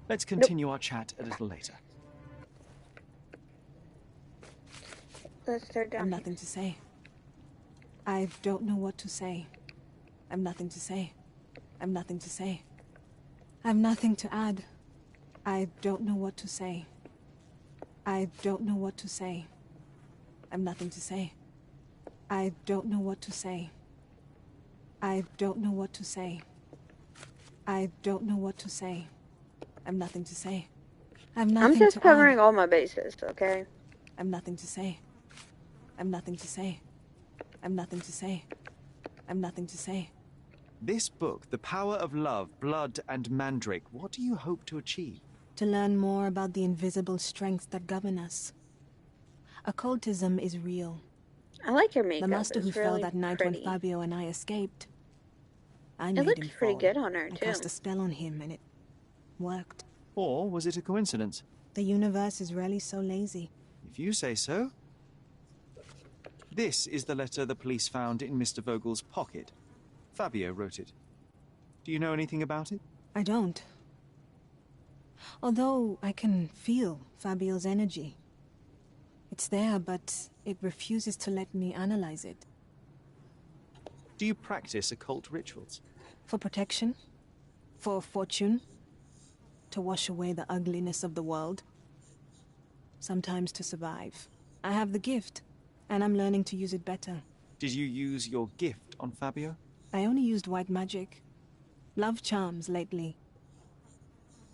[SPEAKER 1] Let's continue our chat a little later.
[SPEAKER 11] Let's start down.
[SPEAKER 9] I've nothing to say. I don't know what to say. I've nothing to say. I've nothing to say. I've nothing to add. I don't know what to say. I don't know what to say. I've nothing to say. I don't know what to say. I don't know what to say. I don't know what to say. I've nothing to say. I've nothing to
[SPEAKER 11] I'm just covering all my bases, okay?
[SPEAKER 9] I've nothing to say. I've nothing to say. I've nothing to say. I've nothing to say.
[SPEAKER 1] This book, The Power of Love, Blood, and Mandrake, what do you hope to achieve?
[SPEAKER 9] To learn more about the invisible strengths that govern us. Occultism is real.
[SPEAKER 11] I like your makeup.
[SPEAKER 9] The master who
[SPEAKER 11] it's
[SPEAKER 9] fell
[SPEAKER 11] really
[SPEAKER 9] that night
[SPEAKER 11] pretty.
[SPEAKER 9] when Fabio and I escaped. I
[SPEAKER 11] It
[SPEAKER 9] made
[SPEAKER 11] looks
[SPEAKER 9] him
[SPEAKER 11] pretty
[SPEAKER 9] fall.
[SPEAKER 11] good on her,
[SPEAKER 9] I
[SPEAKER 11] too.
[SPEAKER 9] cast a spell on him and it worked.
[SPEAKER 1] Or was it a coincidence?
[SPEAKER 9] The universe is rarely so lazy.
[SPEAKER 1] If you say so. This is the letter the police found in Mr. Vogel's pocket. Fabio wrote it. Do you know anything about it?
[SPEAKER 9] I don't. Although I can feel Fabio's energy. It's there, but it refuses to let me analyze it.
[SPEAKER 1] Do you practice occult rituals?
[SPEAKER 9] For protection? For fortune? To wash away the ugliness of the world? Sometimes to survive. I have the gift, and I'm learning to use it better.
[SPEAKER 1] Did you use your gift on Fabio?
[SPEAKER 9] I only used white magic. Love charms lately.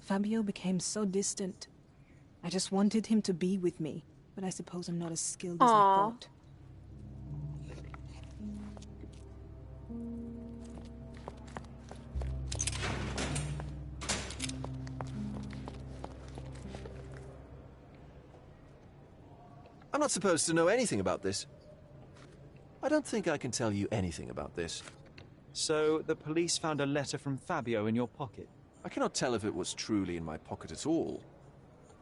[SPEAKER 9] Fabio became so distant. I just wanted him to be with me, but I suppose I'm not as skilled as I thought.
[SPEAKER 16] I'm not supposed to know anything about this. I don't think I can tell you anything about this.
[SPEAKER 1] So, the police found a letter from Fabio in your pocket?
[SPEAKER 16] I cannot tell if it was truly in my pocket at all.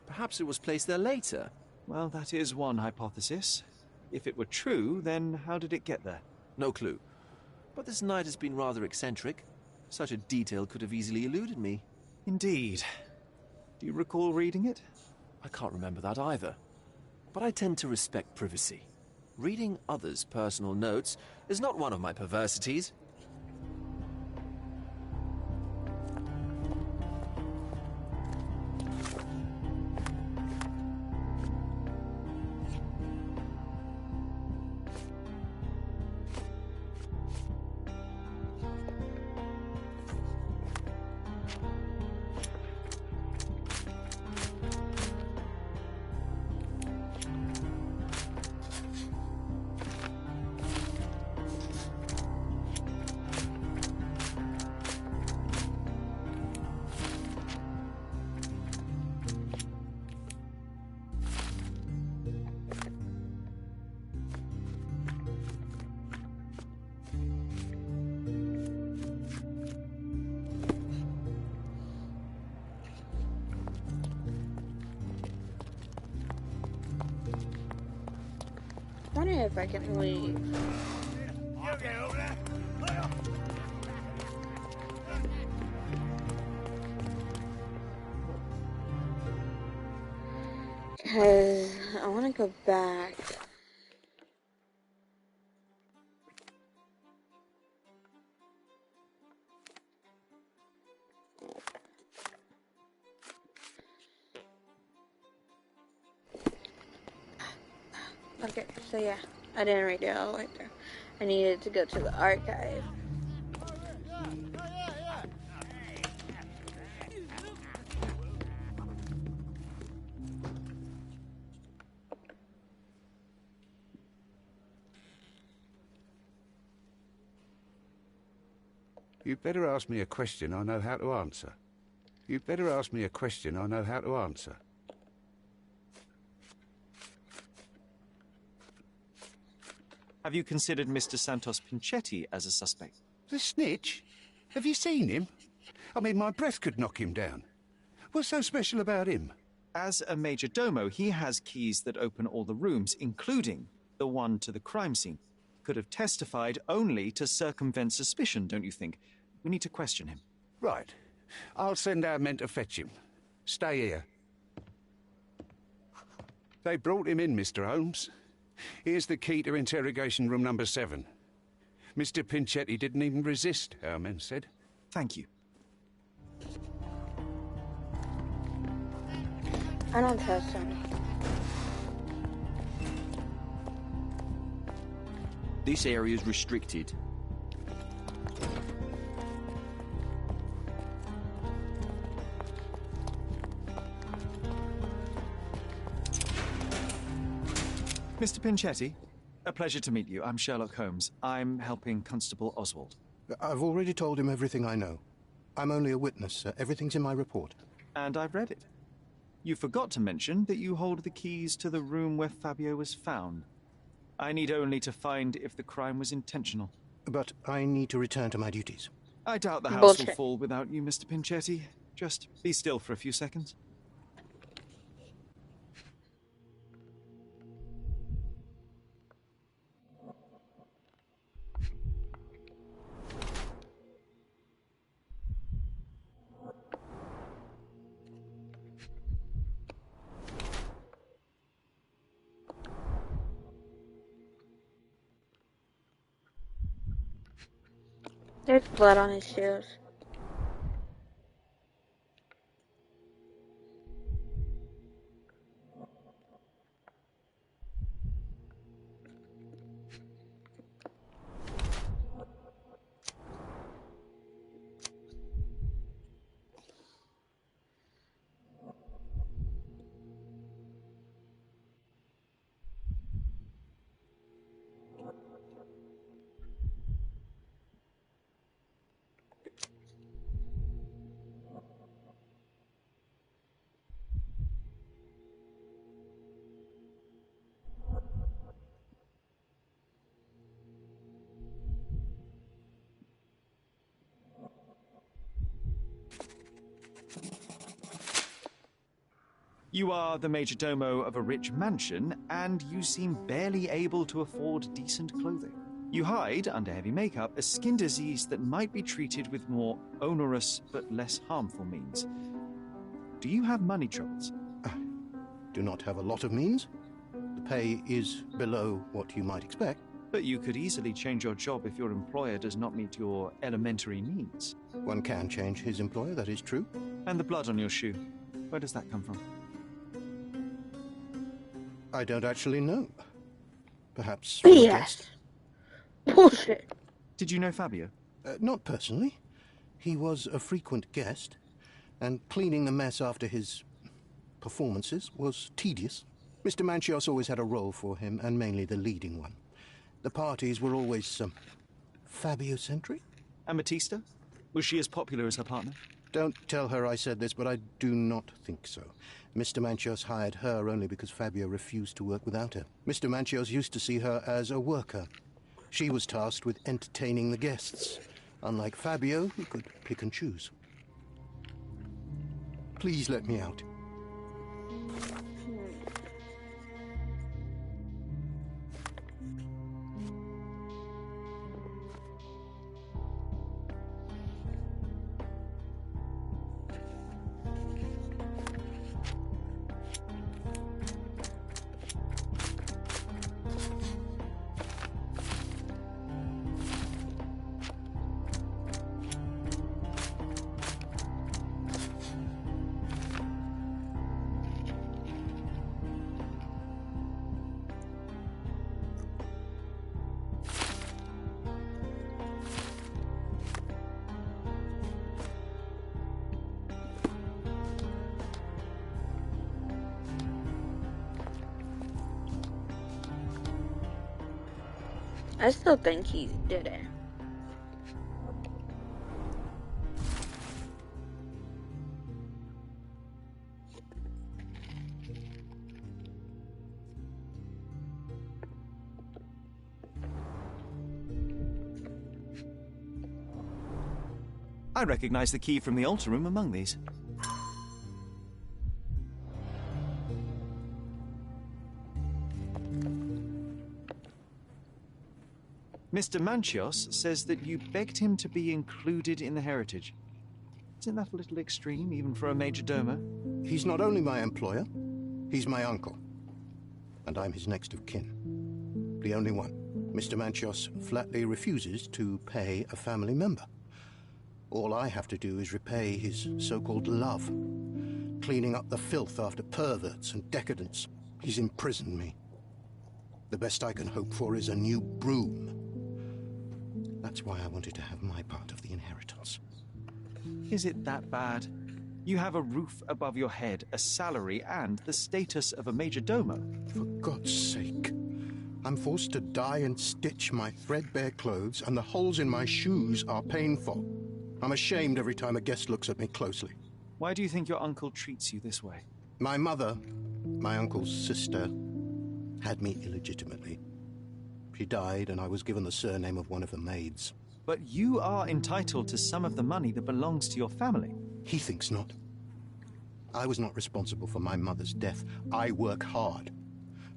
[SPEAKER 16] Perhaps it was placed there later.
[SPEAKER 1] Well, that is one hypothesis. If it were true, then how did it get there?
[SPEAKER 16] No clue. But this night has been rather eccentric. Such a detail could have easily eluded me.
[SPEAKER 1] Indeed. Do you recall reading it?
[SPEAKER 16] I can't remember that either. But I tend to respect privacy. Reading others' personal notes is not one of my perversities.
[SPEAKER 11] wonder if I can leave. Because I want to go back. Okay, so yeah, I didn't read it all the way through. I needed to go to the archive.
[SPEAKER 13] You'd better ask me a question I know how to answer. You'd better ask me a question I know how to answer.
[SPEAKER 1] Have you considered Mr. Santos Pinchetti as a suspect?
[SPEAKER 13] The snitch? Have you seen him? I mean, my breath could knock him down. What's so special about him?
[SPEAKER 1] As a major domo, he has keys that open all the rooms, including the one to the crime scene. Could have testified only to circumvent suspicion, don't you think? We need to question him.
[SPEAKER 13] Right. I'll send our men to fetch him. Stay here. They brought him in, Mr. Holmes. Here's the key to interrogation room number 7. Mr. Pinchetti didn't even resist, our men said.
[SPEAKER 1] Thank you.
[SPEAKER 11] I don't trust him.
[SPEAKER 3] This area is restricted.
[SPEAKER 1] Mr. Pinchetti, a pleasure to meet you. I'm Sherlock Holmes. I'm helping Constable Oswald.
[SPEAKER 6] I've already told him everything I know. I'm only a witness, sir. Everything's in my report.
[SPEAKER 1] And I've read it. You forgot to mention that you hold the keys to the room where Fabio was found. I need only to find if the crime was intentional.
[SPEAKER 6] But I need to return to my duties.
[SPEAKER 1] I doubt the house will fall without you, Mr. Pinchetti. Just be still for a few seconds.
[SPEAKER 11] There's blood on his shoes.
[SPEAKER 1] You are the major domo of a rich mansion, and you seem barely able to afford decent clothing. You hide, under heavy makeup, a skin disease that might be treated with more onerous but less harmful means. Do you have money troubles?
[SPEAKER 6] Do not have a lot of means. The pay is below what you might expect.
[SPEAKER 1] But you could easily change your job if your employer does not meet your elementary needs.
[SPEAKER 6] One can change his employer, that is true.
[SPEAKER 1] And the blood on your shoe, where does that come from?
[SPEAKER 6] I don't actually know. Perhaps...
[SPEAKER 11] BS. Bullshit.
[SPEAKER 1] Did you know Fabio?
[SPEAKER 6] Not personally. He was a frequent guest, and cleaning the mess after his performances was tedious. Mr. Manchios always had a role for him, and mainly the leading one. The parties were always Fabio-centric.
[SPEAKER 1] And Batista? Was she as popular as her partner?
[SPEAKER 6] Don't tell her I said this, but I do not think so. Mr. Manchios hired her only because Fabio refused to work without her. Mr. Manchios used to see her as a worker. She was tasked with entertaining the guests, unlike Fabio, who could pick and choose. Please let me out.
[SPEAKER 11] I still think he did it.
[SPEAKER 1] I recognize the key from the altar room among these. Mr. Manchios says that you begged him to be included in the heritage. Isn't that a little extreme, even for a major domo?
[SPEAKER 6] He's not only my employer, he's my uncle. And I'm his next of kin. The only one. Mr. Manchios flatly refuses to pay a family member. All I have to do is repay his so-called love, cleaning up the filth after perverts and decadents. He's imprisoned me. The best I can hope for is a new broom. That's why I wanted to have my part of the inheritance.
[SPEAKER 1] Is it that bad? You have a roof above your head, a salary, and the status of a major domo.
[SPEAKER 6] For God's sake. I'm forced to dye and stitch my threadbare clothes, and the holes in my shoes are painful. I'm ashamed every time a guest looks at me closely.
[SPEAKER 1] Why do you think your uncle treats you this way?
[SPEAKER 6] My mother, my uncle's sister, had me illegitimately. She died, and I was given the surname of one of the maids.
[SPEAKER 1] But you are entitled to some of the money that belongs to your family.
[SPEAKER 6] He thinks not. I was not responsible for my mother's death. I work hard,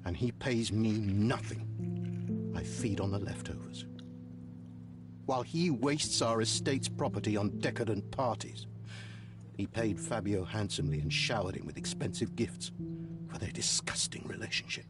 [SPEAKER 6] and he pays me nothing. I feed on the leftovers. While he wastes our estate's property on decadent parties, he paid Fabio handsomely and showered him with expensive gifts for their disgusting relationship.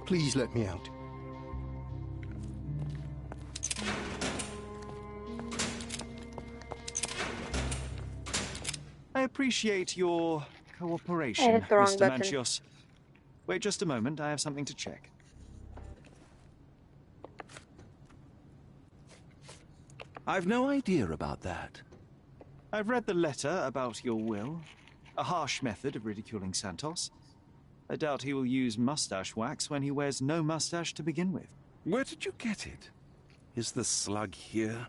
[SPEAKER 6] Please let me out.
[SPEAKER 1] I appreciate your
[SPEAKER 11] I
[SPEAKER 1] cooperation,
[SPEAKER 11] hit the wrong
[SPEAKER 1] Mr.
[SPEAKER 11] button.
[SPEAKER 1] Manchios. Wait just a moment, I have something to check.
[SPEAKER 19] I've no idea about that.
[SPEAKER 1] I've read the letter about your will. A harsh method of ridiculing Santos. I doubt he will use mustache wax when he wears no mustache to begin with.
[SPEAKER 19] Where did you get it? Is the slug here?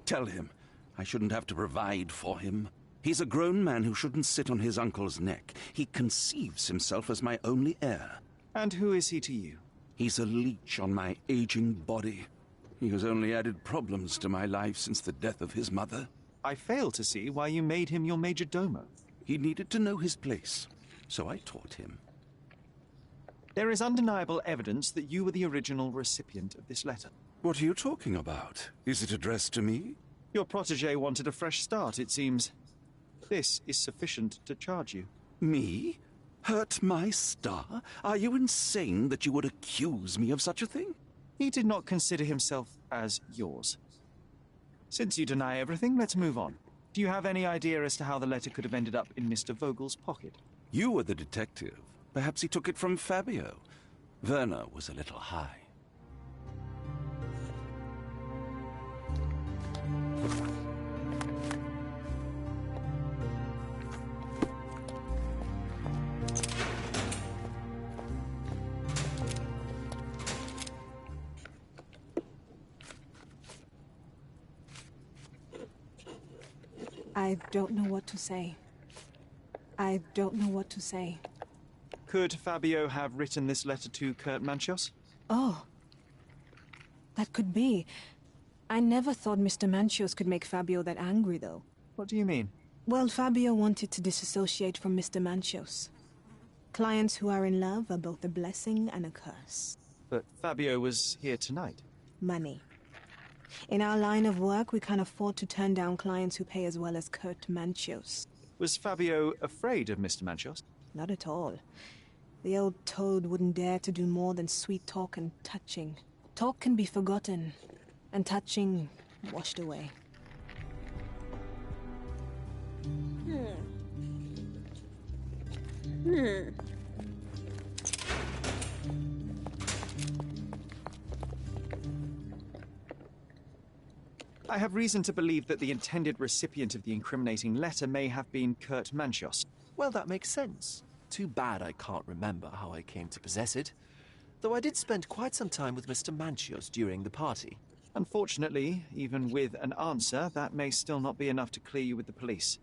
[SPEAKER 19] Tell him I shouldn't have to provide for him. He's a grown man who shouldn't sit on his uncle's neck. He conceives himself as my only heir.
[SPEAKER 1] And who is he to you?
[SPEAKER 19] He's a leech on my aging body. He has only added problems to my life since the death of his mother.
[SPEAKER 1] I fail to see why you made him your major domo.
[SPEAKER 19] He needed to know his place, so I taught him.
[SPEAKER 1] There is undeniable evidence that you were the original recipient of this letter.
[SPEAKER 19] What are you talking about? Is it addressed to me?
[SPEAKER 1] Your protege wanted a fresh start, it seems. This is sufficient to charge you.
[SPEAKER 19] Me? Hurt my star? Are you insane that you would accuse me of such a thing?
[SPEAKER 1] He did not consider himself as yours. Since you deny everything, let's move on. Do you have any idea as to how the letter could have ended up in Mr. Vogel's pocket?
[SPEAKER 19] You were the detective. Perhaps he took it from Fabio. Werner was a little high.
[SPEAKER 9] I don't know what to say. I don't know what to say.
[SPEAKER 1] Could Fabio have written this letter to Kurt Manchios?
[SPEAKER 9] Oh. That could be. I never thought Mr. Manchios could make Fabio that angry, though.
[SPEAKER 1] What do you mean?
[SPEAKER 9] Well, Fabio wanted to disassociate from Mr. Manchios. Clients who are in love are both a blessing and a curse.
[SPEAKER 1] But Fabio was here tonight.
[SPEAKER 9] Money. In our line of work, we can't afford to turn down clients who pay as well as Kurt Manchios.
[SPEAKER 1] Was Fabio afraid of Mr. Manchios?
[SPEAKER 9] Not at all. The old toad wouldn't dare to do more than sweet talk and touching. Talk can be forgotten, and touching washed away.
[SPEAKER 1] I have reason to believe that the intended recipient of the incriminating letter may have been Kurt Manchios.
[SPEAKER 16] Well, that makes sense. Too bad I can't remember how I came to possess it. Though I did spend quite some time with Mr. Manchios during the party.
[SPEAKER 1] Unfortunately, even with an answer, that may still not be enough to clear you with the police.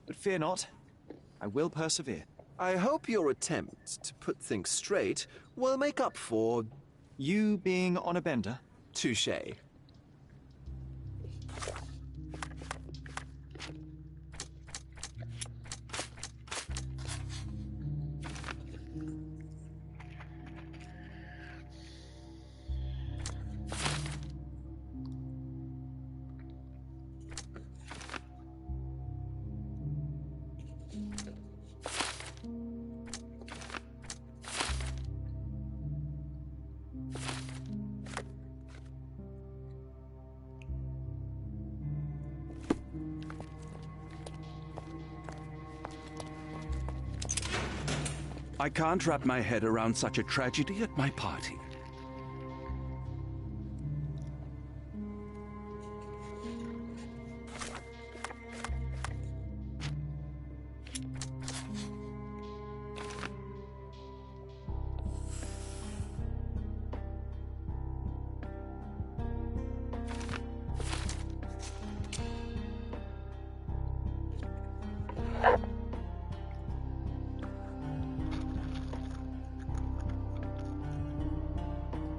[SPEAKER 1] But fear not, I will persevere.
[SPEAKER 16] I hope your attempt to put things straight will make up for...
[SPEAKER 1] You being on a bender?
[SPEAKER 16] Touché.
[SPEAKER 19] I can't wrap my head around such a tragedy at my party.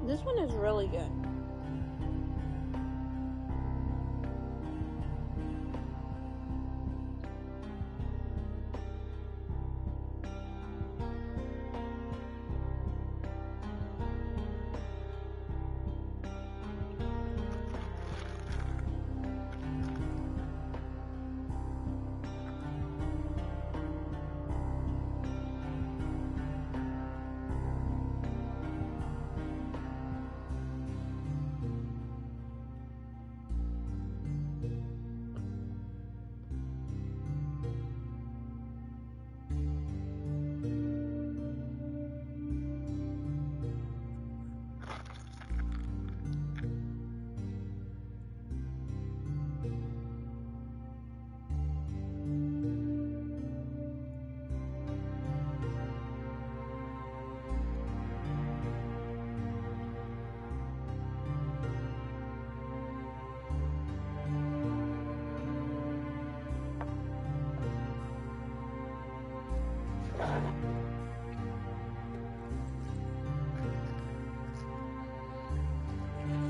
[SPEAKER 11] This one is really good.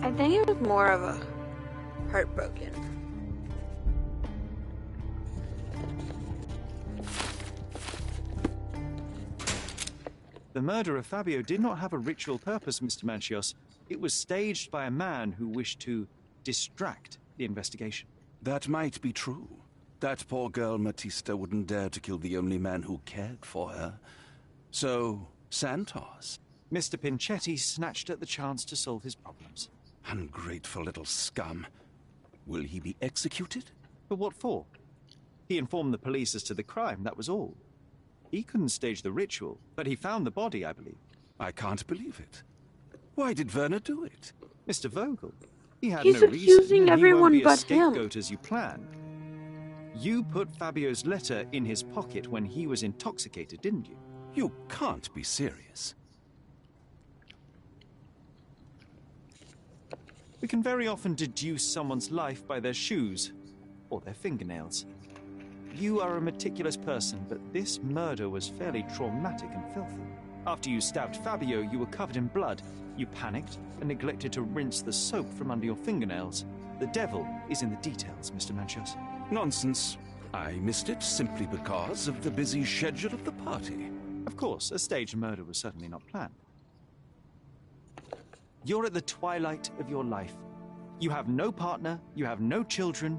[SPEAKER 11] I think it was more of a heartbroken.
[SPEAKER 1] The murder of Fabio did not have a ritual purpose, Mr. Manchios. It was staged by a man who wished to distract the investigation.
[SPEAKER 19] That might be true. That poor girl Matista wouldn't dare to kill the only man who cared for her. So, Santos.
[SPEAKER 1] Mr. Pinchetti snatched at the chance to solve his problems.
[SPEAKER 19] Ungrateful little scum. Will he be executed?
[SPEAKER 1] But what for? He informed the police as to the crime, that was all. He couldn't stage the ritual, but he found the body, I believe.
[SPEAKER 19] I can't believe it. Why did Werner do it?
[SPEAKER 1] Mr. Vogel. He had
[SPEAKER 11] He's
[SPEAKER 1] no
[SPEAKER 11] accusing
[SPEAKER 1] reason, and
[SPEAKER 11] everyone
[SPEAKER 1] he won't
[SPEAKER 11] but
[SPEAKER 1] be a
[SPEAKER 11] him.
[SPEAKER 1] scapegoat as you planned. You put Fabio's letter in his pocket when he was intoxicated, didn't you?
[SPEAKER 19] You can't be serious.
[SPEAKER 1] We can very often deduce someone's life by their shoes or their fingernails. You are a meticulous person, but this murder was fairly traumatic and filthy. After you stabbed Fabio, you were covered in blood. You panicked and neglected to rinse the soap from under your fingernails. The devil is in the details, Mr. Manchios.
[SPEAKER 19] Nonsense. I missed it simply because of the busy schedule of the party.
[SPEAKER 1] Of course, a staged murder was certainly not planned. You're at the twilight of your life. You have no partner, you have no children.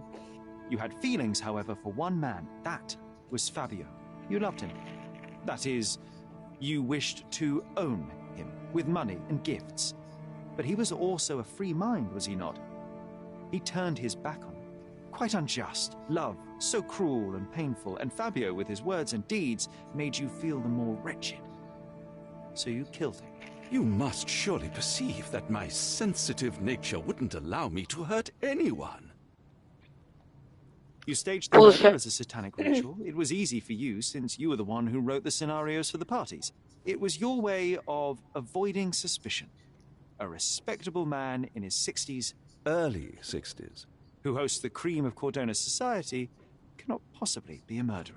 [SPEAKER 1] You had feelings, however, for one man. That was Fabio. You loved him. That is, You wished to own him, with money and gifts. But he was also a free mind, was he not? He turned his back on you. Quite unjust. Love, so cruel and painful, and Fabio, with his words and deeds, made you feel the more wretched. So you killed him.
[SPEAKER 19] You must surely perceive that my sensitive nature wouldn't allow me to hurt anyone.
[SPEAKER 1] You staged the murder as a satanic ritual. It was easy for you, since you were the one who wrote the scenarios for the parties. It was your way of avoiding suspicion. A respectable man in his 60s,
[SPEAKER 19] early 60s,
[SPEAKER 1] who hosts the cream of Cordona's society, cannot possibly be a murderer.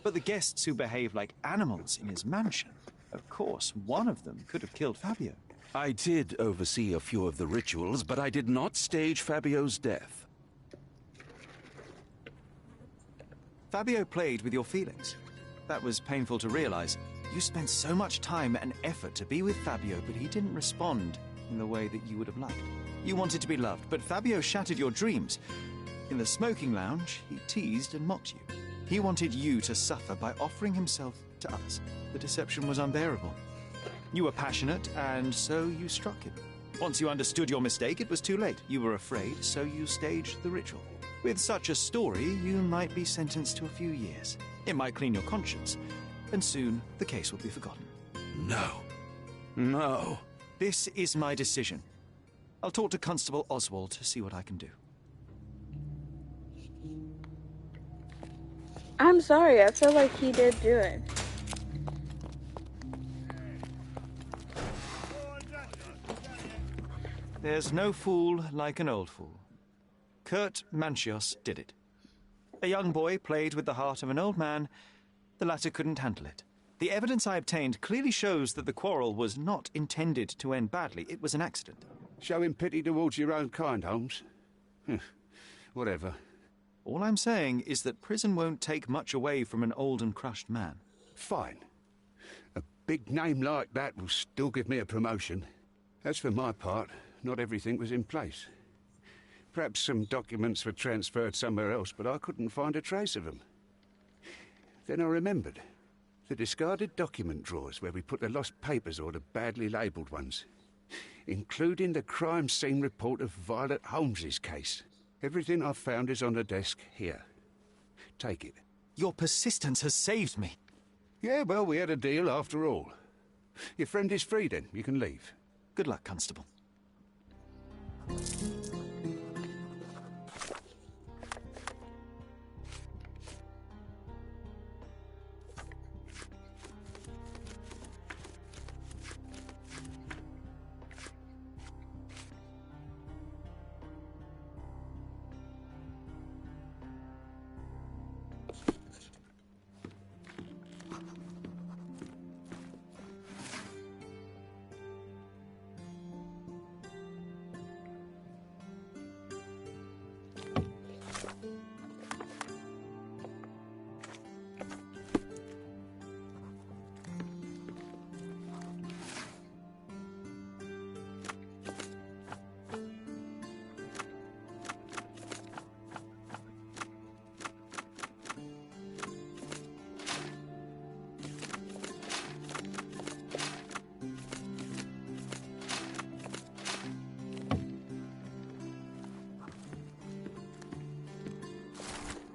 [SPEAKER 1] But the guests who behave like animals in his mansion, of course, one of them could have killed Fabio.
[SPEAKER 19] I did oversee a few of the rituals, but I did not stage Fabio's death.
[SPEAKER 1] Fabio played with your feelings. That was painful to realize. You spent so much time and effort to be with Fabio, but he didn't respond in the way that you would have liked. You wanted to be loved, but Fabio shattered your dreams. In the smoking lounge, he teased and mocked you. He wanted you to suffer by offering himself to others. The deception was unbearable. You were passionate, and so you struck him. Once you understood your mistake, it was too late. You were afraid, so you staged the ritual. With such a story, you might be sentenced to a few years. It might clean your conscience, and soon the case will be forgotten.
[SPEAKER 19] No. No.
[SPEAKER 1] This is my decision. I'll talk to Constable Oswald to see what I can do.
[SPEAKER 11] I'm sorry, I feel like he did do it.
[SPEAKER 1] There's no fool like an old fool. Kurt Manchios did it. A young boy played with the heart of an old man. The latter couldn't handle it. The evidence I obtained clearly shows that the quarrel was not intended to end badly. It was an accident.
[SPEAKER 13] Showing pity towards your own kind, Holmes. Whatever.
[SPEAKER 1] All I'm saying is that prison won't take much away from an old and crushed man.
[SPEAKER 13] Fine. A big name like that will still give me a promotion. As for my part, not everything was in place. Perhaps some documents were transferred somewhere else, but I couldn't find a trace of them. Then I remembered. The discarded document drawers where we put the lost papers or the badly labelled ones. Including the crime scene report of Violet Holmes's case. Everything I've found is on the desk here. Take it.
[SPEAKER 1] Your persistence has saved me.
[SPEAKER 13] Yeah, well, we had a deal after all. Your friend is free then. You can leave.
[SPEAKER 1] Good luck, Constable.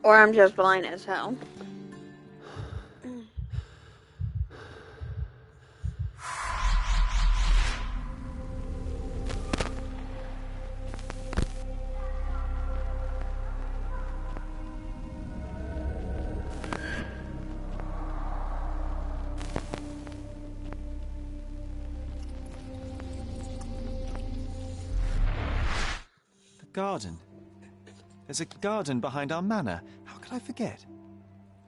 [SPEAKER 11] Or I'm just blind as hell.
[SPEAKER 1] The garden. There's a garden behind our manor. How could I forget?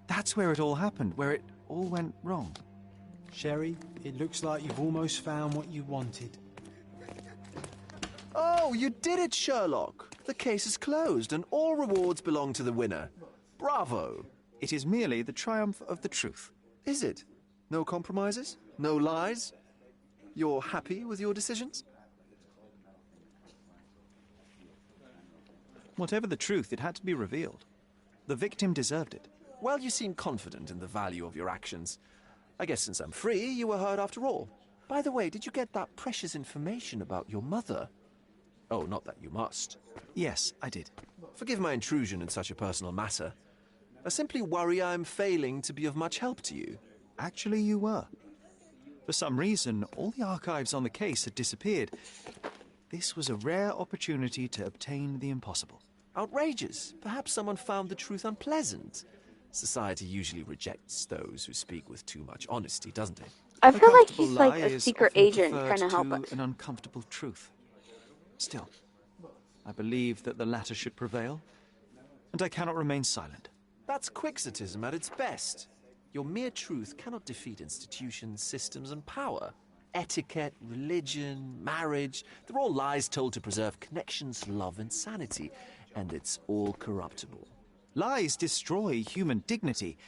[SPEAKER 1] That's where it all happened, where it all went wrong.
[SPEAKER 2] Sherry, it looks like you've almost found what you wanted.
[SPEAKER 16] Oh, you did it, Sherlock! The case is closed and all rewards belong to the winner. Bravo!
[SPEAKER 1] It is merely the triumph of the truth.
[SPEAKER 16] Is it? No compromises? No lies? You're happy with your decisions?
[SPEAKER 1] Whatever the truth, it had to be revealed. The victim deserved it.
[SPEAKER 16] Well, you seem confident in the value of your actions. I guess since I'm free, you were heard after all. By the way, did you get that precious information about your mother? Oh, not that you must.
[SPEAKER 1] Yes, I did.
[SPEAKER 16] Forgive my intrusion in such a personal matter. I simply worry I'm failing to be of much help to you.
[SPEAKER 1] Actually, you were. For some reason, all the archives on the case had disappeared. This was a rare opportunity to obtain the impossible.
[SPEAKER 16] Outrageous. Perhaps someone found the truth unpleasant. Society usually rejects those who speak with too much honesty, doesn't it?
[SPEAKER 11] I feel like
[SPEAKER 1] comfortable
[SPEAKER 11] he's like
[SPEAKER 1] lie
[SPEAKER 11] a
[SPEAKER 1] is
[SPEAKER 11] secret
[SPEAKER 1] often
[SPEAKER 11] agent
[SPEAKER 1] preferred
[SPEAKER 11] trying to help us.
[SPEAKER 1] an uncomfortable truth. Still, I believe that the latter should prevail, and I cannot remain silent.
[SPEAKER 16] That's quixotism at its best. Your mere truth cannot defeat institutions, systems, and power. Etiquette, religion, marriage, they're all lies told to preserve connections, love, and sanity, and it's all corruptible.
[SPEAKER 1] Lies destroy human dignity.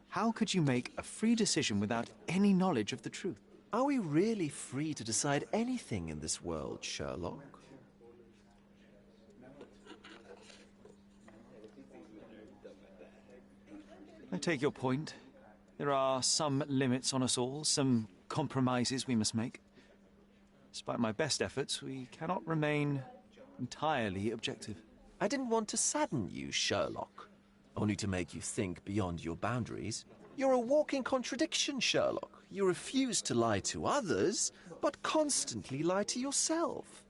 [SPEAKER 1] How could you make a free decision without any knowledge of the truth?
[SPEAKER 16] Are we really free to decide anything in this world, Sherlock?
[SPEAKER 1] I take your point. There are some limits on us all, some compromises we must make. Despite my best efforts, we cannot remain entirely objective.
[SPEAKER 16] I didn't want to sadden you, Sherlock, only to make you think beyond your boundaries. You're a walking contradiction, Sherlock. You refuse to lie to others, but constantly lie to yourself.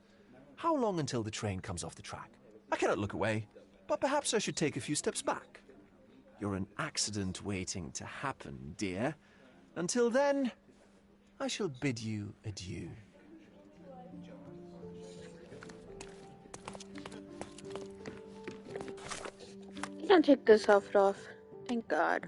[SPEAKER 16] How long until the train comes off the track? I cannot look away, but perhaps I should take a few steps back. You're an accident waiting to happen, dear. Until then, I shall bid you adieu.
[SPEAKER 11] You don't take this outfit off. Thank God.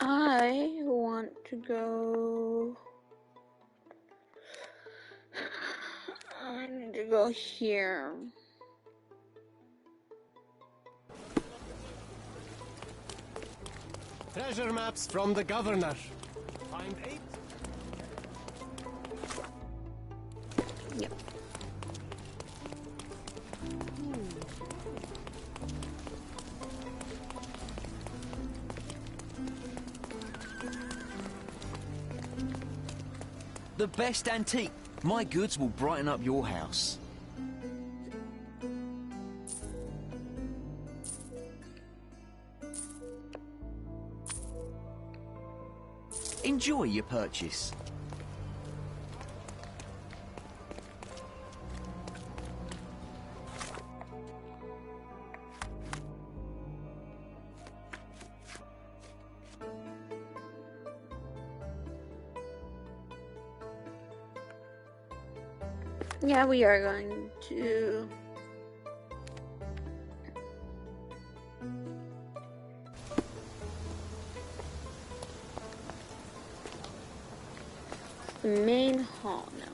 [SPEAKER 11] I want to go. I need to go here.
[SPEAKER 21] Treasure maps from the governor. Find 8.
[SPEAKER 11] Yep.
[SPEAKER 3] The best antique. My goods will brighten up your house. Enjoy your purchase.
[SPEAKER 11] Yeah, we are going to. The main hall now.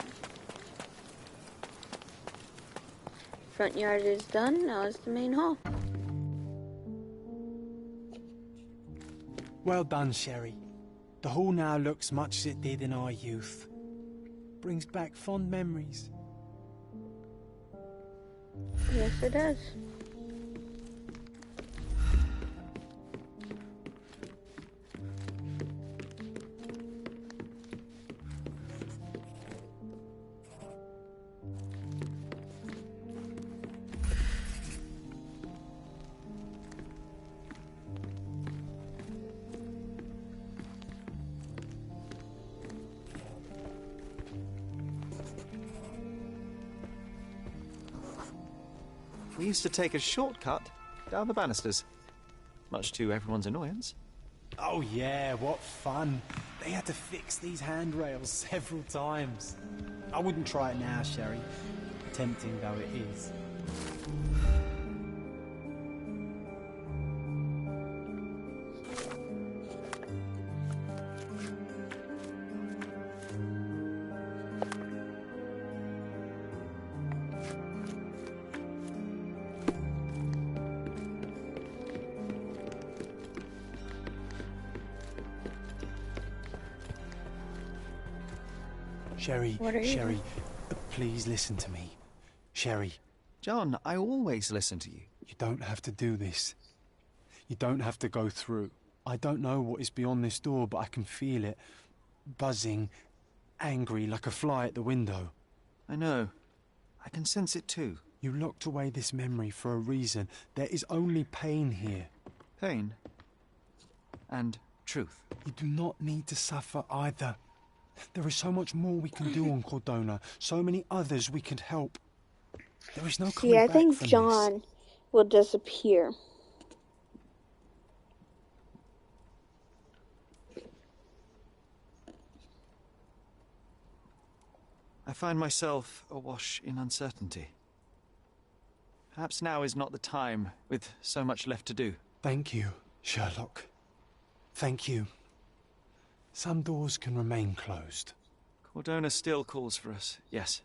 [SPEAKER 11] Front yard is done, now it's the main hall.
[SPEAKER 2] Well done, Sherry. The hall now looks much as it did in our youth. Brings back fond memories.
[SPEAKER 11] Yes, it does.
[SPEAKER 1] We used to take a shortcut down the banisters, much to everyone's annoyance.
[SPEAKER 2] Oh yeah, what fun. They had to fix these handrails several times. I wouldn't try it now, Sherry, tempting though it is. Sherry, please listen to me. Sherry.
[SPEAKER 1] John, I always listen to you.
[SPEAKER 2] You don't have to do this. You don't have to go through. I don't know what is beyond this door, but I can feel it. Buzzing, angry, like a fly at the window.
[SPEAKER 1] I know. I can sense it too.
[SPEAKER 2] You locked away this memory for a reason. There is only pain here.
[SPEAKER 1] Pain? And truth.
[SPEAKER 2] You do not need to suffer either. There is so much more we can do on Cordona, so many others we can help. There is no coming back from this.
[SPEAKER 11] See, I think John will disappear.
[SPEAKER 1] I find myself awash in uncertainty. Perhaps now is not the time, with so much left to do.
[SPEAKER 2] Thank you, Sherlock. Thank you. Some doors can remain closed.
[SPEAKER 1] Cordona still calls for us, yes.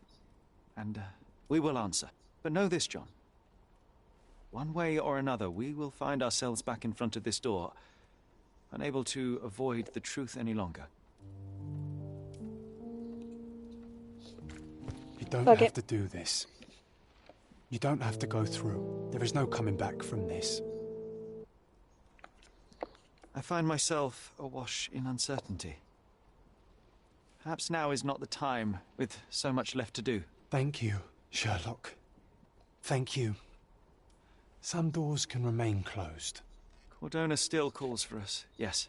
[SPEAKER 1] And we will answer. But know this, John. One way or another, we will find ourselves back in front of this door, unable to avoid the truth any longer.
[SPEAKER 2] You don't have to do this. You don't have to go through. There is no coming back from this.
[SPEAKER 1] I find myself awash in uncertainty. Perhaps now is not the time, with so much left to do.
[SPEAKER 2] Thank you, Sherlock. Thank you. Some doors can remain closed.
[SPEAKER 1] Cordona still calls for us, yes.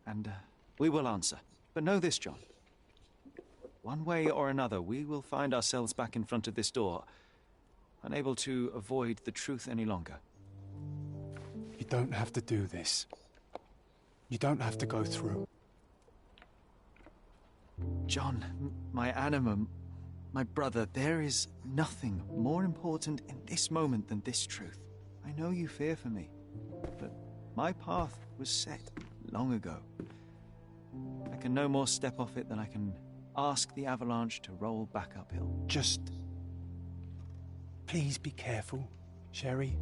[SPEAKER 1] And we will answer. But know this, John. One way or another, we will find ourselves back in front of this door, unable to avoid the truth any longer.
[SPEAKER 2] You don't have to do this. You don't have to go through.
[SPEAKER 1] John, my anima, my brother, there is nothing more important in this moment than this truth. I know you fear for me, but my path was set long ago. I can no more step off it than I can ask the avalanche to roll back uphill.
[SPEAKER 2] Just... please be careful, Sherry.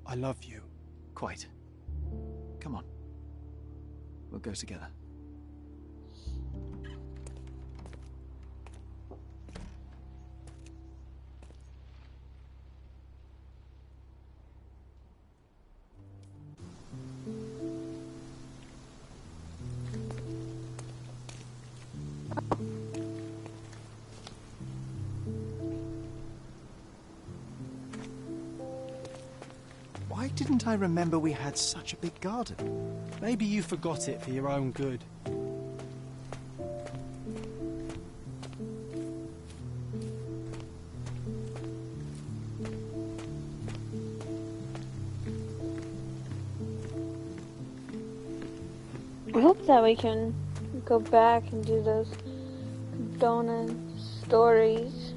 [SPEAKER 2] I love you.
[SPEAKER 1] Quite. Come on. We'll go together. Why didn't I remember we had such a big garden?
[SPEAKER 2] Maybe you forgot it for your own good.
[SPEAKER 11] I hope that we can go back and do those donut stories.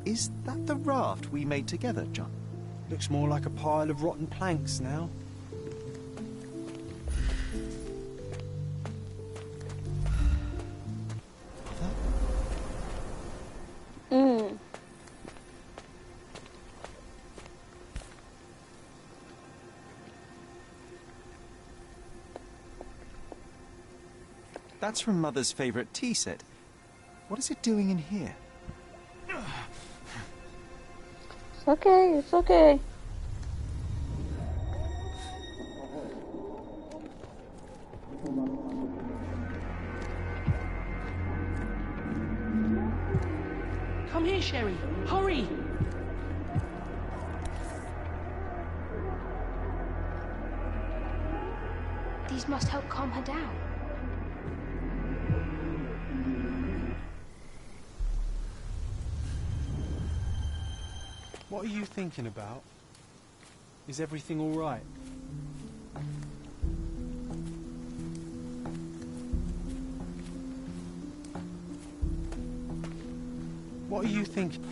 [SPEAKER 1] Is that the raft we made together, John?
[SPEAKER 2] Looks more like a pile of rotten planks now.
[SPEAKER 1] That's from Mother's favorite tea set. What is it doing in here?
[SPEAKER 11] It's okay, it's okay.
[SPEAKER 4] Come here, Sherry. Hurry!
[SPEAKER 22] These must help calm her down.
[SPEAKER 2] What are you thinking about? Is everything all right? What are you thinking?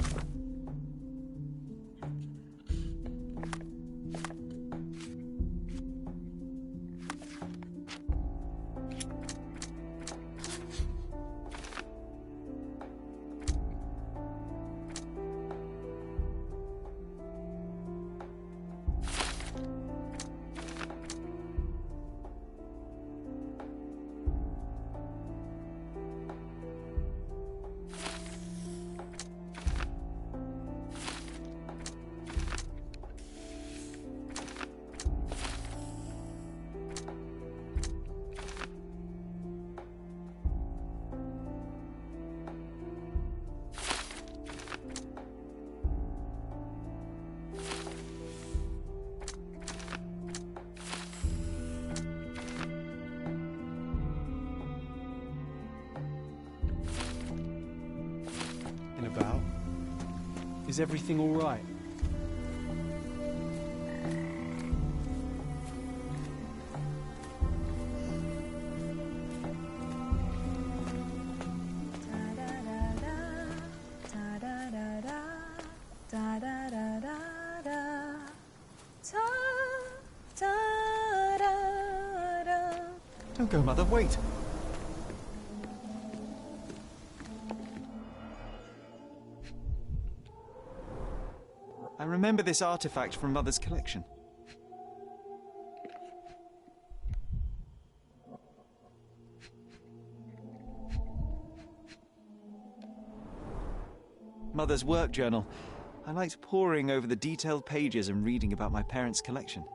[SPEAKER 2] About? Is everything all right?
[SPEAKER 1] Don't go, Mother, wait! I remember this artifact from Mother's collection. Mother's work journal. I liked poring over the detailed pages and reading about my parents' collection.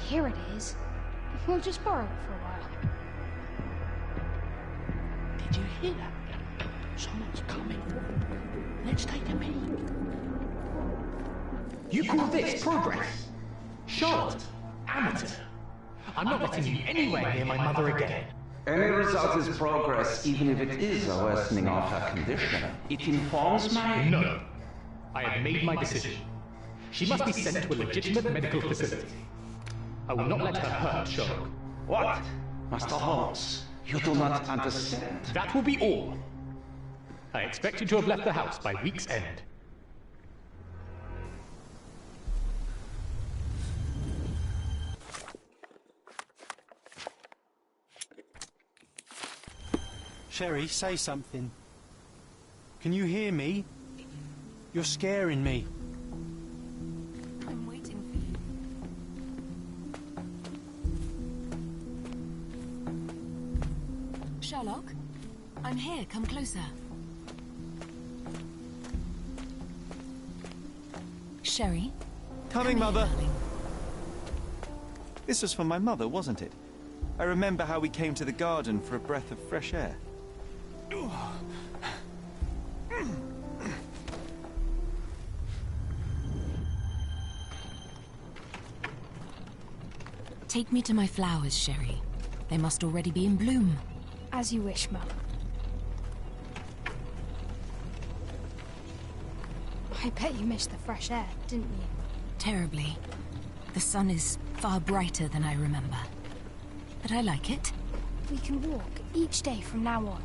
[SPEAKER 22] Here it is. We'll just borrow it for a while.
[SPEAKER 4] Did you hear that? Someone's coming. Let's take a peek. You call this progress? Charlotte, amateur. I'm not letting you anywhere near my mother again.
[SPEAKER 10] Any result is progress, even if it is a worsening of her condition. It informs my...
[SPEAKER 17] No. I have made my decision. She must be sent to a legitimate medical facility. I will not let her hurt Sherlock.
[SPEAKER 10] What? Master Holmes, you do not understand.
[SPEAKER 17] That will be all. I expect you to have left the house by week's end.
[SPEAKER 2] Sherry, say something. Can you hear me? You're scaring me.
[SPEAKER 9] I'm waiting for you. Sherlock, I'm here. Come closer. Sherry?
[SPEAKER 1] Coming, Mother! This was for my mother, wasn't it? I remember how we came to the garden for a breath of fresh air.
[SPEAKER 9] Take me to my flowers, Sherry. They must already be in bloom.
[SPEAKER 22] As you wish, Mum. I bet you missed the fresh air, didn't you?
[SPEAKER 9] Terribly. The sun is far brighter than I remember. But I like it.
[SPEAKER 22] We can walk each day from now on,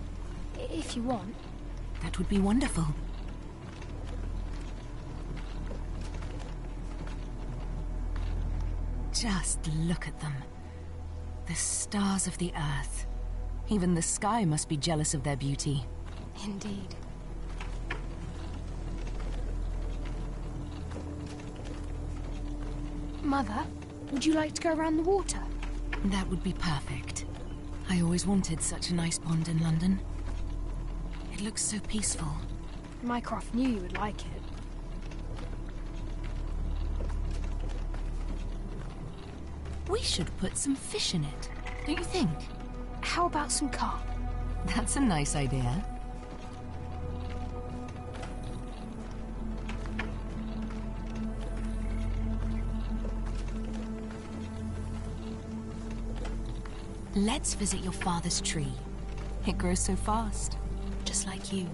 [SPEAKER 22] if you want.
[SPEAKER 9] That would be wonderful. Just look at them. The stars of the earth. Even the sky must be jealous of their beauty.
[SPEAKER 22] Indeed. Mother, would you like to go around the water?
[SPEAKER 9] That would be perfect. I always wanted such a nice pond in London. It looks so peaceful.
[SPEAKER 22] Mycroft knew you would like it.
[SPEAKER 12] We should put some fish in it, don't you think?
[SPEAKER 22] How about some carp?
[SPEAKER 12] That's a nice idea. Let's visit your father's tree. It grows so fast, just like you.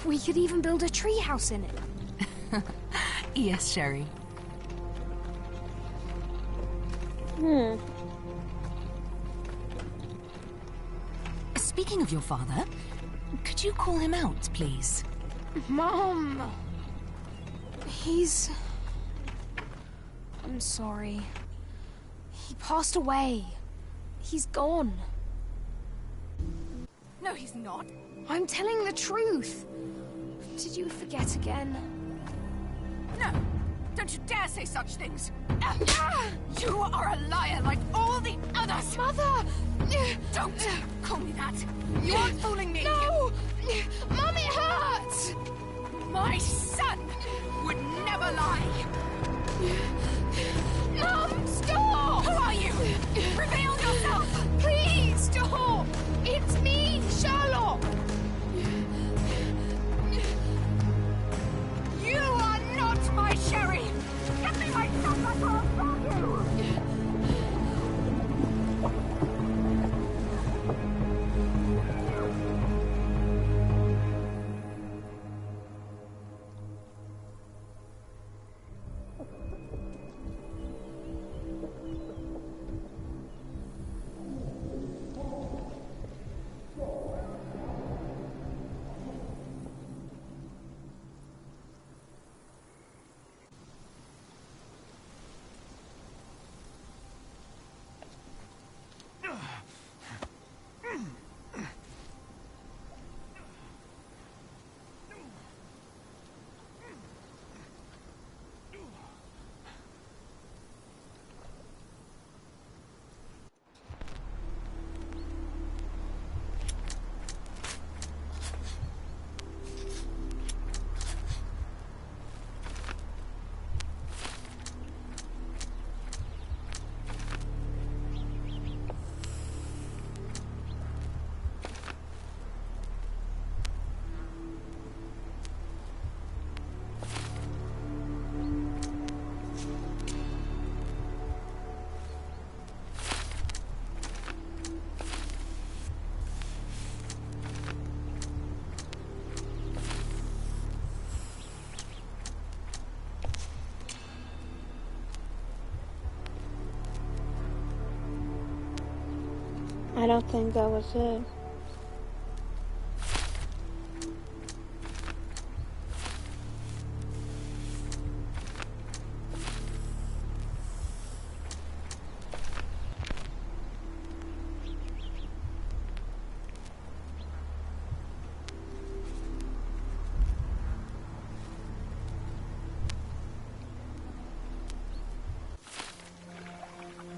[SPEAKER 22] We could even build a tree house in it.
[SPEAKER 12] Yes, Sherry. Speaking of your father, could you call him out, please?
[SPEAKER 22] Mom! I'm sorry. He passed away. He's gone.
[SPEAKER 12] No, he's not.
[SPEAKER 22] I'm telling the truth. Did you forget again?
[SPEAKER 12] No! Don't you dare say such things! You are a liar like all the others!
[SPEAKER 22] Mother!
[SPEAKER 12] Don't call me that! You aren't fooling me!
[SPEAKER 22] No! Mum, it hurts!
[SPEAKER 12] My son would never lie!
[SPEAKER 22] Mum, stop!
[SPEAKER 12] Who are you? Reveal yourself!
[SPEAKER 22] Please, stop! It's me, Sherlock!
[SPEAKER 12] You are not my Sherry! Give me my son, I can't stop you!
[SPEAKER 11] I don't think that was it.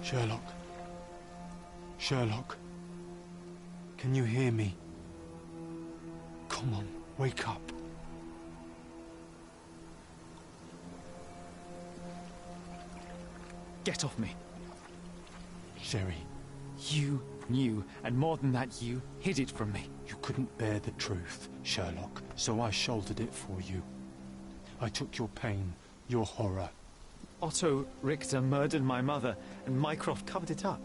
[SPEAKER 2] Sherlock. Sherlock. Can you hear me? Come on, wake up.
[SPEAKER 1] Get off me.
[SPEAKER 2] Sherry.
[SPEAKER 1] You knew, and more than that, you hid it from me.
[SPEAKER 2] You couldn't bear the truth, Sherlock, so I shouldered it for you. I took your pain, your horror.
[SPEAKER 1] Otto Richter murdered my mother, and Mycroft covered it up.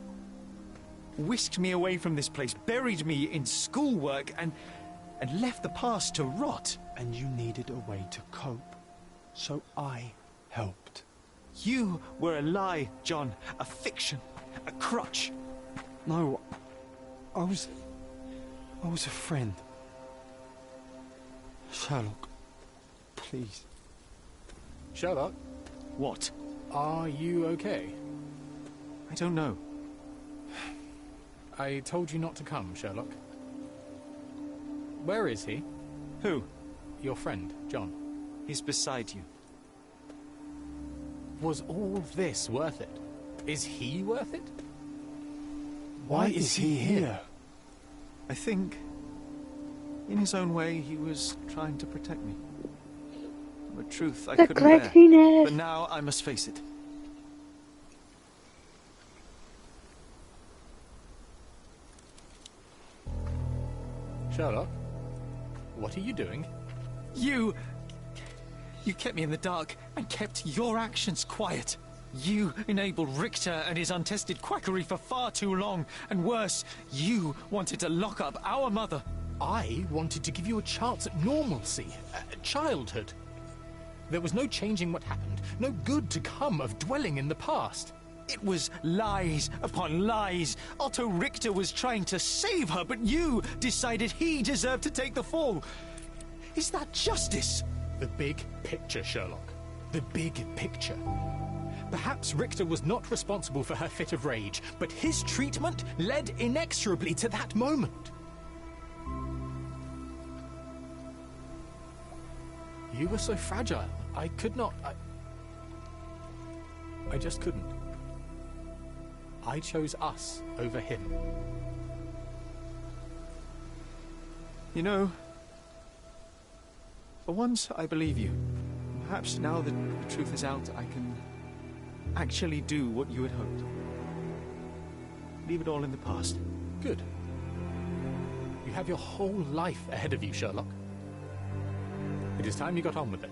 [SPEAKER 1] Whisked me away from this place, buried me in schoolwork, and left the past to rot.
[SPEAKER 2] And you needed a way to cope, so I helped.
[SPEAKER 1] You were a lie, John. A fiction. A crutch.
[SPEAKER 2] No, I was a friend. Sherlock, please.
[SPEAKER 17] Sherlock?
[SPEAKER 1] What?
[SPEAKER 17] Are you okay?
[SPEAKER 1] I don't know.
[SPEAKER 17] I told you not to come, Sherlock. Where is he?
[SPEAKER 1] Who?
[SPEAKER 17] Your friend, John.
[SPEAKER 1] He's beside you.
[SPEAKER 17] Was all this worth it? Is he worth it?
[SPEAKER 2] Why is he here?
[SPEAKER 1] I think, in his own way, he was trying to protect me. The truth I couldn't bear. But now I must face it.
[SPEAKER 17] Sherlock, what are you doing?
[SPEAKER 8] You kept me in the dark and kept your actions quiet. You enabled Richter and his untested quackery for far too long. And worse, you wanted to lock up our mother.
[SPEAKER 17] I wanted to give you a chance at normalcy, childhood. There was no changing what happened, no good to come of dwelling in the past.
[SPEAKER 8] It was lies upon lies. Otto Richter was trying to save her, but you decided he deserved to take the fall. Is that justice?
[SPEAKER 17] The big picture, Sherlock. The big picture. Perhaps Richter was not responsible for her fit of rage, but his treatment led inexorably to that moment. You were so fragile. I could not... I just couldn't. I chose us over him.
[SPEAKER 1] You know, for once I believe you. Perhaps now that the truth is out, I can actually do what you had hoped. Leave it all in the past.
[SPEAKER 17] Good. You have your whole life ahead of you, Sherlock. It is time you got on with it.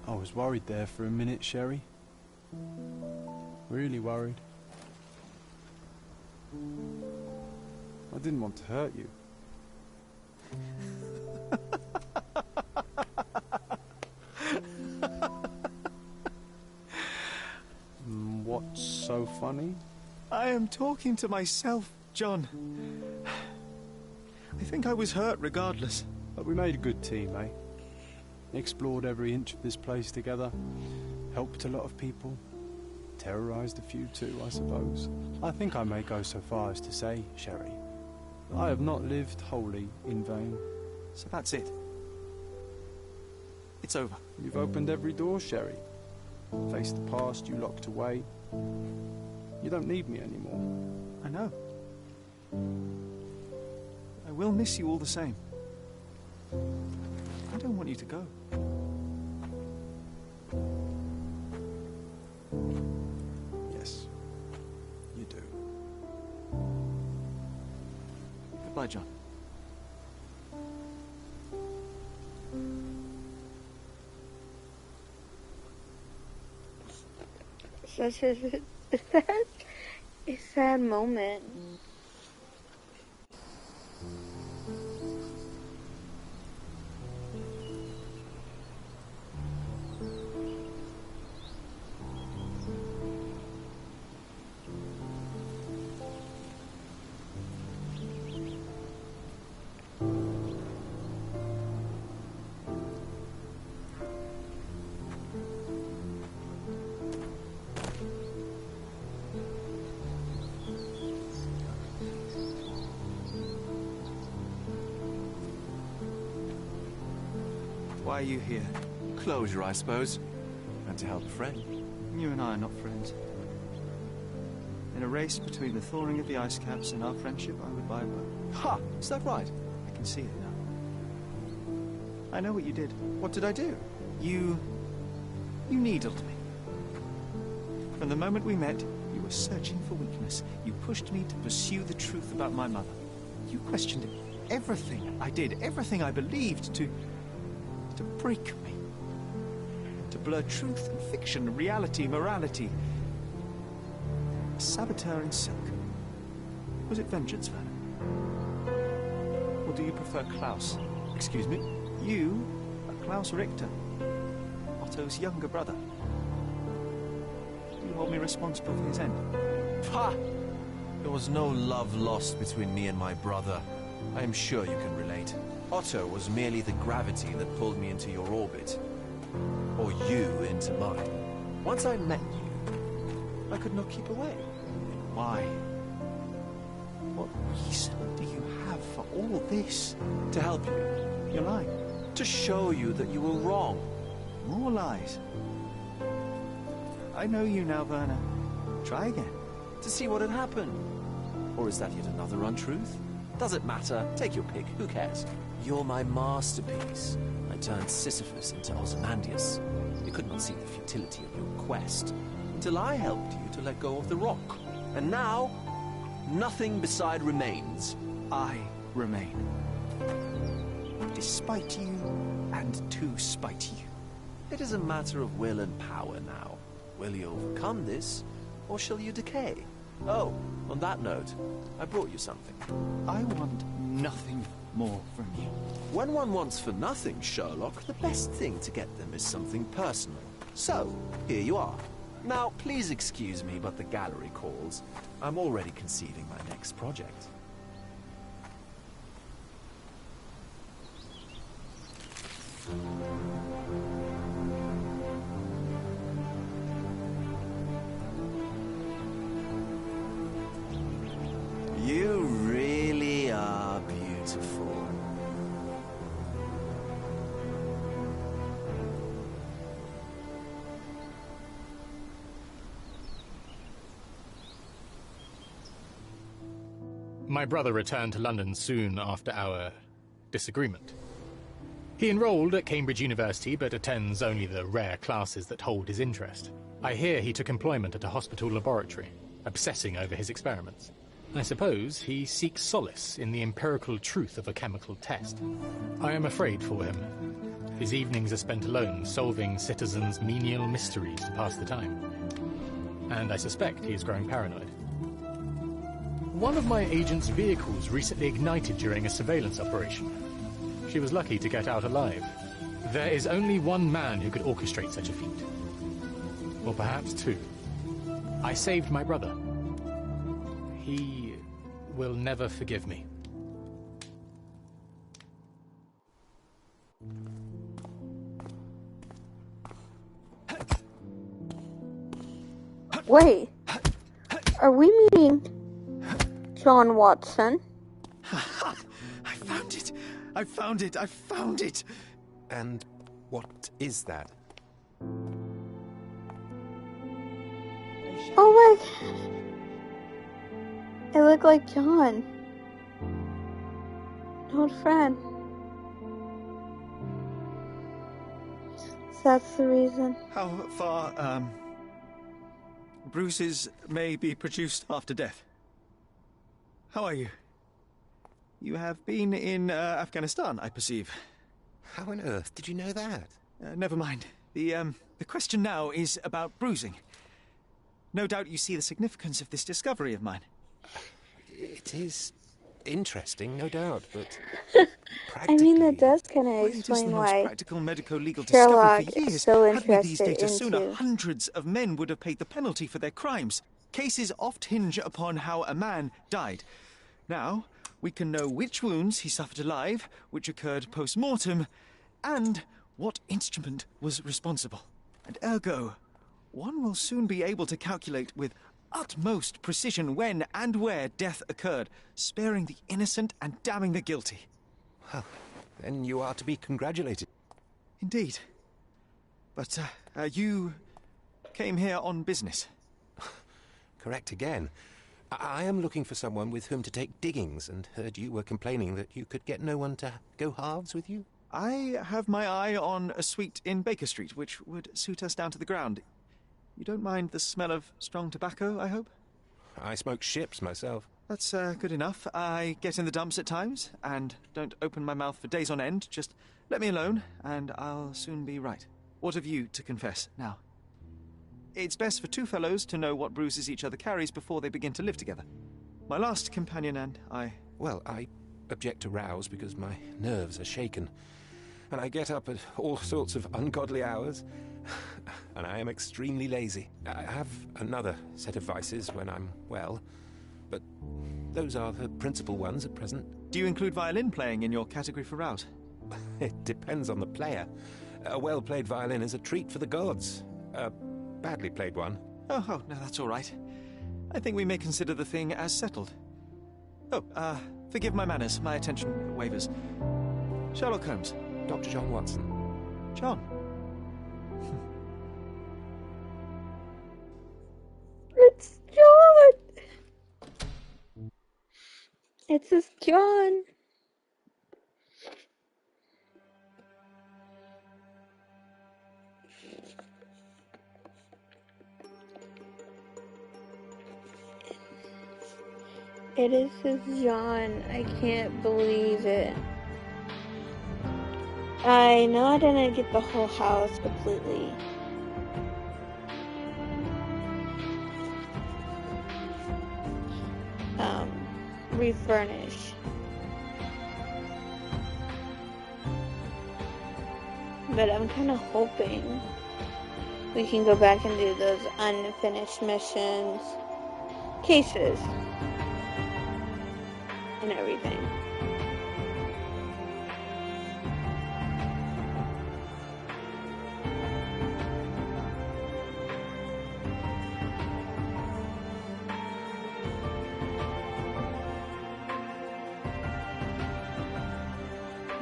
[SPEAKER 2] I was worried there for a minute, Sherry. Really worried. I didn't want to hurt you. What's so funny?
[SPEAKER 1] I am talking to myself, John. I think I was hurt regardless.
[SPEAKER 2] But we made a good team, eh? Explored every inch of this place together. Helped a lot of people. Terrorized a few too, I suppose. I think I may go so far as to say, Sherry, I have not lived wholly in vain.
[SPEAKER 1] So that's it. It's over.
[SPEAKER 2] You've opened every door, Sherry. Faced the past you locked away. You don't need me anymore.
[SPEAKER 1] I know. I will miss you all the same. I don't want you to go.
[SPEAKER 2] Yes, you do.
[SPEAKER 1] Goodbye, John.
[SPEAKER 11] Such a sad moment.
[SPEAKER 1] Why are you here?
[SPEAKER 16] Closure, I suppose. And to help a friend.
[SPEAKER 1] You and I are not friends. In a race between the thawing of the ice caps and our friendship, I would buy a boat.
[SPEAKER 16] Ha! Is that right?
[SPEAKER 1] I can see it now. I know what you did.
[SPEAKER 16] What did I do?
[SPEAKER 1] You needled me. From the moment we met, you were searching for weakness. You pushed me to pursue the truth about my mother. You questioned everything I did, everything I believed, to break me. To blur truth and fiction, reality, morality. A saboteur in silk. Was it vengeance, Werner? Or do you prefer Klaus?
[SPEAKER 16] Excuse me?
[SPEAKER 1] You are Klaus Richter, Otto's younger brother. You hold me responsible for his end.
[SPEAKER 16] Ha! There was no love lost between me and my brother. I am sure you can relate. Otto was merely the gravity that pulled me into your orbit. Or you into mine. Once I met you, I could not keep away.
[SPEAKER 1] Why? What reason do you have for all this?
[SPEAKER 16] To help you.
[SPEAKER 1] You're lying.
[SPEAKER 16] To show you that you were wrong.
[SPEAKER 1] More lies. I know you now, Werner. Try again.
[SPEAKER 16] To see what had happened. Or is that yet another untruth? Does it matter? Take your pick. Who cares? You're my masterpiece. I I turned Sisyphus into Ozymandias. You could not see the futility of your quest until I helped you to let go of the rock. And now, nothing beside remains.
[SPEAKER 1] I remain. Despite you, and to spite you.
[SPEAKER 16] It is a matter of will and power now. Will you overcome this, or shall you decay? Oh, on that note, I brought you something.
[SPEAKER 1] I want nothing more from you.
[SPEAKER 16] When one wants for nothing, Sherlock, the best thing to get them is something personal. So, here you are. Now, please excuse me, but the gallery calls. I'm already conceiving my next project. You really are beautiful.
[SPEAKER 17] My brother returned to London soon after our disagreement. He enrolled at Cambridge University, but attends only the rare classes that hold his interest. I hear he took employment at a hospital laboratory, obsessing over his experiments. I suppose he seeks solace in the empirical truth of a chemical test. I am afraid for him. His evenings are spent alone, solving citizens' menial mysteries to pass the time. And I suspect he is growing paranoid. One of my agent's vehicles recently ignited during a surveillance operation. She was lucky to get out alive. There is only one man who could orchestrate such a feat. Or perhaps two. I saved my brother. He will never forgive me.
[SPEAKER 11] Wait. Are we meeting John Watson?
[SPEAKER 1] I found it! I found it! I found it!
[SPEAKER 7] And what is that?
[SPEAKER 11] Oh my god. It looked like John. An old friend. So that's the reason.
[SPEAKER 1] How far, bruises may be produced after death. How are you? You have been in Afghanistan, I perceive.
[SPEAKER 7] How on earth did you know that?
[SPEAKER 1] Never mind. The question now is about bruising. No doubt you see the significance of this discovery of mine.
[SPEAKER 7] It is interesting, no doubt, but
[SPEAKER 11] I mean, that does kind of explain why
[SPEAKER 1] practical medico-legal
[SPEAKER 11] Sherlock
[SPEAKER 1] discovery for
[SPEAKER 11] is
[SPEAKER 1] years.
[SPEAKER 11] so
[SPEAKER 1] Had we these
[SPEAKER 11] interested
[SPEAKER 1] data sooner,
[SPEAKER 11] into
[SPEAKER 1] hundreds of men would have paid the penalty for their crimes. Cases oft hinge upon how a man died. Now, we can know which wounds he suffered alive, which occurred post-mortem, and what instrument was responsible. And ergo, one will soon be able to calculate with utmost precision when and where death occurred, sparing the innocent and damning the guilty.
[SPEAKER 7] Well, then you are to be congratulated.
[SPEAKER 1] Indeed. But, you came here on business.
[SPEAKER 7] Correct again. I am looking for someone with whom to take diggings, and heard you were complaining that you could get no one to go halves with you.
[SPEAKER 1] I have my eye on a suite in Baker Street, which would suit us down to the ground. You don't mind the smell of strong tobacco, I hope?
[SPEAKER 7] I smoke ships myself.
[SPEAKER 1] That's good enough. I get in the dumps at times, and don't open my mouth for days on end. Just let me alone, and I'll soon be right. What have you to confess now? It's best for two fellows to know what bruises each other carries before they begin to live together. My last companion and I...
[SPEAKER 7] Well, I object to rows because my nerves are shaken, and I get up at all sorts of ungodly hours, and I am extremely lazy. I have another set of vices when I'm well, but those are the principal ones at present.
[SPEAKER 1] Do you include violin playing in your category for rout?
[SPEAKER 7] It depends on the player. A well-played violin is a treat for the gods. A badly played one.
[SPEAKER 1] Oh, no, that's all right. I think we may consider the thing as settled. Oh, forgive my manners. My attention wavers. Sherlock Holmes.
[SPEAKER 7] Dr. John Watson.
[SPEAKER 1] John.
[SPEAKER 11] It's John! It's just John. It is his John. I can't believe it. I know I didn't get the whole house completely. Refurnish. But I'm kind of hoping we can go back and do those unfinished missions, cases, and everything.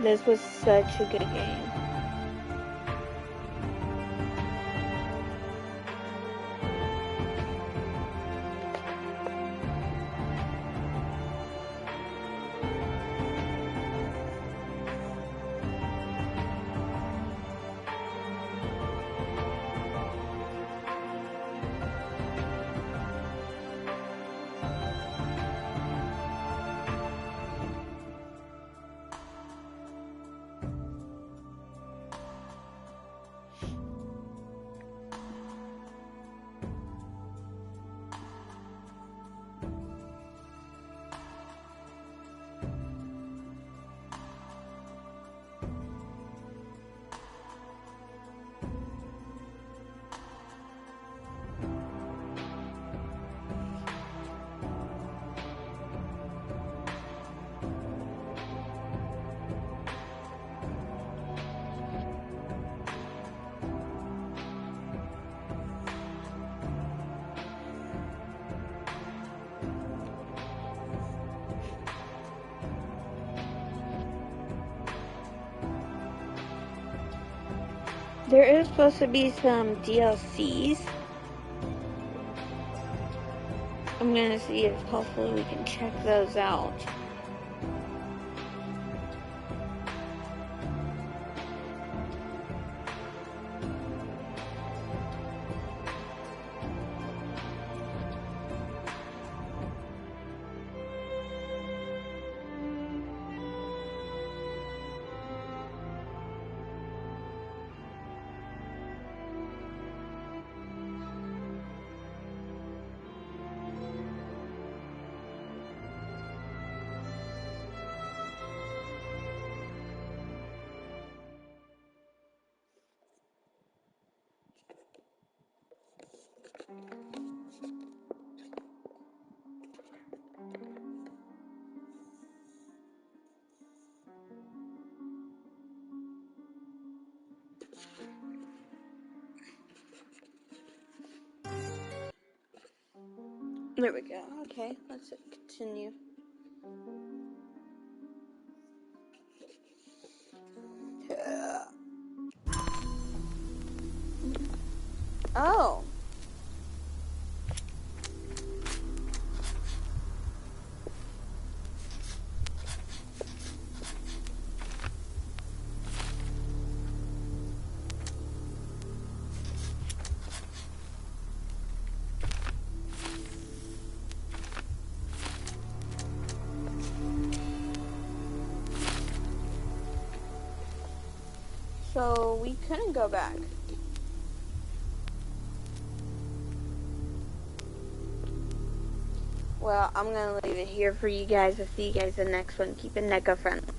[SPEAKER 11] This was such a good game. There is supposed to be some DLCs. I'm gonna see if hopefully we can check those out. There we go. Okay, let's continue. Oh. So we couldn't go back. Well, I'm gonna leave it here for you guys. I'll see you guys in the next one. Keep it NECA friendly.